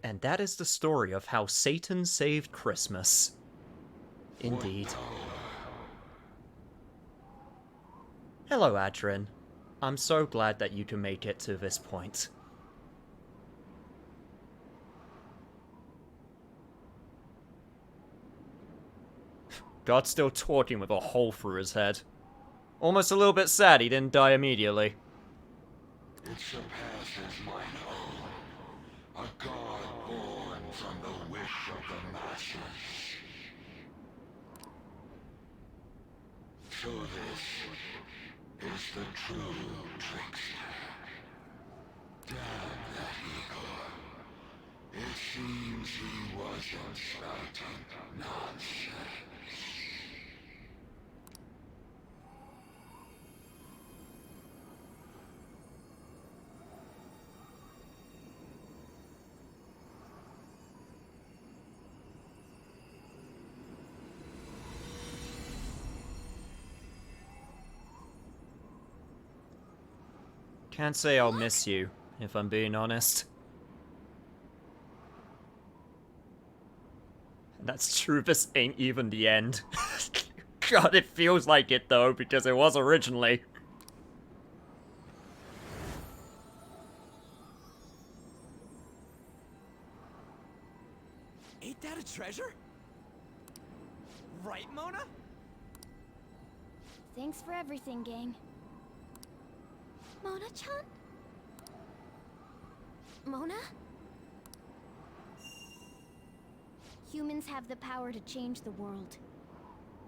And that is the story of how Satan saved Christmas. Indeed. Hello, Adrian. I'm so glad that you can make it to this point. God's still talking with a hole through his head. Almost a little bit sad he didn't die immediately. It surpasses mine own. A god born from the wish of the masses. So this is the true trickster. Damn that Igor. It seems he wasn't spouting nonsense. Can't say I'll miss you, if I'm being honest. That's true, this ain't even the end. God, it feels like it though, because it was originally. Ain't that a treasure? Right, Mona? Thanks for everything, gang. Mona-chan? Mona? Humans have the power to change the world.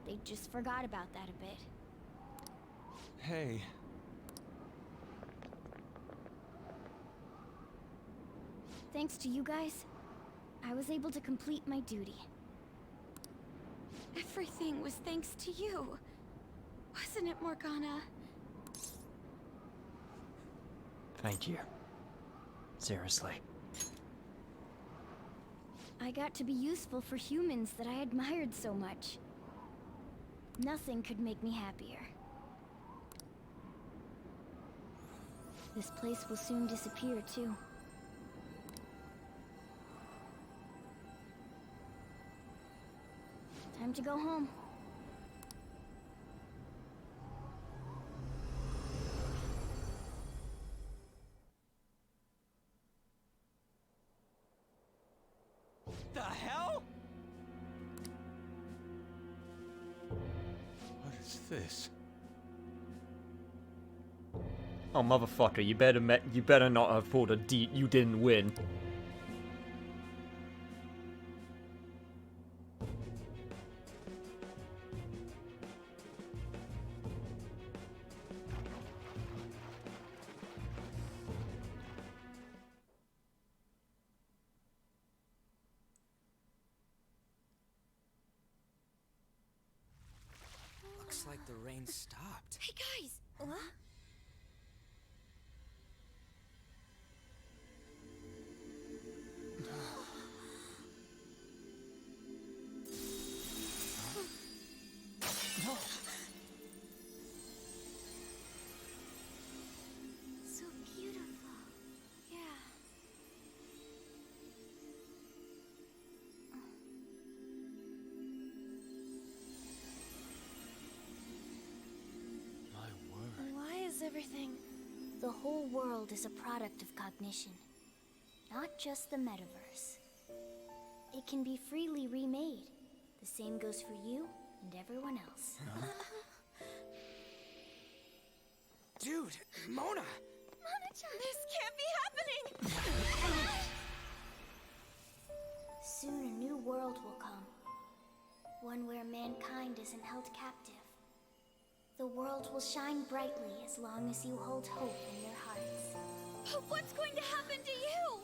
They just forgot about that a bit. Hey. Thanks to you guys, I was able to complete my duty. Everything was thanks to you. Wasn't it, Morgana? Thank you. Seriously. I got to be useful for humans that I admired so much. Nothing could make me happier. This place will soon disappear, too. Time to go home. The hell? What is this? Oh motherfucker! You better not have pulled a D. You didn't win. Looks like the rain stopped. Hey guys! What? So beautiful. Yeah. My word. Why is everything... The whole world is a product of cognition, not just the metaverse. It can be freely remade. The same goes for you and everyone else. Dude, Mona! This can't be happening! Soon a new world will come. One where mankind isn't held captive. The world will shine brightly as long as you hold hope in your hearts. What's going to happen to you?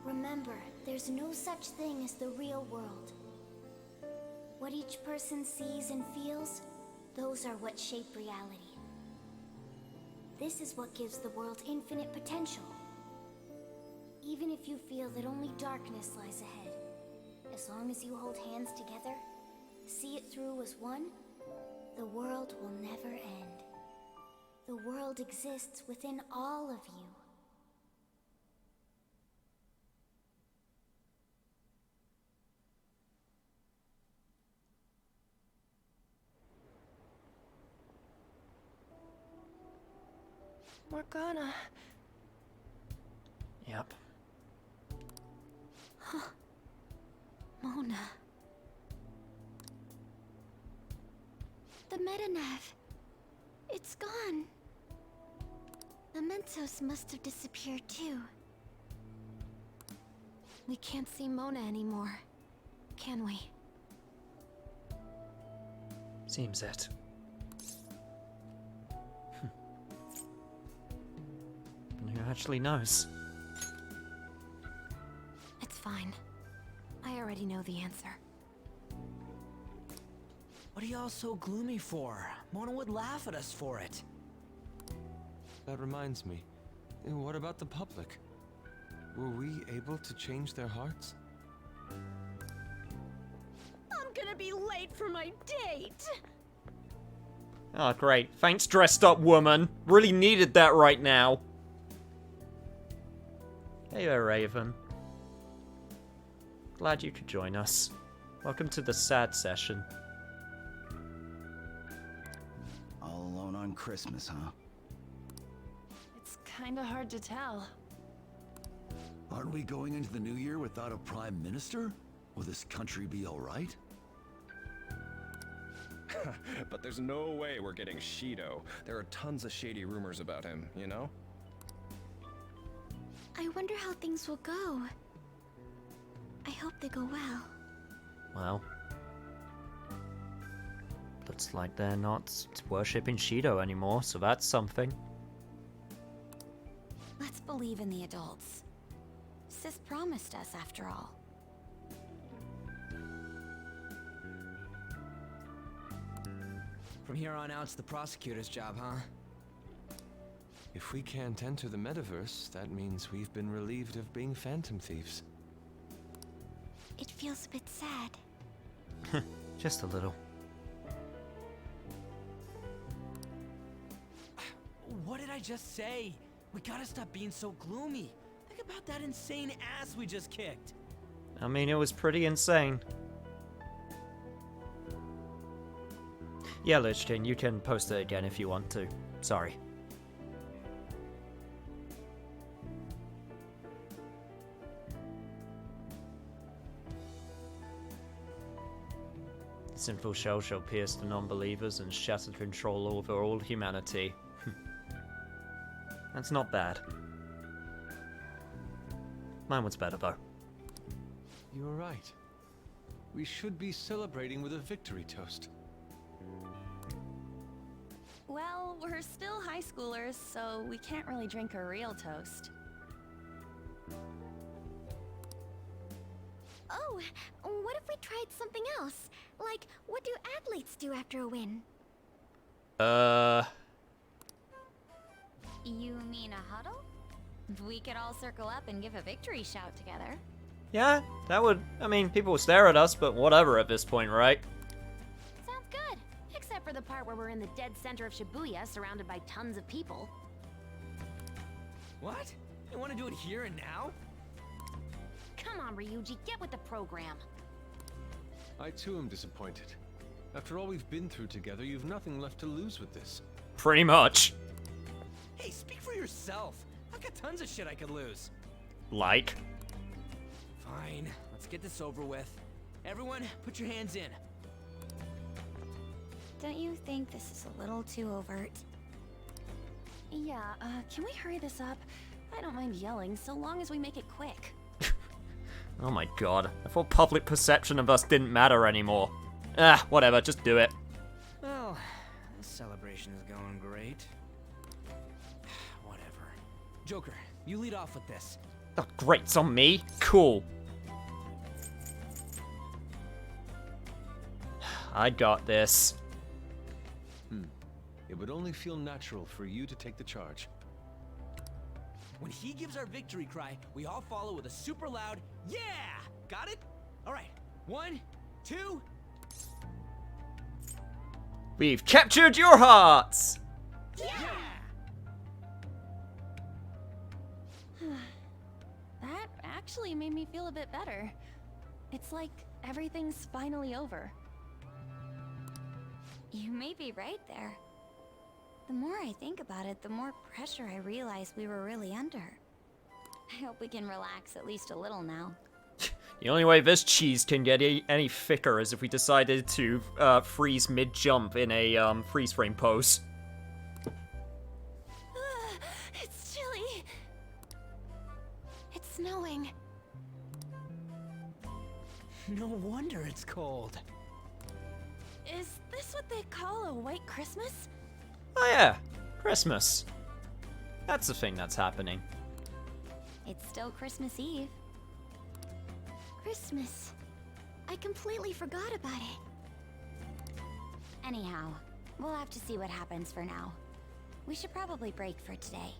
Remember, there's no such thing as the real world. What each person sees and feels, those are what shape reality. This is what gives the world infinite potential. Even if you feel that only darkness lies ahead, as long as you hold hands together, see it through as one, the world will never end. The world exists within all of you. Morgana. Yep. Mona. The Metanav. It's gone. The Mentos must have disappeared too. We can't see Mona anymore, can we? Seems it. Who actually knows? It's fine. I already know the answer. What are y'all so gloomy for? Mona would laugh at us for it. That reminds me. What about the public? Were we able to change their hearts? I'm gonna be late for my date! Oh, great. Thanks, dressed up woman. Really needed that right now. Hey there, Raven. Glad you could join us. Welcome to the sad session. All alone on Christmas, huh? It's kinda hard to tell. Aren't we going into the new year without a prime minister? Will this country be all right? But there's no way we're getting Shido. There are tons of shady rumors about him, you know? I wonder how things will go. I hope they go well. Well. Looks like they're not worshipping Shido anymore, so that's something. Let's believe in the adults. Sis promised us, after all. From here on out, it's the prosecutor's job, huh? If we can't enter the metaverse, that means we've been relieved of being phantom thieves. It feels a bit sad. Just a little. What did I just say? We gotta stop being so gloomy. Think about that insane ass we just kicked. I mean, it was pretty insane. Yeah, Lich King, you can post it again if you want to. Sorry. The sinful shell shall pierce the non-believers and shatter control over all humanity. That's not bad. Mine was better, though. You're right. We should be celebrating with a victory toast. Well, we're still high schoolers, so we can't really drink a real toast. Oh, what if we tried something else? Like, what do athletes do after a win? You mean a huddle? We could all circle up and give a victory shout together. Yeah, that would... I mean, people will stare at us, but whatever at this point, right? Sounds good. Except for the part where we're in the dead center of Shibuya, surrounded by tons of people. What? You want to do it here and now? Come on, Ryuji, get with the program. I too am disappointed. After all we've been through together, you've nothing left to lose with this. Pretty much. Hey, speak for yourself. I've got tons of shit I could lose. Like? Fine, let's get this over with. Everyone, put your hands in. Don't you think this is a little too overt? Yeah, can we hurry this up? I don't mind yelling, so long as we make it quick. Oh my god. I thought public perception of us didn't matter anymore. Ah, whatever, just do it. Well, this celebration is going great. Whatever. Joker, you lead off with this. Oh, great, it's on me? Cool. I got this. It would only feel natural for you to take the charge. When he gives our victory cry, we all follow with a super loud, yeah! Got it? All right, 1, 2... We've captured your hearts! Yeah! That actually made me feel a bit better. It's like everything's finally over. You may be right there. The more I think about it, the more pressure I realize we were really under. I hope we can relax at least a little now. The only way this cheese can get any thicker is if we decided to freeze mid-jump in a freeze frame pose. It's chilly. It's snowing. No wonder it's cold. Is this what they call a white Christmas? Oh yeah, Christmas. That's the thing that's happening. It's still Christmas Eve. Christmas. I completely forgot about it. Anyhow, we'll have to see what happens for now. We should probably break for today.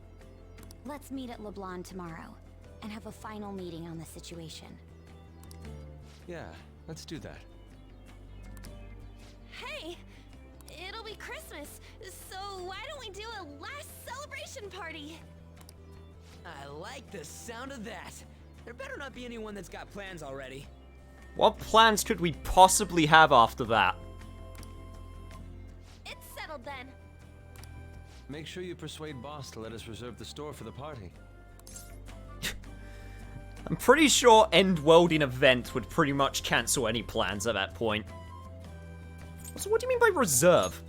Let's meet at LeBlanc tomorrow and have a final meeting on the situation. Yeah, let's do that. Hey! It'll be Christmas, so why don't we do a last celebration party? I like the sound of that. There better not be anyone that's got plans already. What plans could we possibly have after that? It's settled then. Make sure you persuade Boss to let us reserve the store for the party. I'm pretty sure end-worlding event would pretty much cancel any plans at that point. So what do you mean by reserve?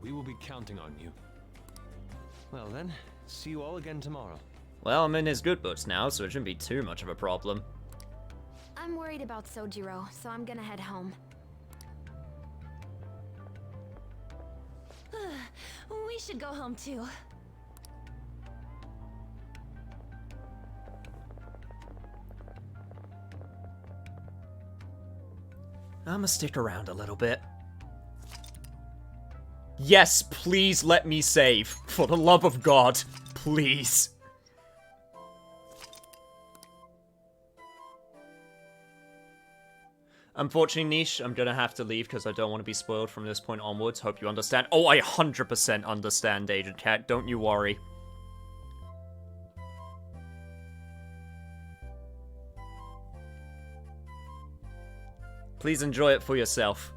We will be counting on you. Well then, see you all again tomorrow. Well, I'm in his good books now, so it shouldn't be too much of a problem. I'm worried about Sojiro, so I'm gonna head home. We should go home too. I'ma stick around a little bit. Yes, please let me save. For the love of God. Please. Unfortunately, Niche, I'm gonna have to leave because I don't want to be spoiled from this point onwards. Hope you understand. Oh, I 100% understand, Agent Cat. Don't you worry. Please enjoy it for yourself.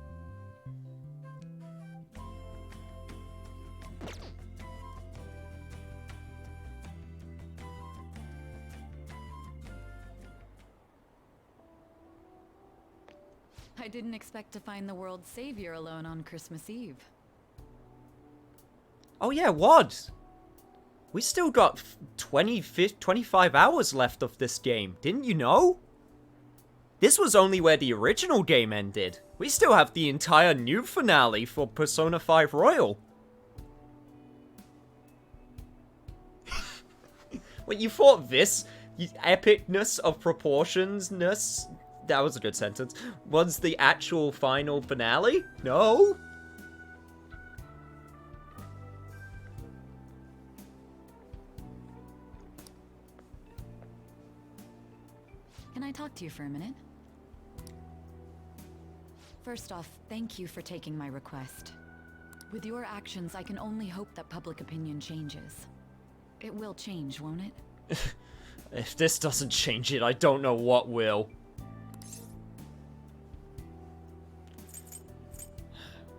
I didn't expect to find the world's savior alone on Christmas Eve. Oh yeah, what? We still got 25 hours left of this game. Didn't you know? This was only where the original game ended. We still have the entire new finale for Persona 5 Royal. Wait, you thought this epicness of proportionsness, that was a good sentence, was the actual final finale? No? Can I talk to you for a minute? First off, thank you for taking my request. With your actions, I can only hope that public opinion changes. It will change, won't it? If this doesn't change it, I don't know what will.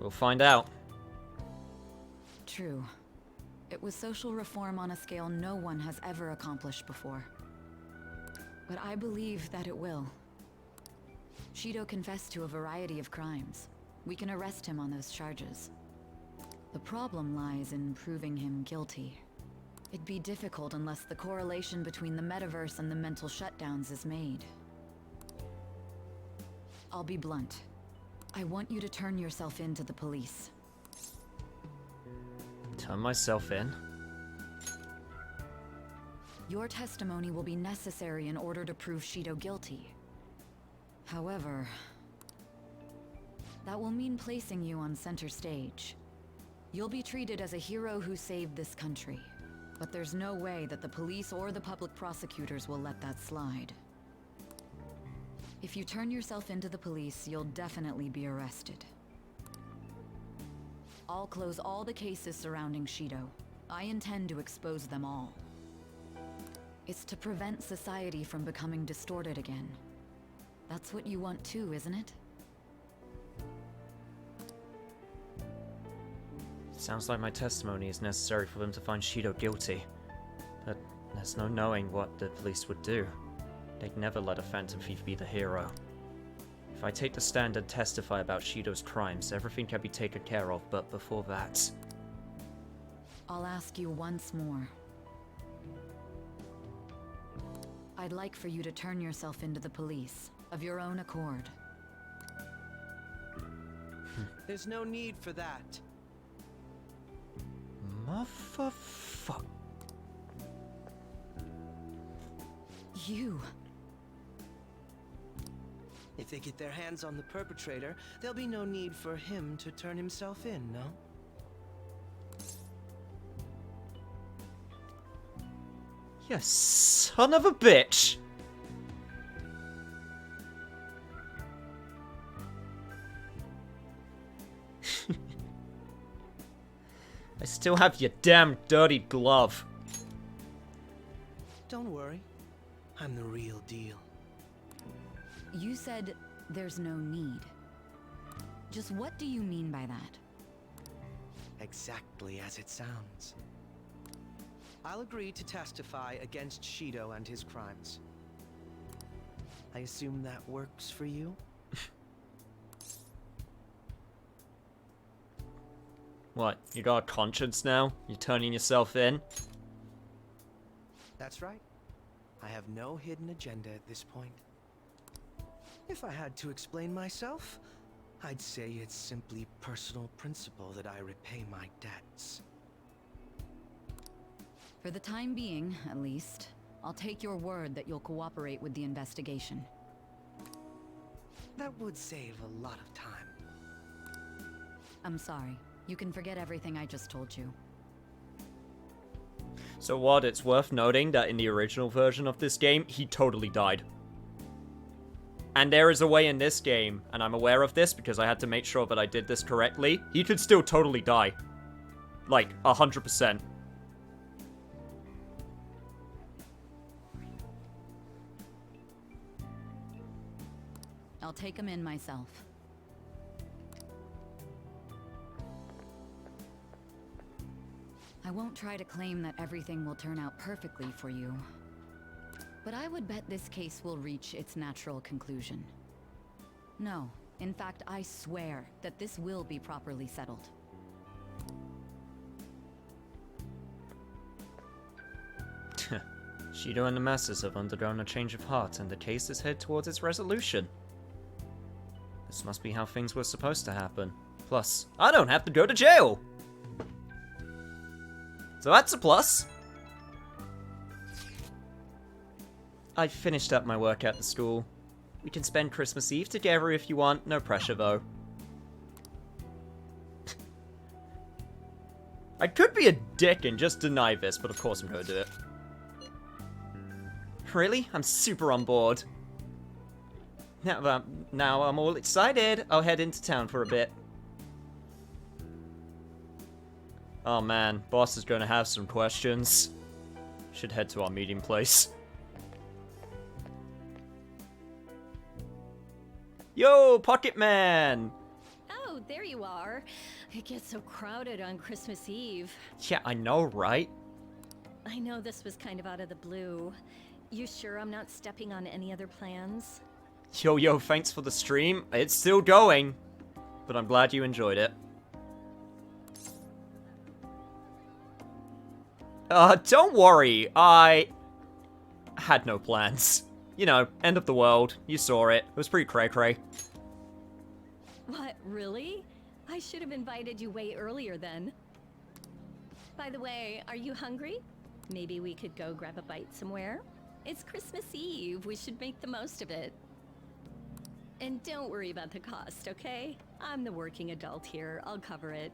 We'll find out. True. It was social reform on a scale no one has ever accomplished before. But I believe that it will. Shido confessed to a variety of crimes. We can arrest him on those charges. The problem lies in proving him guilty. It'd be difficult unless the correlation between the metaverse and the mental shutdowns is made. I'll be blunt. I want you to turn yourself in to the police. Turn myself in? Your testimony will be necessary in order to prove Shido guilty. However, that will mean placing you on center stage. You'll be treated as a hero who saved this country. But there's no way that the police or the public prosecutors will let that slide. If you turn yourself into the police, you'll definitely be arrested. I'll close all the cases surrounding Shido. I intend to expose them all. It's to prevent society from becoming distorted again. That's what you want too, isn't it? Sounds like my testimony is necessary for them to find Shido guilty. But there's no knowing what the police would do. They'd never let a phantom thief be the hero. If I take the stand and testify about Shido's crimes, everything can be taken care of, but before that... I'll ask you once more. I'd like for you to turn yourself into the police, of your own accord. There's no need for that. Motherfuck. You. If they get their hands on the perpetrator, there'll be no need for him to turn himself in, no? You son of a bitch! I still have your damn dirty glove. Don't worry. I'm the real deal. You said there's no need. Just what do you mean by that? Exactly as it sounds. I'll agree to testify against Shido and his crimes. I assume that works for you? What, you got a conscience now? You're turning yourself in? That's right. I have no hidden agenda at this point. If I had to explain myself, I'd say it's simply personal principle that I repay my debts. For the time being, at least, I'll take your word that you'll cooperate with the investigation. That would save a lot of time. I'm sorry. You can forget everything I just told you. So what, it's worth noting that in the original version of this game, he totally died. And there is a way in this game, and I'm aware of this because I had to make sure that I did this correctly, he could still totally die. Like, 100%. I'll take him in myself. I won't try to claim that everything will turn out perfectly for you. But I would bet this case will reach its natural conclusion. No, in fact, I swear that this will be properly settled. Shido and the Masters have undergone a change of heart, and the case is headed towards its resolution. This must be how things were supposed to happen. Plus, I don't have to go to jail! So that's a plus. I finished up my work at the school. We can spend Christmas Eve together if you want, no pressure though. I could be a dick and just deny this, but of course I'm gonna do it. Really? I'm super on board. Now I'm all excited. I'll head into town for a bit. Oh man, boss is gonna have some questions. Should head to our meeting place. Yo, Pocket Man! Oh, there you are. It gets so crowded on Christmas Eve. Yeah, I know, right? I know this was kind of out of the blue. You sure I'm not stepping on any other plans? Yo, thanks for the stream. It's still going, but I'm glad you enjoyed it. Don't worry, I had no plans. You know, end of the world. You saw it. It was pretty cray-cray. What, really? I should have invited you way earlier then. By the way, are you hungry? Maybe we could go grab a bite somewhere? It's Christmas Eve. We should make the most of it. And don't worry about the cost, okay? I'm the working adult here. I'll cover it.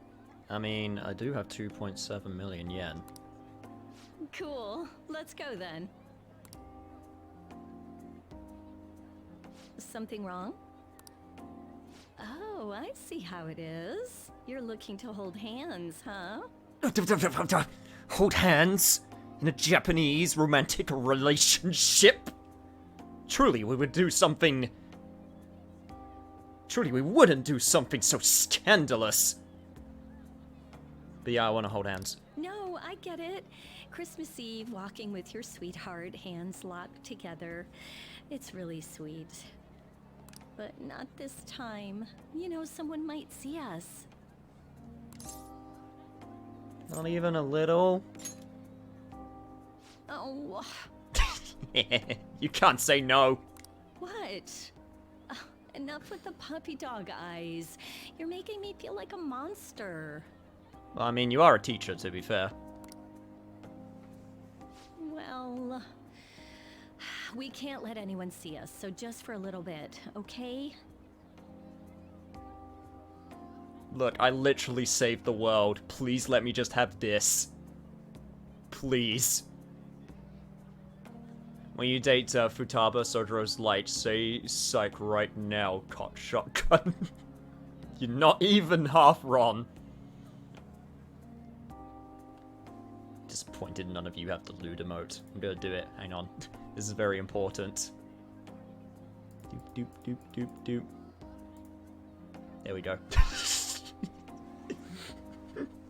I mean, I do have 2.7 million yen. Cool. Let's go then. Something wrong? Oh, I see how it is. You're looking to hold hands, huh? Hold hands? In a Japanese romantic relationship? Truly, we would do something... Truly, we wouldn't do something so scandalous. But yeah, I want to hold hands. No, I get it. Christmas Eve, walking with your sweetheart, hands locked together. It's really sweet. But not this time. You know, someone might see us. Not even a little? Oh. You can't say no. What? Enough with the puppy dog eyes. You're making me feel like a monster. Well, I mean, you are a teacher, to be fair. Well, we can't let anyone see us, so just for a little bit, okay? Look, I literally saved the world. Please let me just have this. Please. When you date Futaba Sojiro's light, say psych right now, cock shotgun. You're not even half wrong. Disappointed none of you have the lewd emote. I'm gonna do it. Hang on. This is very important. Doop, doop, doop, doop, doop. There we go.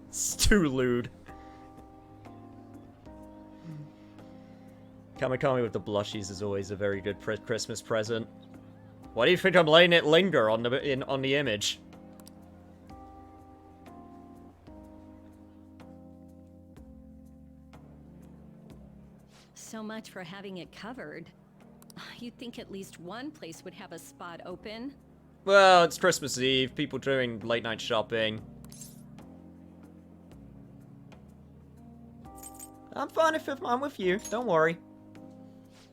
It's too lewd. Kamikami with the blushies is always a very good Christmas present. Why do you think I'm letting it linger on the image? So much for having it covered. You'd think at least one place would have a spot open. Well, it's Christmas Eve. People doing late night shopping. I'm fine if I'm with you, don't worry.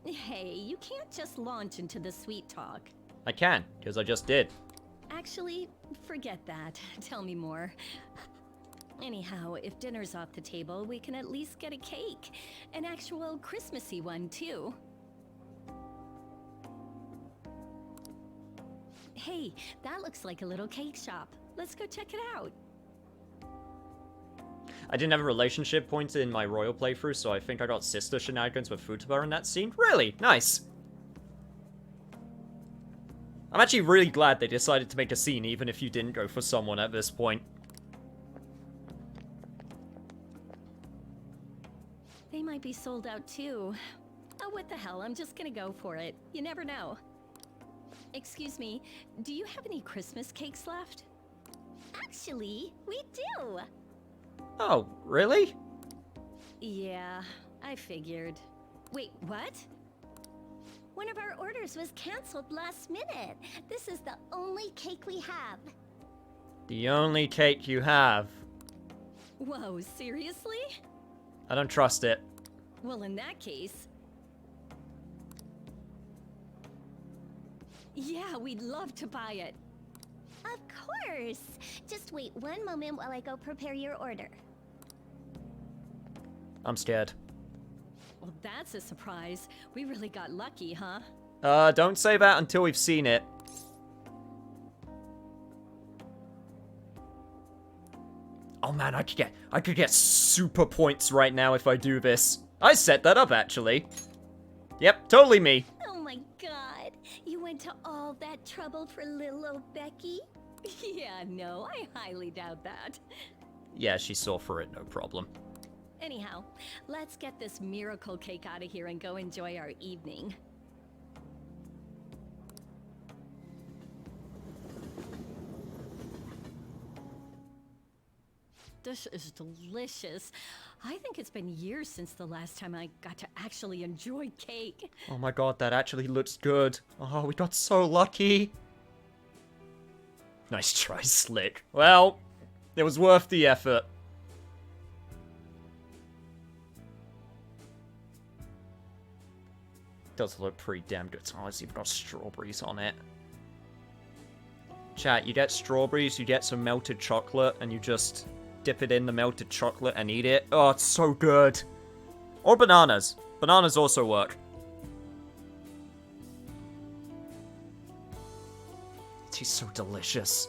Hey, you can't just launch into the sweet talk. I can, because I just did. Actually, forget that. Tell me more. Anyhow, if dinner's off the table, we can at least get a cake. An actual Christmassy one, too. Hey, that looks like a little cake shop. Let's go check it out. I didn't have a relationship point in my royal playthrough, so I think I got sister shenanigans with Futaba in that scene. Really? Nice. I'm actually really glad they decided to make a scene even if you didn't go for someone at this point. They might be sold out too. Oh, what the hell, I'm just gonna go for it. You never know. Excuse me, do you have any Christmas cakes left? Actually, we do. Oh, really? Yeah, I figured. Wait, what? One of our orders was canceled last minute. This is the only cake we have. The only cake you have. Whoa, seriously? I don't trust it. Well, in that case... Yeah, we'd love to buy it. Of course. Just wait one moment while I go prepare your order. I'm scared. Well, that's a surprise. We really got lucky, huh? Don't say that until we've seen it. Oh man, I could get super points right now if I do this. I set that up actually. Yep, totally me. Oh my god. You went to all that trouble for little old Becky? Yeah, no, I highly doubt that. Yeah, she saw for it, no problem. Anyhow, let's get this miracle cake out of here and go enjoy our evening. This is delicious. I think it's been years since the last time I got to actually enjoy cake. Oh my god, that actually looks good. Oh, we got so lucky. Nice try, Slick. Well, it was worth the effort. Does look pretty damn good. Oh, it's even got strawberries on it. Chat, you get strawberries, you get some melted chocolate, and you just dip it in the melted chocolate and eat it. Oh, it's so good. Or bananas. Bananas also work. It tastes so delicious.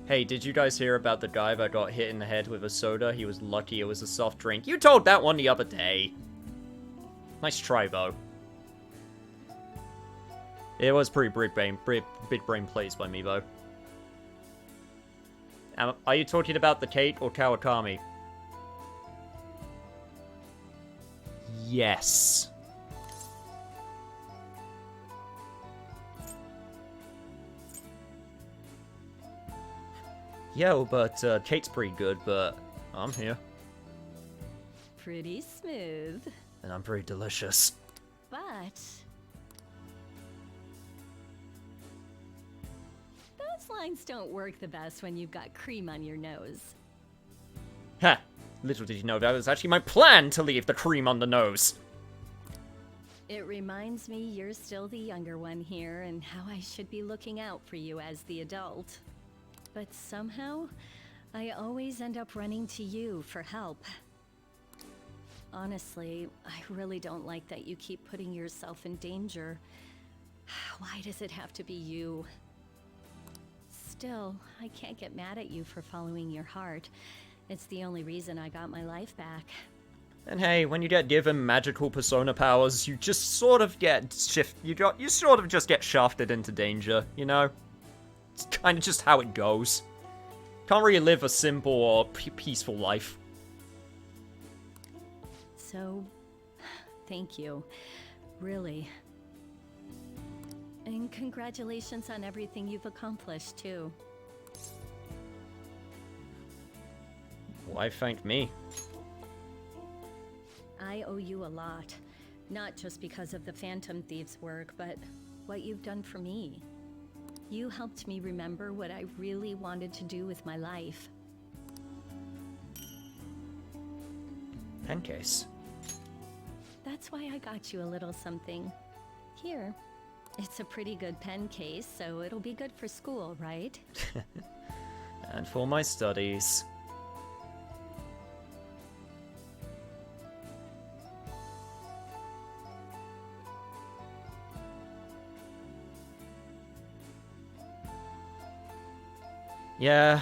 Hey, did you guys hear about the guy that got hit in the head with a soda? He was lucky it was a soft drink. You told that one the other day. Nice try, though. It was pretty big brain plays by me, though. Are you talking about the cake or Kawakami? Yes. Yo, but Kate's pretty good, but I'm here. Pretty smooth. And I'm pretty delicious. But... those lines don't work the best when you've got cream on your nose. Ha! Little did you know that was actually my plan to leave the cream on the nose. It reminds me you're still the younger one here and how I should be looking out for you as the adult. But somehow, I always end up running to you for help. Honestly, I really don't like that you keep putting yourself in danger. Why does it have to be you? Still, I can't get mad at you for following your heart. It's the only reason I got my life back. And hey, when you get given magical persona powers, you just sort of get you sort of just get shafted into danger, you know? It's kind of just how it goes. Can't really live a simple or peaceful life. So, thank you. Really. And congratulations on everything you've accomplished, too. Why thank me? I owe you a lot. Not just because of the Phantom Thieves' work, but what you've done for me. You helped me remember what I really wanted to do with my life. Pen case. That's why I got you a little something. Here. It's a pretty good pen case, so it'll be good for school, right? And for my studies. Yeah,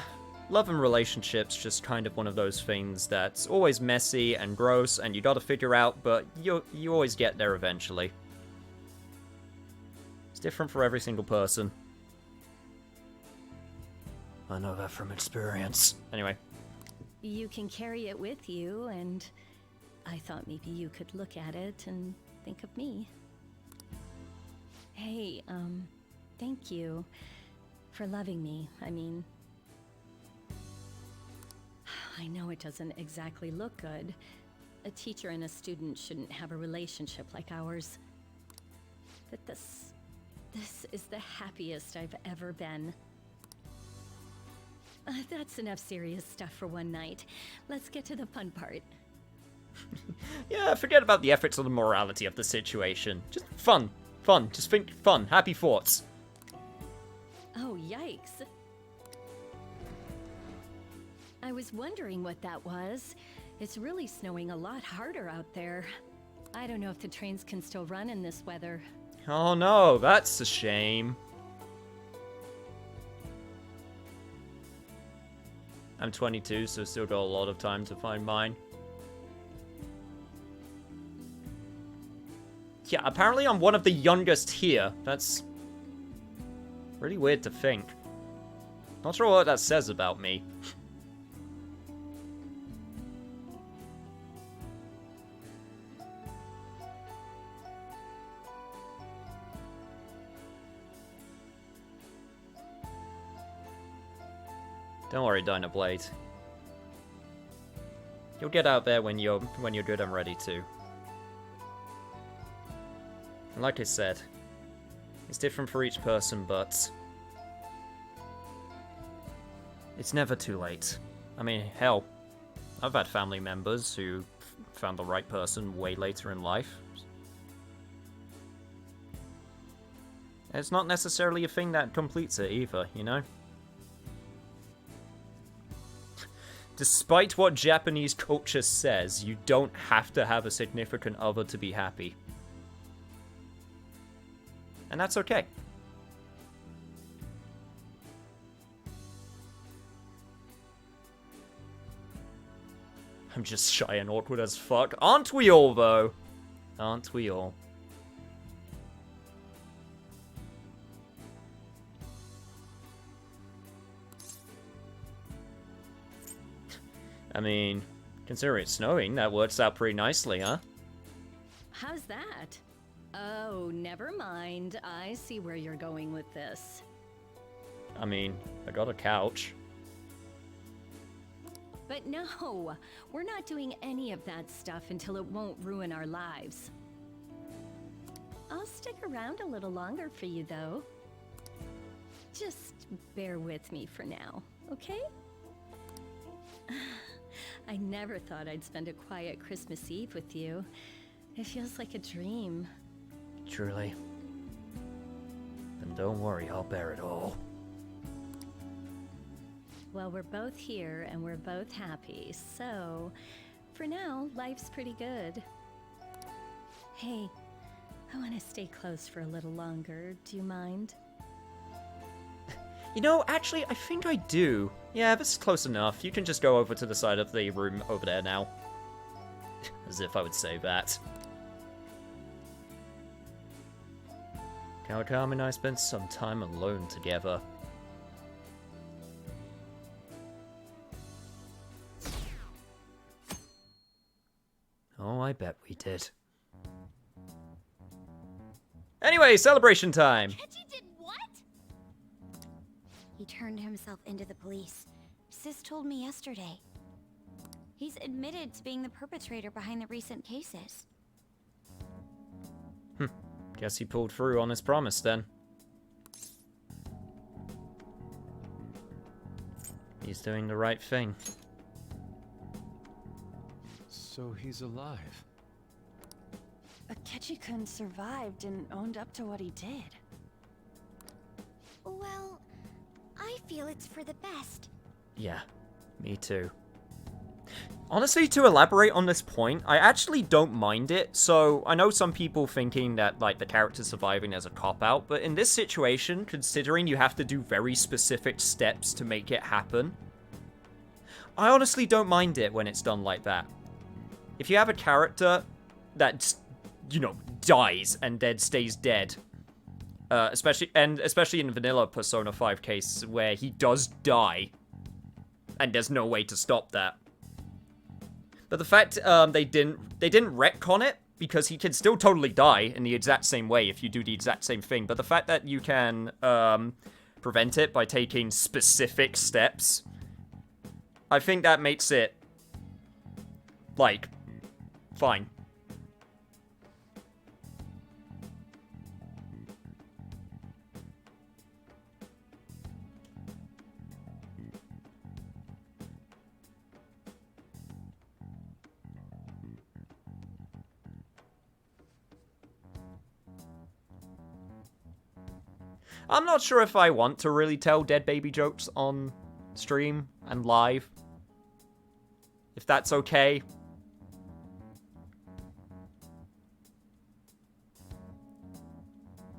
love and relationships just kind of one of those things that's always messy and gross and you gotta figure out, but you always get there eventually. It's different for every single person. I know that from experience. Anyway. You can carry it with you, and I thought maybe you could look at it and think of me. Hey, thank you for loving me. I mean, I know it doesn't exactly look good. A teacher and a student shouldn't have a relationship like ours. But this is the happiest I've ever been. That's enough serious stuff for one night. Let's get to the fun part. Yeah, forget about the ethics or the morality of the situation. Just fun. Fun. Just think fun. Happy thoughts. Oh, yikes. I was wondering what that was. It's really snowing a lot harder out there. I don't know if the trains can still run in this weather. Oh no, that's a shame. I'm 22, so still got a lot of time to find mine. Yeah, apparently I'm one of the youngest here. That's really weird to think. Not sure what that says about me. Don't worry, Dino Blade. You'll get out there when you're good and ready to. And like I said, it's different for each person, but it's never too late. I mean, hell, I've had family members who found the right person way later in life. It's not necessarily a thing that completes it either, you know? Despite what Japanese culture says, you don't have to have a significant other to be happy. And that's okay. I'm just shy and awkward as fuck. Aren't we all, though? Aren't we all? I mean, considering it's snowing, that works out pretty nicely, huh? How's that? Oh, never mind. I see where you're going with this. I mean, I got a couch. But no, we're not doing any of that stuff until it won't ruin our lives. I'll stick around a little longer for you, though. Just bear with me for now, okay? I never thought I'd spend a quiet Christmas Eve with you. It feels like a dream. Truly. Then don't worry, I'll bear it all. Well, we're both here and we're both happy, so for now, life's pretty good. Hey, I want to stay close for a little longer. Do you mind? You know, actually, I think I do. Yeah, this is close enough. You can just go over to the side of the room over there now. As if I would say that. Kawakami and I spent some time alone together. Oh, I bet we did. Anyway, celebration time! He turned himself into the police. Sis told me yesterday. He's admitted to being the perpetrator behind the recent cases. Guess he pulled through on his promise then. He's doing the right thing. So he's alive. Akechi-kun survived and owned up to what he did. Well, I feel it's for the best. Yeah, me too. Honestly, to elaborate on this point, I actually don't mind it. So, I know some people thinking that, like, the character surviving as a cop-out, but in this situation, considering you have to do very specific steps to make it happen, I honestly don't mind it when it's done like that. If you have a character that, you know, dies and then stays dead, especially in the vanilla Persona 5 case, where he does die, and there's no way to stop that. But the fact they didn't retcon it, because he can still totally die in the exact same way if you do the exact same thing. But the fact that you can prevent it by taking specific steps, I think that makes it, like, fine. I'm not sure if I want to really tell dead baby jokes on stream and live. If that's okay.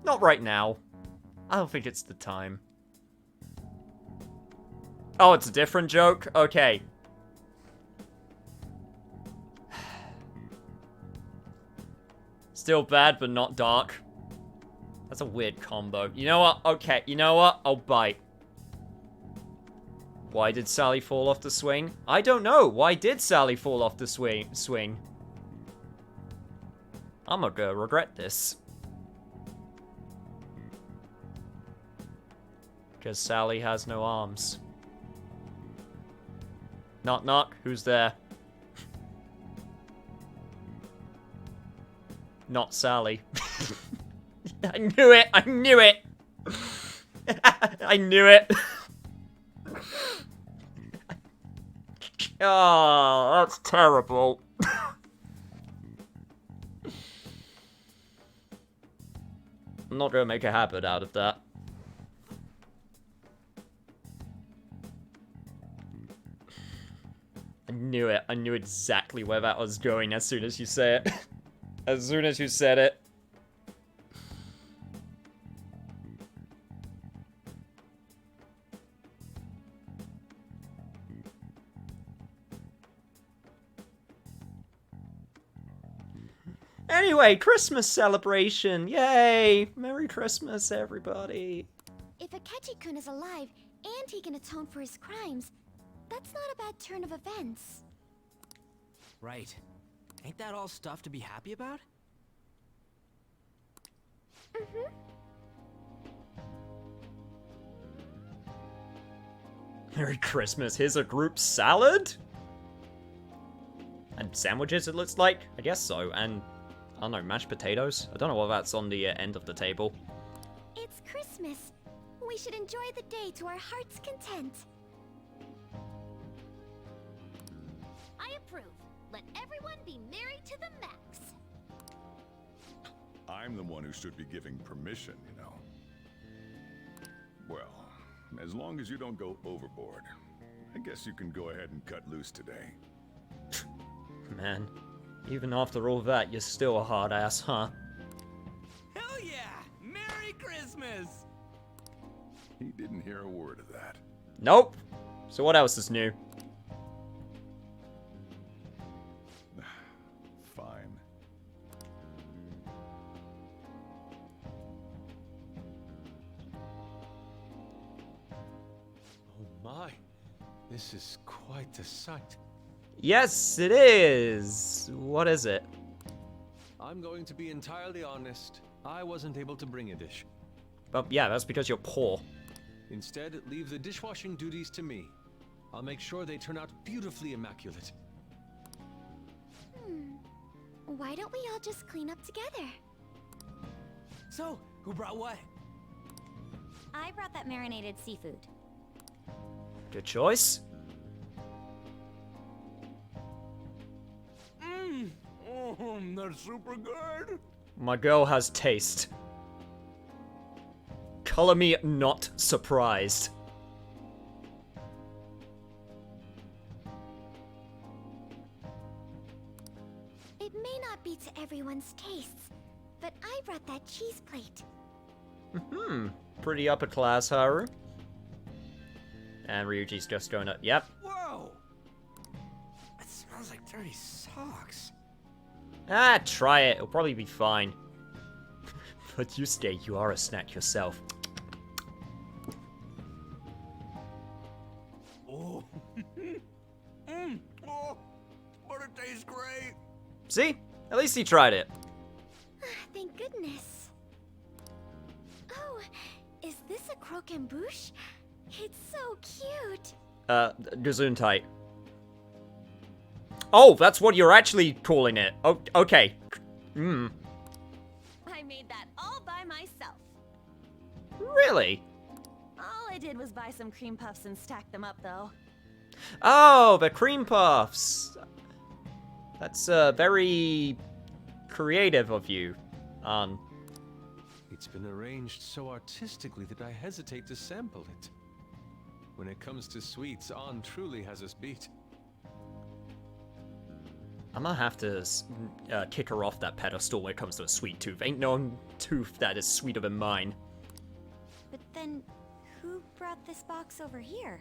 Not right now. I don't think it's the time. Oh, it's a different joke? Okay. Still bad, but not dark. That's a weird combo. You know what? Okay, you know what? I'll bite. Why did Sally fall off the swing? I don't know. Why did Sally fall off the swing? I'm gonna regret this. Because Sally has no arms. Knock knock, who's there? Not Sally. I knew it! I knew it! I knew it! Oh, that's terrible. I'm not gonna make a habit out of that. I knew it. I knew exactly where that was going as soon as you say it. As soon as you said it. Anyway, Christmas celebration. Yay! Merry Christmas, everybody. If Akechi-kun is alive and he can atone for his crimes, that's not a bad turn of events. Right. Ain't that all stuff to be happy about? Mm-hmm. Merry Christmas. Here's a group salad? And sandwiches, it looks like? I guess so. And, I don't know, mashed potatoes? I don't know what that's on the end of the table. It's Christmas. We should enjoy the day to our heart's content. I approve. Let everyone be merry to the max. I'm the one who should be giving permission, you know. Well, as long as you don't go overboard, I guess you can go ahead and cut loose today. Man, even after all that, you're still a hard ass, huh? Hell yeah! Merry Christmas! He didn't hear a word of that. Nope. So what else is new? Fine. Oh my, this is quite the sight. Yes, it is. What is it? I'm going to be entirely honest. I wasn't able to bring a dish. Well, yeah, that's because you're poor. Instead, leave the dishwashing duties to me. I'll make sure they turn out beautifully immaculate. Why don't we all just clean up together? So, who brought what? I brought that marinated seafood. Good choice. They're super good. My girl has taste. Color me not surprised. It may not be to everyone's tastes, but I brought that cheese plate. Pretty upper class, Haru. And Ryuji's just going up. Yep. Whoa! It smells like dirty socks. Ah, try it. It'll probably be fine. But Yusuke, you are a snack yourself. Oh. Oh, but it tastes great. See? At least he tried it. Thank goodness. Oh, is this a croquembouche? It's so cute. Gesundheit. Oh, that's what you're actually calling it. Oh, okay. I made that all by myself. Really? All I did was buy some cream puffs and stack them up, though. Oh, the cream puffs. That's very creative of you. It's been arranged so artistically that I hesitate to sample it. When it comes to sweets, An truly has us beat. I'm gonna have to kick her off that pedestal when it comes to a sweet tooth. Ain't no tooth that is sweeter than mine. But then, who brought this box over here?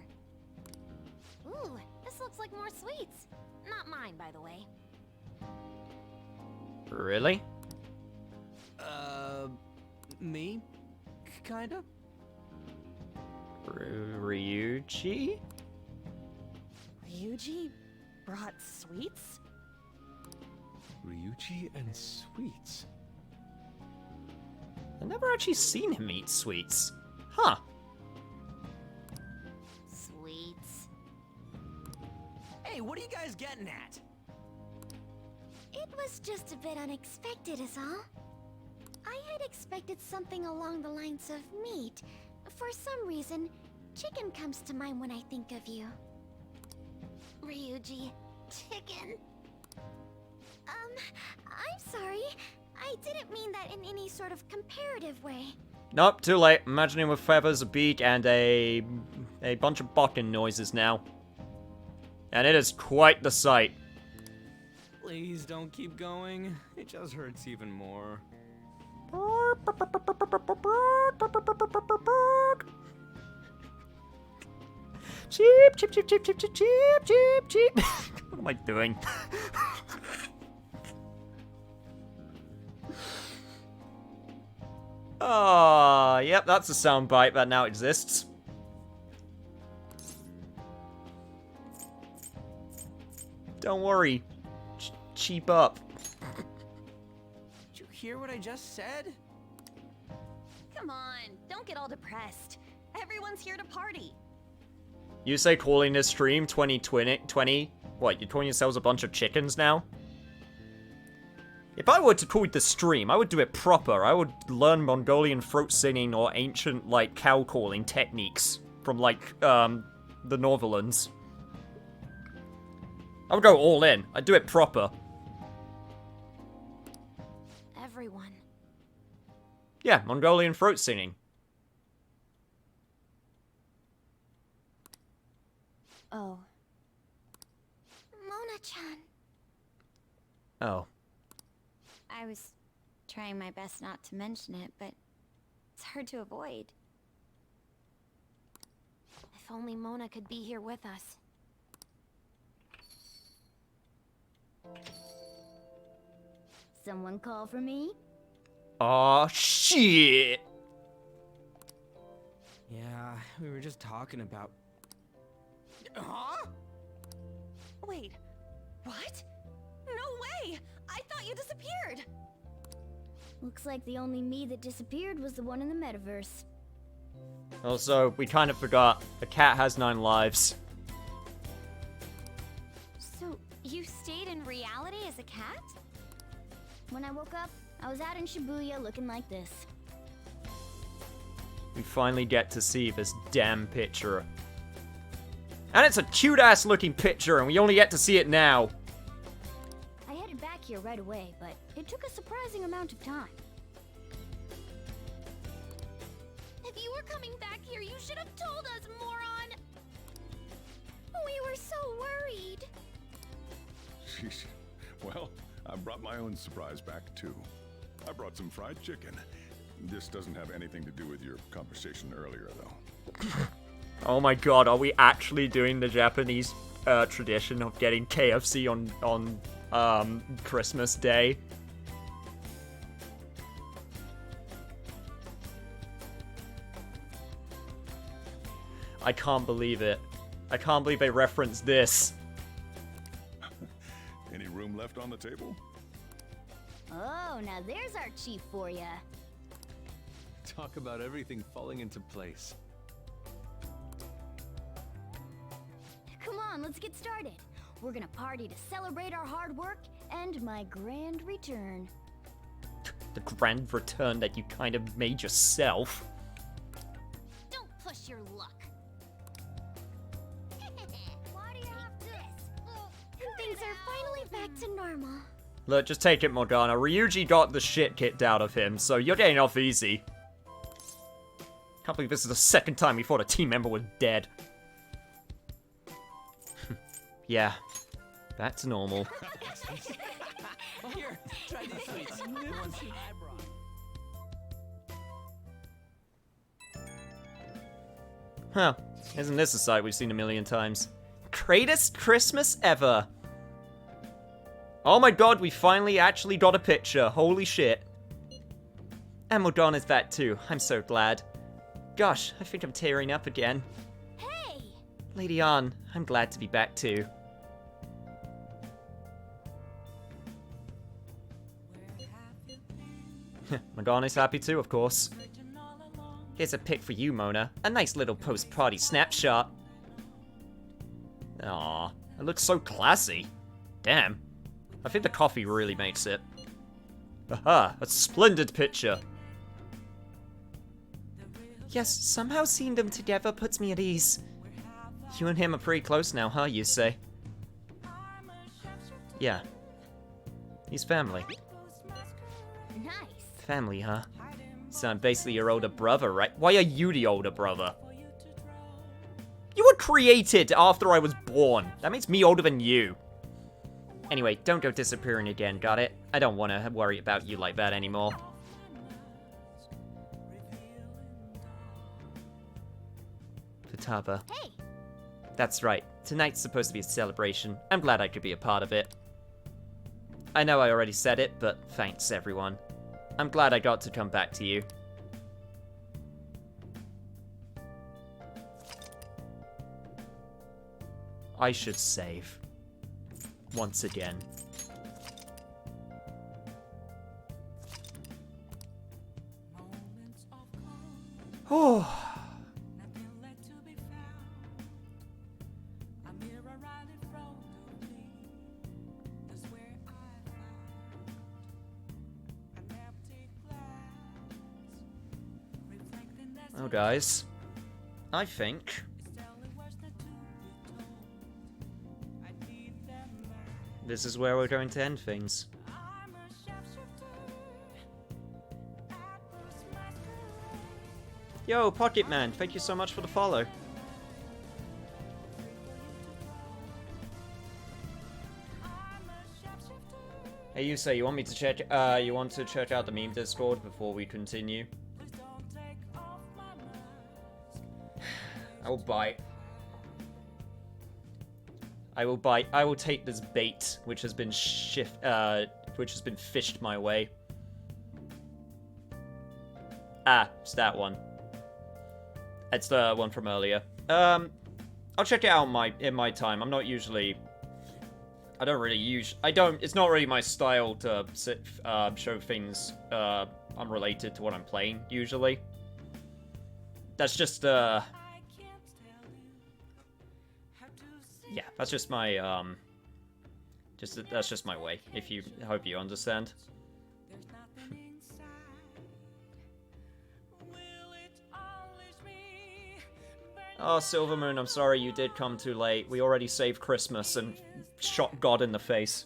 Ooh, this looks like more sweets. Not mine, by the way. Really? Me? Kinda? Ryuji? Ryuji brought sweets? Ryuji and sweets. I've never actually seen him eat sweets. Huh. Sweets. Hey, what are you guys getting at? It was just a bit unexpected is all. I had expected something along the lines of meat. For some reason, chicken comes to mind when I think of you. Ryuji, chicken. I'm sorry. I didn't mean that in any sort of comparative way. Nope, too late. Imagining with feathers, a beak, and a bunch of barking noises now. And it is quite the sight. Please don't keep going. It just hurts even more. Cheep, cheep, cheep, cheep, cheep, cheep, cheep, cheep, cheep. What am I doing? Oh, yep, that's a soundbite that now exists. Don't worry. Cheap up. Did you hear what I just said? Come on, don't get all depressed. Everyone's here to party. You say calling this stream 2020? What, you're calling yourselves a bunch of chickens now? If I were to call the stream, I would do it proper. I would learn Mongolian throat singing or ancient, like, cow calling techniques from, like, the Northlands. I would go all in. I'd do it proper. Everyone. Yeah, Mongolian throat singing. Oh. Mona-chan. Oh. I was trying my best not to mention it, but it's hard to avoid. If only Mona could be here with us. Someone call for me? Aw, shit! Yeah, we were just talking about... Huh? Wait, what? No way! I thought you disappeared! Looks like the only me that disappeared was the one in the metaverse. Also, we kind of forgot, a cat has 9 lives. So, you stayed in reality as a cat? When I woke up, I was out in Shibuya looking like this. We finally get to see this damn picture. And it's a cute-ass looking picture, and we only get to see it now. I headed back here right away, but it took a surprising amount of time. If you were coming back here, you should have told us, moron! We were so worried. Sheesh. Well, I brought my own surprise back, too. I brought some fried chicken. This doesn't have anything to do with your conversation earlier, though. Oh my god, are we actually doing the Japanese tradition of getting KFC on Christmas Day? I can't believe it. I can't believe they referenced this. Any room left on the table? Oh, now there's our chief for ya. Talk about everything falling into place. Come on, let's get started. We're gonna party to celebrate our hard work and my grand return. The grand return that you kind of made yourself. Don't push your luck. Why do you have this? Things are finally back to normal. Look, just take it, Morgana. Ryuji got the shit kicked out of him, so you're getting off easy. Can't believe this is the second time we thought a team member was dead. Yeah, back to normal. Here, try these sweets. The ones I brought. Huh, isn't this a sight we've seen a million times? Greatest Christmas ever! Oh my god, we finally actually got a picture, holy shit. And Morgana's back too, I'm so glad. Gosh, I think I'm tearing up again. Hey! Lady Ann, I'm glad to be back too. Morgana's happy too, of course. Here's a pic for you, Mona. A nice little post-party snapshot. Aww, it looks so classy. Damn. I think the coffee really makes it. Aha, a splendid picture. Yes, somehow seeing them together puts me at ease. You and him are pretty close now, huh, you say? Yeah. He's family. Nice. Family, huh? So I'm basically your older brother, right? Why are you the older brother? You were created after I was born. That makes me older than you. Anyway, don't go disappearing again, got it? I don't want to worry about you like that anymore. Futaba. Hey! That's right. Tonight's supposed to be a celebration. I'm glad I could be a part of it. I know I already said it, but thanks, everyone. I'm glad I got to come back to you. I should save. Once again. Oh. Well, guys, I think this is where we're going to end things. Yo, Pocket Man, thank you so much for the follow. Hey, you say you want me to check? You want to check out the meme Discord before we continue? I will bite. I will bite. I will take this bait, which has been fished my way. Ah, it's that one. It's the one from earlier. I'll check it out in my time. I'm not usually. It's not really my style to show things unrelated to what I'm playing usually. That's just yeah, that's just my that's just my way. I hope you understand. Oh, Silvermoon, I'm sorry you did come too late. We already saved Christmas and shot God in the face.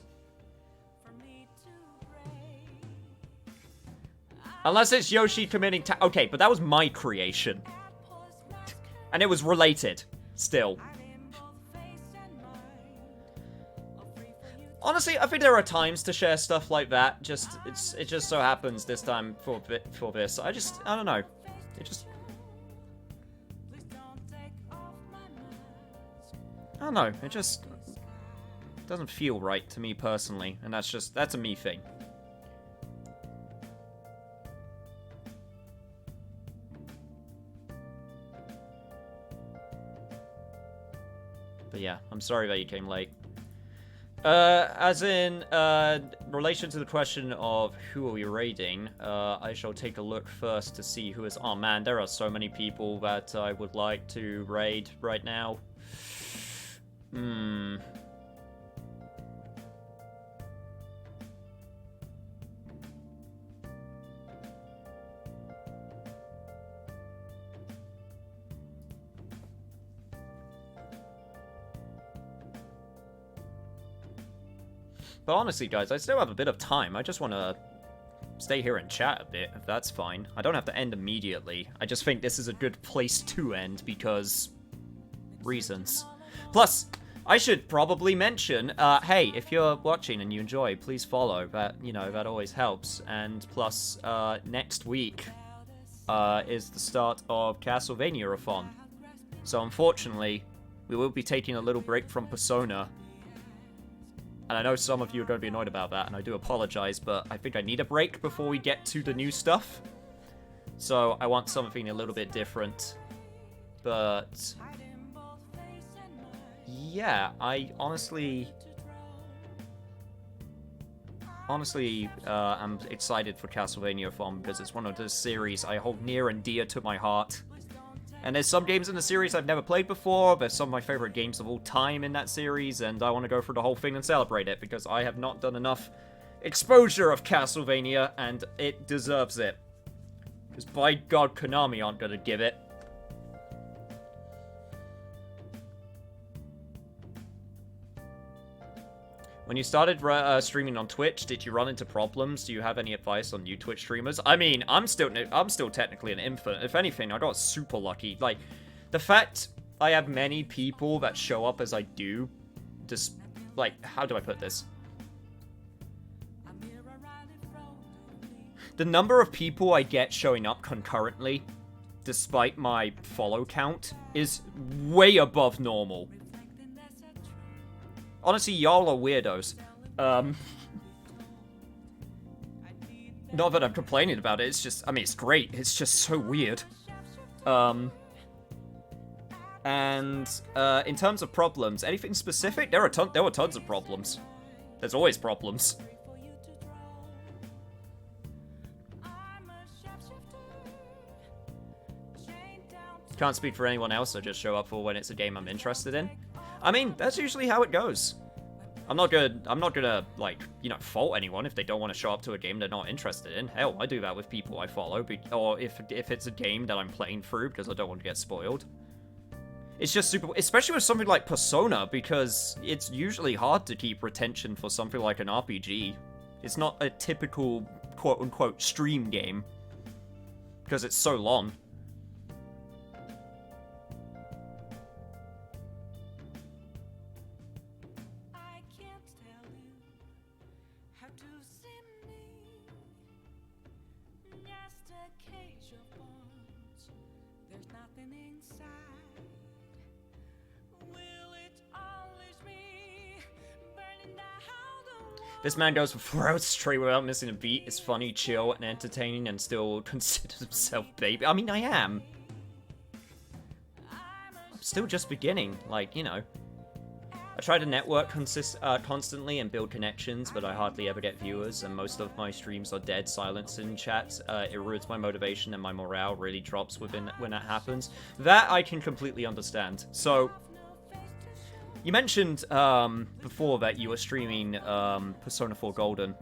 Unless it's Yoshi committing okay, but that was my creation. And it was related, still. Honestly, I think there are times to share stuff like that. It just so happens this time for this. I don't know. It just... I don't know, it just doesn't feel right to me personally, and that's a me thing. But yeah, I'm sorry that you came late. As in, relation to the question of who are we raiding, I shall take a look first to see who is... Oh man, there are so many people that I would like to raid right now. But honestly, guys, I still have a bit of time. I just want to stay here and chat a bit, if that's fine. I don't have to end immediately. I just think this is a good place to end because... reasons. Plus, I should probably mention, hey, if you're watching and you enjoy, please follow. That, you know, that always helps. And plus, next week is the start of Castlevania-a-thon. So unfortunately, we will be taking a little break from Persona. And I know some of you are going to be annoyed about that, and I do apologize, but I think I need a break before we get to the new stuff. So I want something a little bit different. But... yeah, I honestly, I'm excited for Castlevania-a-thon because it's one of those series I hold near and dear to my heart. And there's some games in the series I've never played before, there's some of my favorite games of all time in that series, and I want to go through the whole thing and celebrate it because I have not done enough exposure of Castlevania, and it deserves it. Because by God, Konami aren't going to give it. When you started streaming on Twitch, did you run into problems? Do you have any advice on new Twitch streamers? I mean, I'm still technically an infant. If anything, I got super lucky. Like, the fact I have many people that show up as I do, just, like, how do I put this? The number of people I get showing up concurrently, despite my follow count, is way above normal. Honestly, y'all are weirdos. Not that I'm complaining about it, it's just, I mean, it's great. It's just so weird. In terms of problems, anything specific? There were tons of problems. There's always problems. Can't speak for anyone else, so just show up for when it's a game I'm interested in. I mean, that's usually how it goes. I'm not gonna, like, you know, fault anyone if they don't want to show up to a game they're not interested in. Hell, I do that with people I follow, or if it's a game that I'm playing through because I don't want to get spoiled. It's just super, especially with something like Persona, because it's usually hard to keep retention for something like an RPG. It's not a typical quote-unquote stream game, because it's so long. This man goes for 4 hours straight without missing a beat. It's funny, chill, and entertaining, and still considers himself baby. I mean, I am. I'm still just beginning, like, you know. I try to network constantly and build connections, but I hardly ever get viewers, and most of my streams are dead silence in chat. It ruins my motivation, and my morale really drops when that happens. That I can completely understand. So... you mentioned before that you were streaming Persona 4 Golden.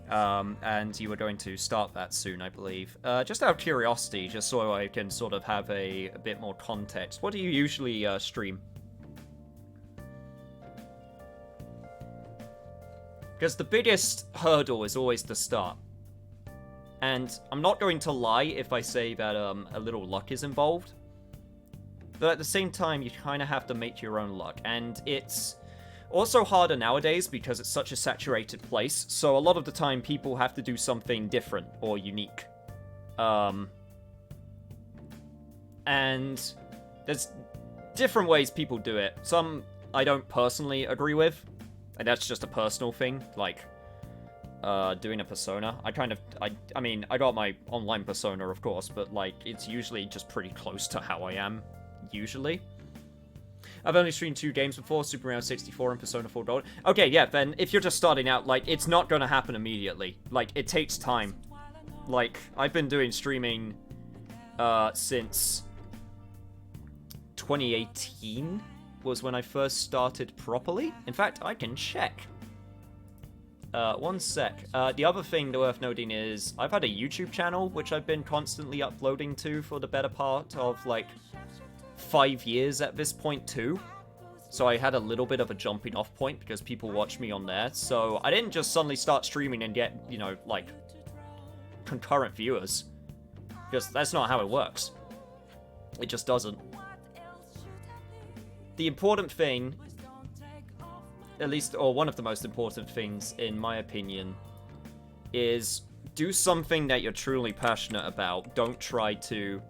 and you were going to start that soon, I believe. Just out of curiosity, just so I can sort of have a bit more context, what do you usually stream? Because the biggest hurdle is always the start. And I'm not going to lie if I say that a little luck is involved. But at the same time, you kind of have to make your own luck. And it's also harder nowadays because it's such a saturated place. So a lot of the time, people have to do something different or unique. And there's different ways people do it. Some I don't personally agree with. And that's just a personal thing. Like, doing a persona. I mean, I got my online persona, of course, but, like, it's usually just pretty close to how I am, usually. I've only streamed 2 games before, Super Mario 64 and Persona 4 Gold. Okay, yeah, then, if you're just starting out, like, it's not gonna happen immediately. Like, it takes time. Like, I've been doing streaming, since 2018 was when I first started properly. In fact, I can check. One sec. The other thing worth noting is I've had a YouTube channel, which I've been constantly uploading to for the better part of, like, 5 years at this point, too. So I had a little bit of a jumping off point because people watch me on there. So I didn't just suddenly start streaming and get, you know, like, concurrent viewers. Because that's not how it works. It just doesn't. The important thing, at least, or one of the most important things, in my opinion, is do something that you're truly passionate about. Don't try to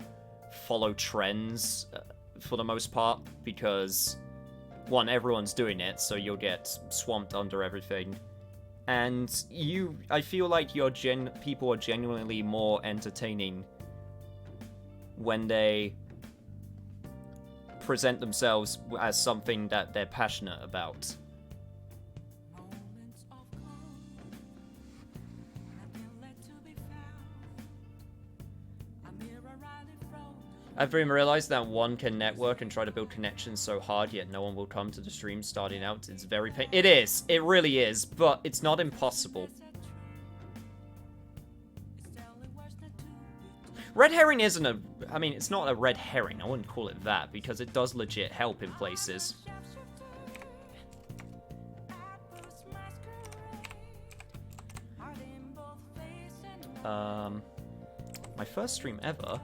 follow trends for the most part, because, one, everyone's doing it, so you'll get swamped under everything. And I feel like people are genuinely more entertaining when they present themselves as something that they're passionate about. I've even realized that one can network and try to build connections so hard, yet no one will come to the stream starting out. It's very It is. It really is. But it's not impossible. Red herring isn't a... I mean, it's not a red herring. I wouldn't call it that, because it does legit help in places. My first stream ever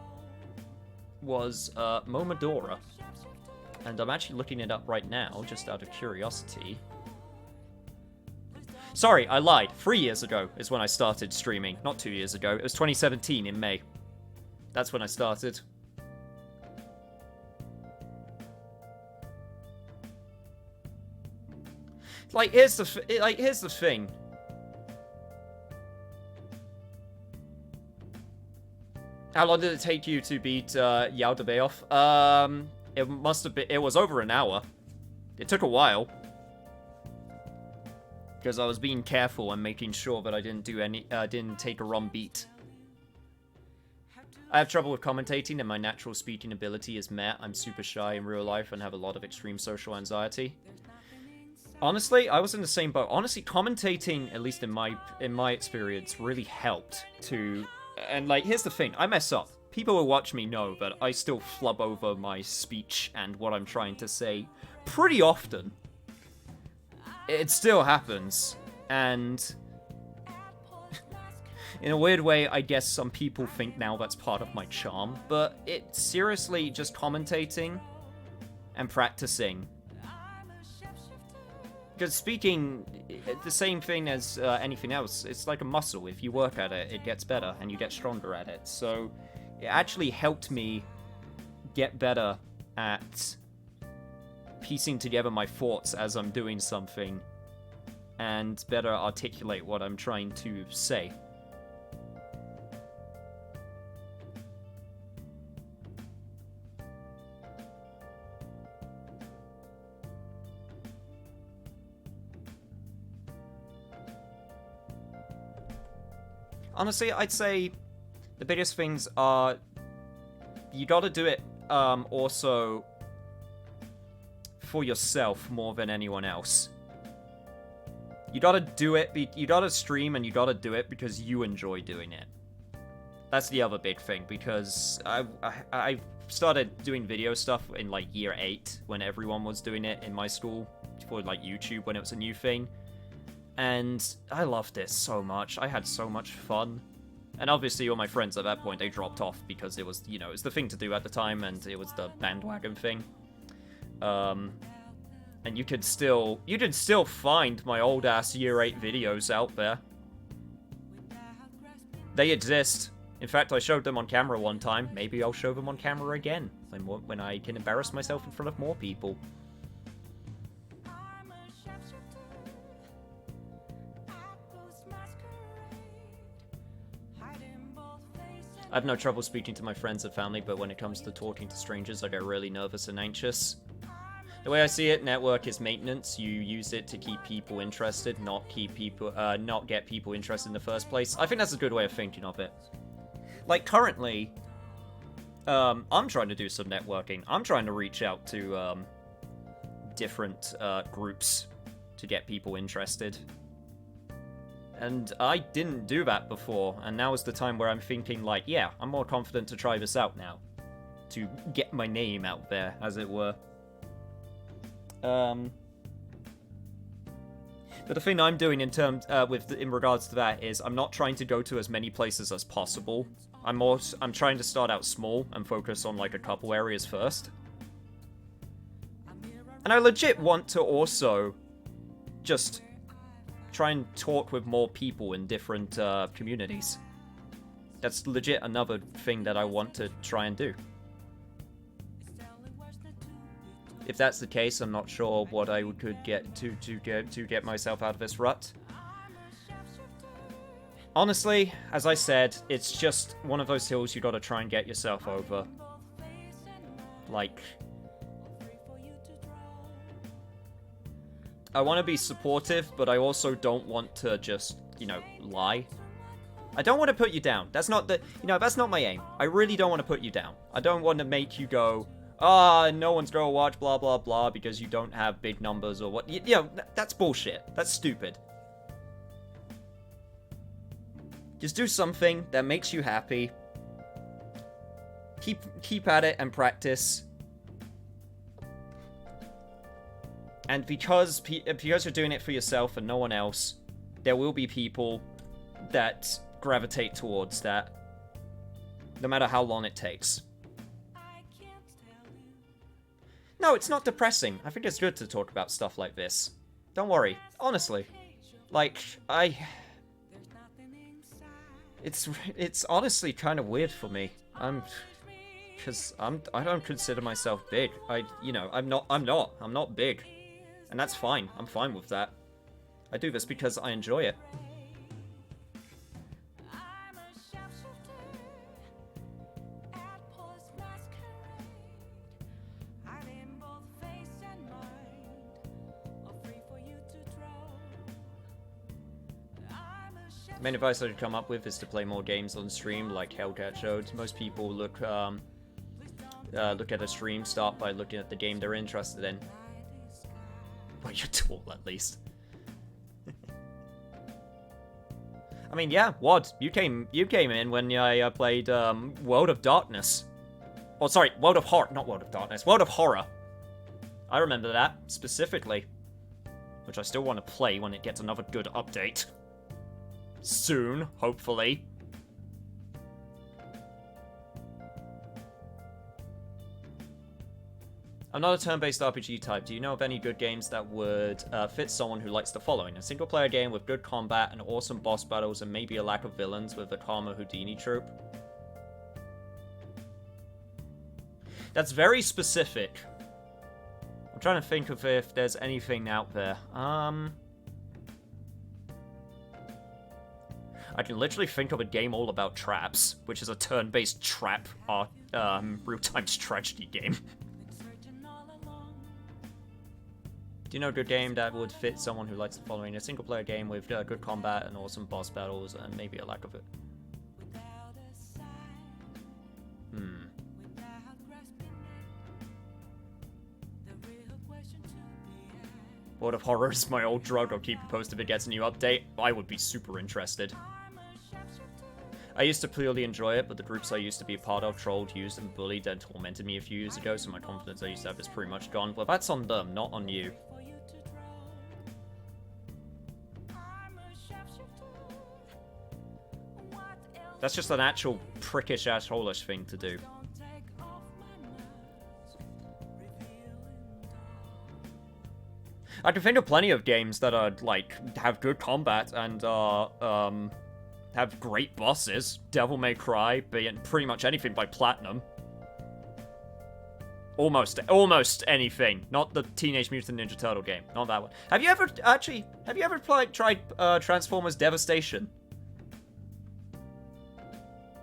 was Momodora, and I'm actually looking it up right now, just out of curiosity. Sorry, I lied. 3 years ago is when I started streaming, not 2 years ago. It was 2017 in May. That's when I started. Like, here's the thing. How long did it take you to beat Yaldabaoth? It must have been... It was over an hour. It took a while. Because I was being careful and making sure that I didn't do any... didn't take a wrong beat. I have trouble with commentating, and my natural speaking ability is meh. I'm super shy in real life and have a lot of extreme social anxiety. Honestly, I was in the same boat. Honestly, commentating, at least in my experience, really helped to... And, like, here's the thing. I mess up. People who watch me know that I still flub over my speech and what I'm trying to say pretty often. It still happens. And... in a weird way, I guess some people think now that's part of my charm. But it's seriously just commentating and practicing. Because speaking, the same thing as anything else, it's like a muscle. If you work at it, it gets better, and you get stronger at it. So, it actually helped me get better at piecing together my thoughts as I'm doing something, and better articulate what I'm trying to say. Honestly, I'd say the biggest things are you gotta do it also for yourself more than anyone else. You gotta do it, you gotta stream and you gotta do it because you enjoy doing it. That's the other big thing, because I started doing video stuff in like year 8 when everyone was doing it in my school for like YouTube when it was a new thing. And I loved it so much. I had so much fun. And obviously all my friends at that point, they dropped off because it was, you know, it was the thing to do at the time and it was the bandwagon thing. And you can still find my old ass year 8 videos out there. They exist. In fact, I showed them on camera one time. Maybe I'll show them on camera again when I can embarrass myself in front of more people. I have no trouble speaking to my friends and family, but when it comes to talking to strangers, I get really nervous and anxious. The way I see it, network is maintenance. You use it to keep people interested, not get people interested in the first place. I think that's a good way of thinking of it. Like, currently, I'm trying to do some networking. I'm trying to reach out to different groups to get people interested. And I didn't do that before, and now is the time where I'm thinking, like, yeah, I'm more confident to try this out now. To get my name out there, as it were. But the thing I'm doing in regards to that is I'm not trying to go to as many places as possible. I'm trying to start out small and focus on like a couple areas first. And I legit want to also just try and talk with more people in different communities. That's legit another thing that I want to try and do. If that's the case, I'm not sure what I could get to get myself out of this rut. Honestly, as I said, it's just one of those hills you gotta try and get yourself over. Like, I want to be supportive, but I also don't want to just, you know, lie. I don't want to put you down. That's not that's not my aim. I really don't want to put you down. I don't want to make you go, no one's gonna watch blah blah blah because you don't have big numbers or what. You know, that's bullshit. That's stupid. Just do something that makes you happy. Keep at it and practice. And because you're doing it for yourself and no one else, there will be people that gravitate towards that, no matter how long it takes. No, it's not depressing. I think it's good to talk about stuff like this. Don't worry. Honestly. Like, It's honestly kind of weird for me. Because I don't consider myself big. I'm not big. And that's fine. I'm fine with that. I do this because I enjoy it. The main advice I could come up with is to play more games on stream, like Hellcat showed. Most people look at a stream, start by looking at the game they're interested in. Well, you're tall, at least. I mean, yeah, Wad, you came in when I played World of Darkness. Oh, sorry, World of Horror, not World of Darkness, World of Horror. I remember that, specifically. Which I still want to play when it gets another good update. Soon, hopefully. I'm not a turn-based RPG type. Do you know of any good games that would fit someone who likes the following? A single-player game with good combat and awesome boss battles and maybe a lack of villains with the Karma Houdini trope? That's very specific. I'm trying to think of if there's anything out there. I can literally think of a game all about traps, which is a turn-based trap real-time strategy game. Do you know a good game that would fit someone who likes the following? A single-player game with good combat and awesome boss battles and maybe a lack of it. World of Horror is my old drug. I'll keep you posted if it gets a new update. I would be super interested. I used to purely enjoy it, but the groups I used to be a part of trolled, used, and bullied and tormented me a few years ago, so my confidence I used to have is pretty much gone. Well, that's on them, not on you. That's just an actual prickish asshole-ish thing to do. I can think of plenty of games that are, like, have good combat and have great bosses. Devil May Cry, being pretty much anything by Platinum. Almost anything. Not the Teenage Mutant Ninja Turtle game. Not that one. Have you ever tried Transformers Devastation?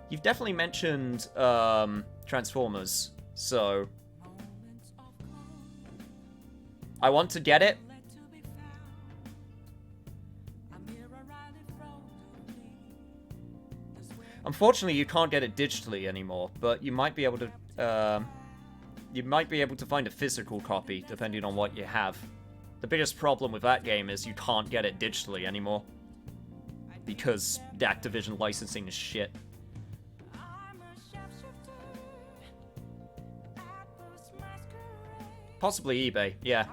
You've definitely mentioned Transformers, so I want to get it. Unfortunately, you can't get it digitally anymore, but you might be able to find a physical copy depending on what you have. The biggest problem with that game is you can't get it digitally anymore because the Activision licensing is shit. Possibly eBay, yeah.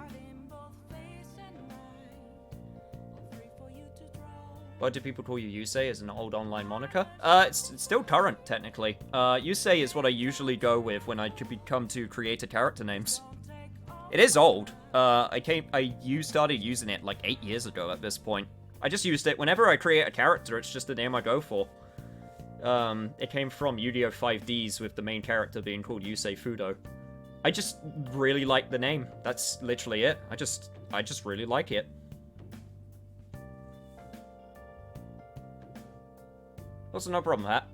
What do people call you? Yusei is an old online moniker? It's still current, technically. Yusei is what I usually go with when I come to create character names. It is old. I started using it like 8 years ago at this point. I just used it whenever I create a character, it's just the name I go for. It came from Yu-Gi-Oh! 5Ds with the main character being called Yusei Fudo. I just really like the name. That's literally it. I just really like it. Also, no problem with that.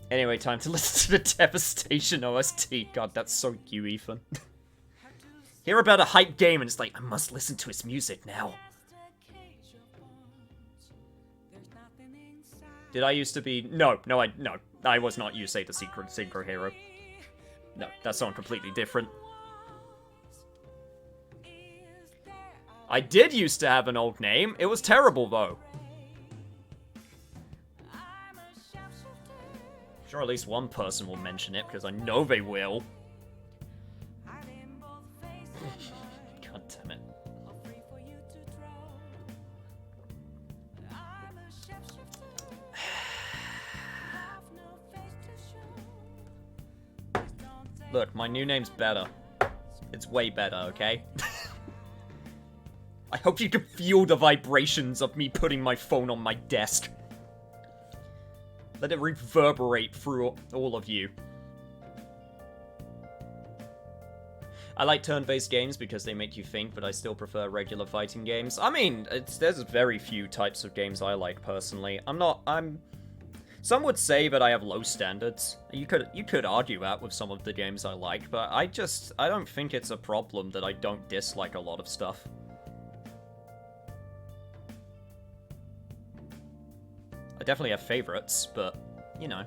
Anyway, time to listen to the Devastation OST. God, that's so you, Ethan. Hear about a hype game and it's like, I must listen to its music now. Did I used to be... No, I was not Yusei the Synchro Hero. No, that's someone completely different. I did used to have an old name. It was terrible, though. Sure, at least one person will mention it, because I know they will. God damn it. Look, my new name's better. It's way better, okay? I hope you can feel the vibrations of me putting my phone on my desk. Let it reverberate through all of you. I like turn-based games because they make you think, but I still prefer regular fighting games. I mean, there's very few types of games I like personally. Some would say that I have low standards. You could argue that with some of the games I like, but I don't think it's a problem that I don't dislike a lot of stuff. I definitely have favorites, but, you know.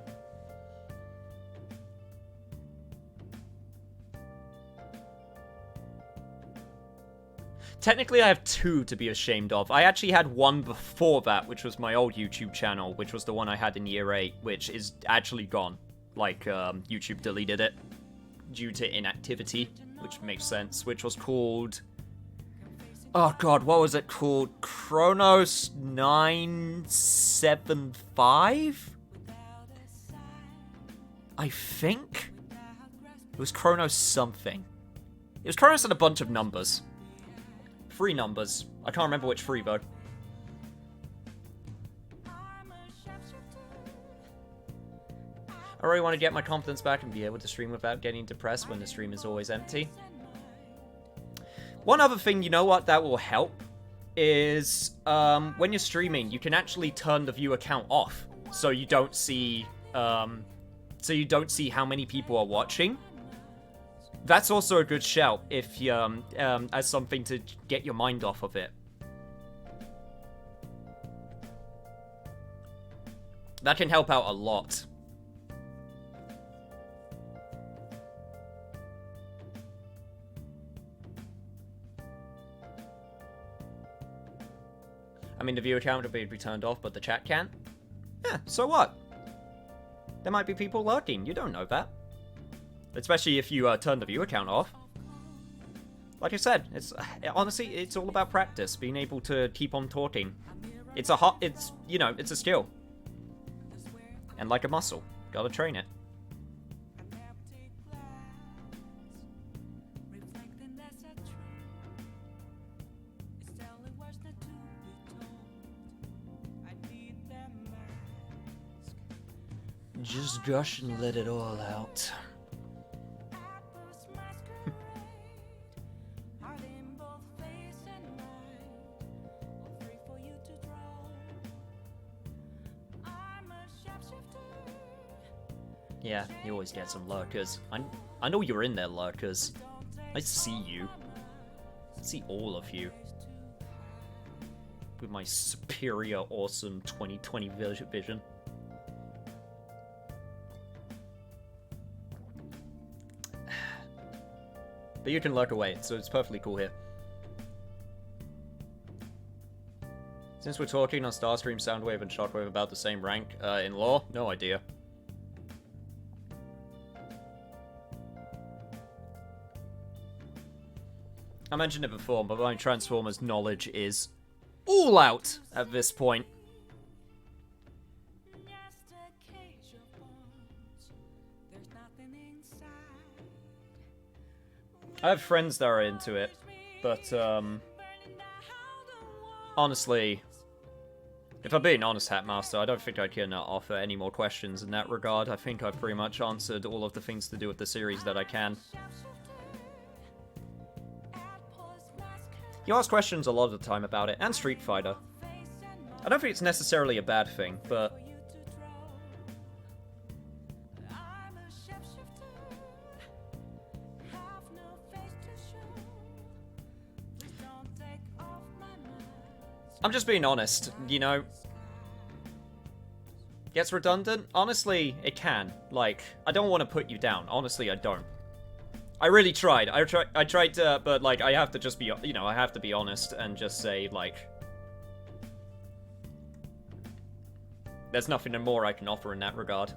Technically, I have two to be ashamed of. I actually had one before that, which was my old YouTube channel, which was the one I had in year 8, which is actually gone. Like, YouTube deleted it due to inactivity, which makes sense, which was called... Oh god, what was it called? Chronos 975? I think? It was Chronos something. It was Chronos and a bunch of numbers. 3 numbers. I can't remember which 3 though. I really want to get my confidence back and be able to stream without getting depressed when the stream is always empty. One other thing, you know what, that will help is when you're streaming, you can actually turn the viewer count off, so you don't see how many people are watching. That's also a good shout if you as something to get your mind off of it. That can help out a lot. I mean, the viewer count will be turned off, but the chat can't. Yeah, so what? There might be people lurking. You don't know that. Especially if you turn the viewer count off. Like I said, honestly, it's all about practice. Being able to keep on talking. It's a skill. And like a muscle, gotta train it. Just gush and let it all out. Yeah, you always get some lurkers. I know you're in there, lurkers. I see you. I see all of you. With my superior, awesome 2020 vision. But you can lurk away, so it's perfectly cool here. Since we're talking on Starstream, Soundwave, and Shockwave about the same rank in lore, no idea. I mentioned it before, but my Transformers knowledge is all out at this point. I have friends that are into it, but honestly, if I'm being honest, Hatmaster, I don't think I can offer any more questions in that regard. I think I've pretty much answered all of the things to do with the series that I can. You ask questions a lot of the time about it, and Street Fighter. I don't think it's necessarily a bad thing, but... I'm just being honest, you know? Gets redundant? Honestly, it can. Like, I don't want to put you down. Honestly, I don't. I really tried. I tried to, but like, I have to just be, you know, I have to be honest and just say, like, there's nothing more I can offer in that regard.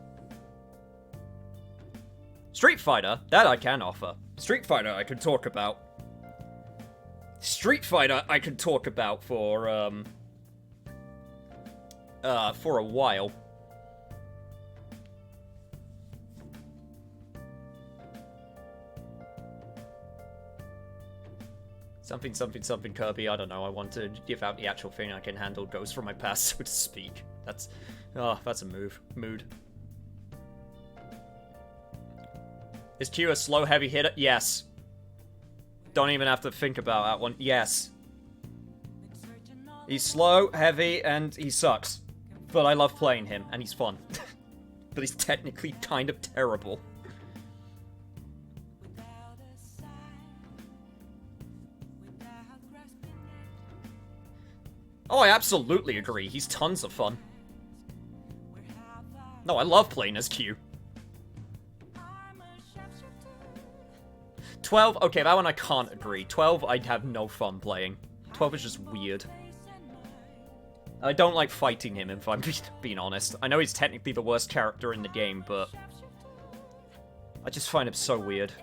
Street Fighter, that I can offer. Street Fighter I could talk about. Street Fighter I could talk about for a while. Something, something, something, Kirby, I don't know, I want to give out the actual thing I can handle goes from my past, so to speak. That's a mood. Is Q a slow, heavy hitter? Yes. Don't even have to think about that one. Yes. He's slow, heavy, and he sucks. But I love playing him, and he's fun. But he's technically kind of terrible. Oh, I absolutely agree. He's tons of fun. No, I love playing as Q. 12, okay, that one I can't agree. 12, I'd have no fun playing. 12 is just weird. I don't like fighting him, if I'm being honest. I know he's technically the worst character in the game, but... I just find him so weird.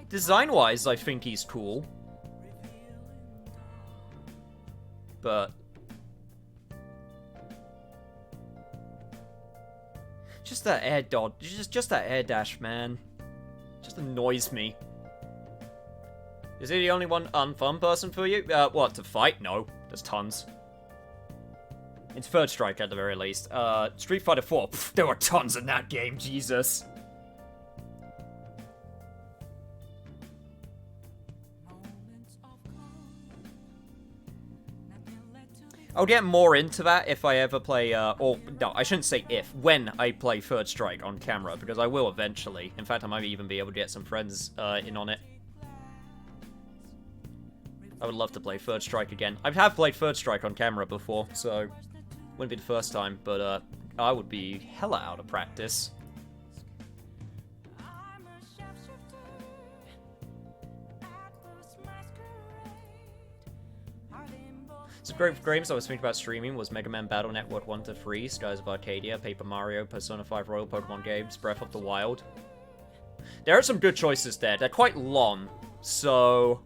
Design-wise, I think he's cool. But... just that air dodge, just that air dash, man. Just annoys me. Is he the only one unfun person for you? What, to fight? No, there's tons. It's Third Strike at the very least. Street Fighter 4, pff, there were tons in that game, Jesus. I'll get more into that if I ever play, or, no, I shouldn't say if, when I play Third Strike on camera, because I will eventually. In fact, I might even be able to get some friends in on it. I would love to play Third Strike again. I have played Third Strike on camera before, so wouldn't be the first time, but I would be hella out of practice. great games I was thinking about streaming was Mega Man Battle Network 1 to 3, Skies of Arcadia, Paper Mario, Persona 5 Royal, Pokemon games, Breath of the Wild. There are some good choices there. They're quite long, so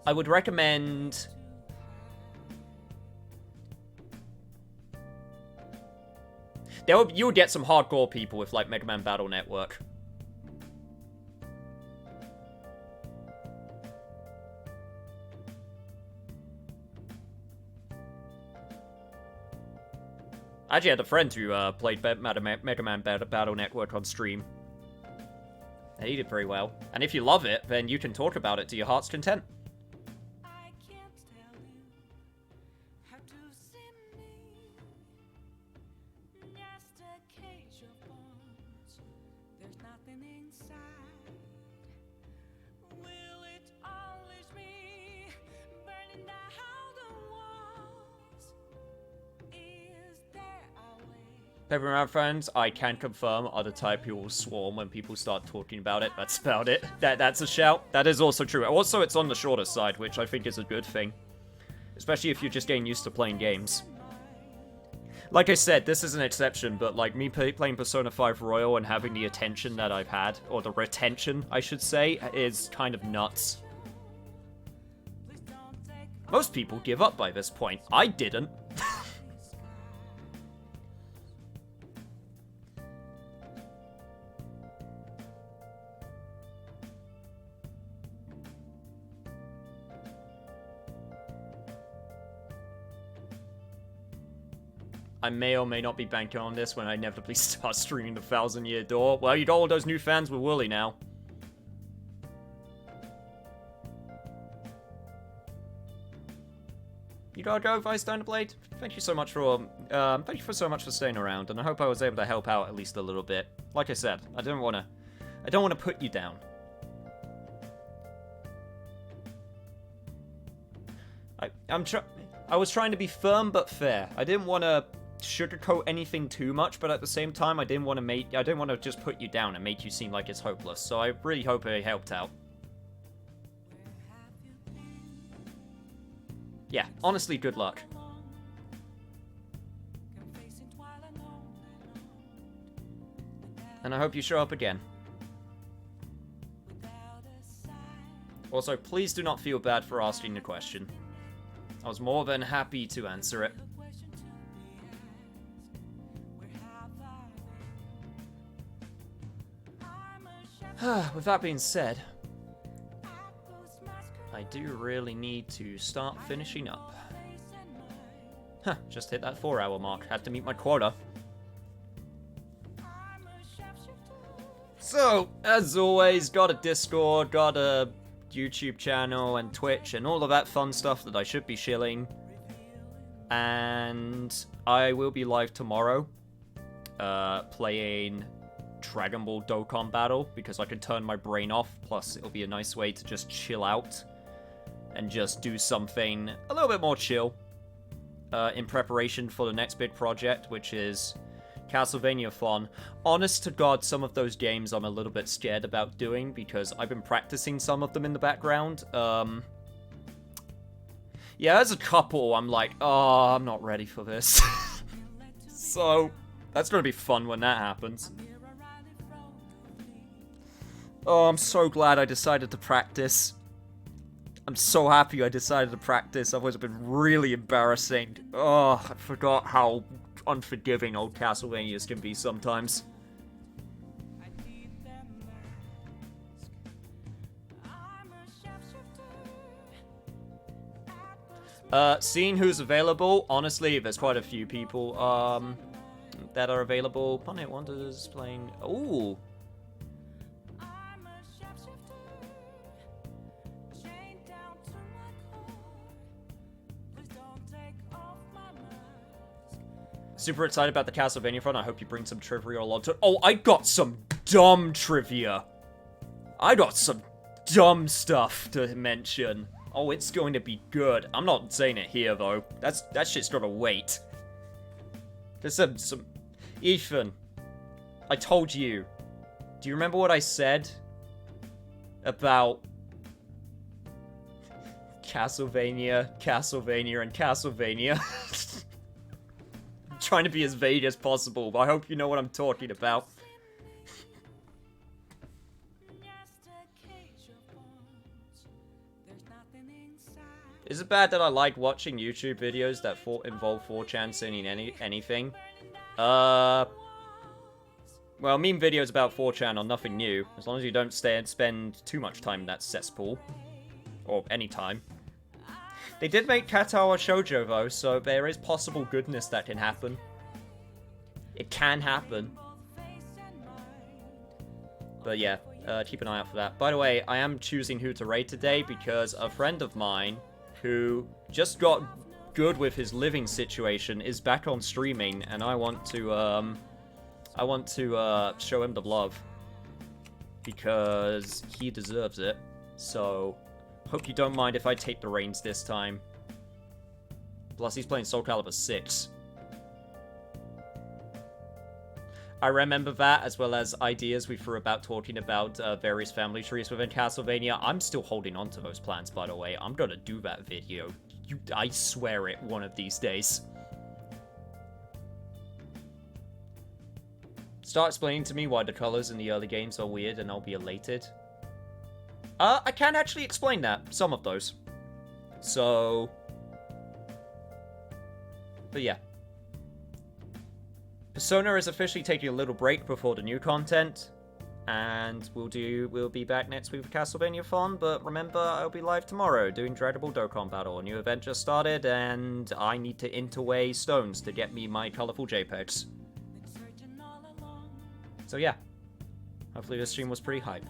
I would recommend you would get some hardcore people with like Mega Man Battle Network. I actually had a friend who played Mega Man Battle Network on stream. And he did very well. And if you love it, then you can talk about it to your heart's content. Paper Man fans, I can confirm, are the type who will swarm when people start talking about it. That's about it. That's a shout. That is also true. Also, it's on the shorter side, which I think is a good thing. Especially if you're just getting used to playing games. Like I said, this is an exception, but like me playing Persona 5 Royal and having the attention that I've had, or the retention, I should say, is kind of nuts. Most people give up by this point. I didn't. I may or may not be banking on this when I inevitably start streaming the 1,000-Year Door. Well, you got all those new fans with Wooly now. You gotta go, Vice Blade. Thank you so much for so much for staying around, and I hope I was able to help out at least a little bit. Like I said, I don't wanna put you down. I was trying to be firm but fair. I didn't want to sugarcoat anything too much, but at the same time, I didn't want to just put you down and make you seem like it's hopeless. So I really hope I helped out. Yeah, honestly, good luck. And I hope you show up again. Also, please do not feel bad for asking the question. I was more than happy to answer it. With that being said, I do really need to start finishing up. Huh, just hit that 4-hour mark. Had to meet my quota. So, as always, got a Discord, got a YouTube channel and Twitch and all of that fun stuff that I should be shilling. And I will be live tomorrow, playing Dragon Ball Dokkan Battle, because I can turn my brain off, plus it'll be a nice way to just chill out and just do something a little bit more chill in preparation for the next big project, which is Castlevania Fun. Honest to God, some of those games I'm a little bit scared about doing, because I've been practicing some of them in the background. Yeah, there's a couple I'm like, oh, I'm not ready for this. So, that's gonna be fun when that happens. Oh, I'm so glad I decided to practice. I'm so happy I decided to practice. Otherwise, it's been really embarrassing. Oh, I forgot how unforgiving old Castlevanias can be sometimes. Seeing who's available, honestly, there's quite a few people that are available. Planet Wonders playing. Ooh. Super excited about the Castlevania front. I hope you bring some trivia along to. Oh, I got some dumb trivia. I got some dumb stuff to mention. Oh, it's going to be good. I'm not saying it here though. That shit's gotta wait. There's some. Ethan, I told you. Do you remember what I said about Castlevania, Castlevania, and Castlevania. I'm trying to be as vague as possible, but I hope you know what I'm talking about. Is it bad that I like watching YouTube videos that involve 4chan saying anything? Well, meme videos about 4chan are nothing new, as long as you don't stay and spend too much time in that cesspool. Or any time. They did make Katawa Shoujo though, so there is possible goodness that can happen. It can happen. But yeah, keep an eye out for that. By the way, I am choosing who to raid today because a friend of mine who just got good with his living situation is back on streaming, and I want to show him the love because he deserves it. So hope you don't mind if I take the reins this time. Plus, he's playing Soul Calibur 6. I remember that, as well as ideas we threw about talking about various family trees within Castlevania. I'm still holding on to those plans, by the way. I'm gonna do that video. I swear it one of these days. Start explaining to me why the colors in the early games are weird and I'll be elated. I can actually explain that. Some of those. So... But yeah. Persona is officially taking a little break before the new content. And we'll be back next week with Castlevania Fun, but remember, I'll be live tomorrow doing Dreadable Dokkan Battle. A new event just started, and I need to interweigh stones to get me my colorful JPEGs. So yeah. Hopefully this stream was pretty hype.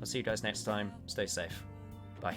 I'll see you guys next time. Stay safe. Bye.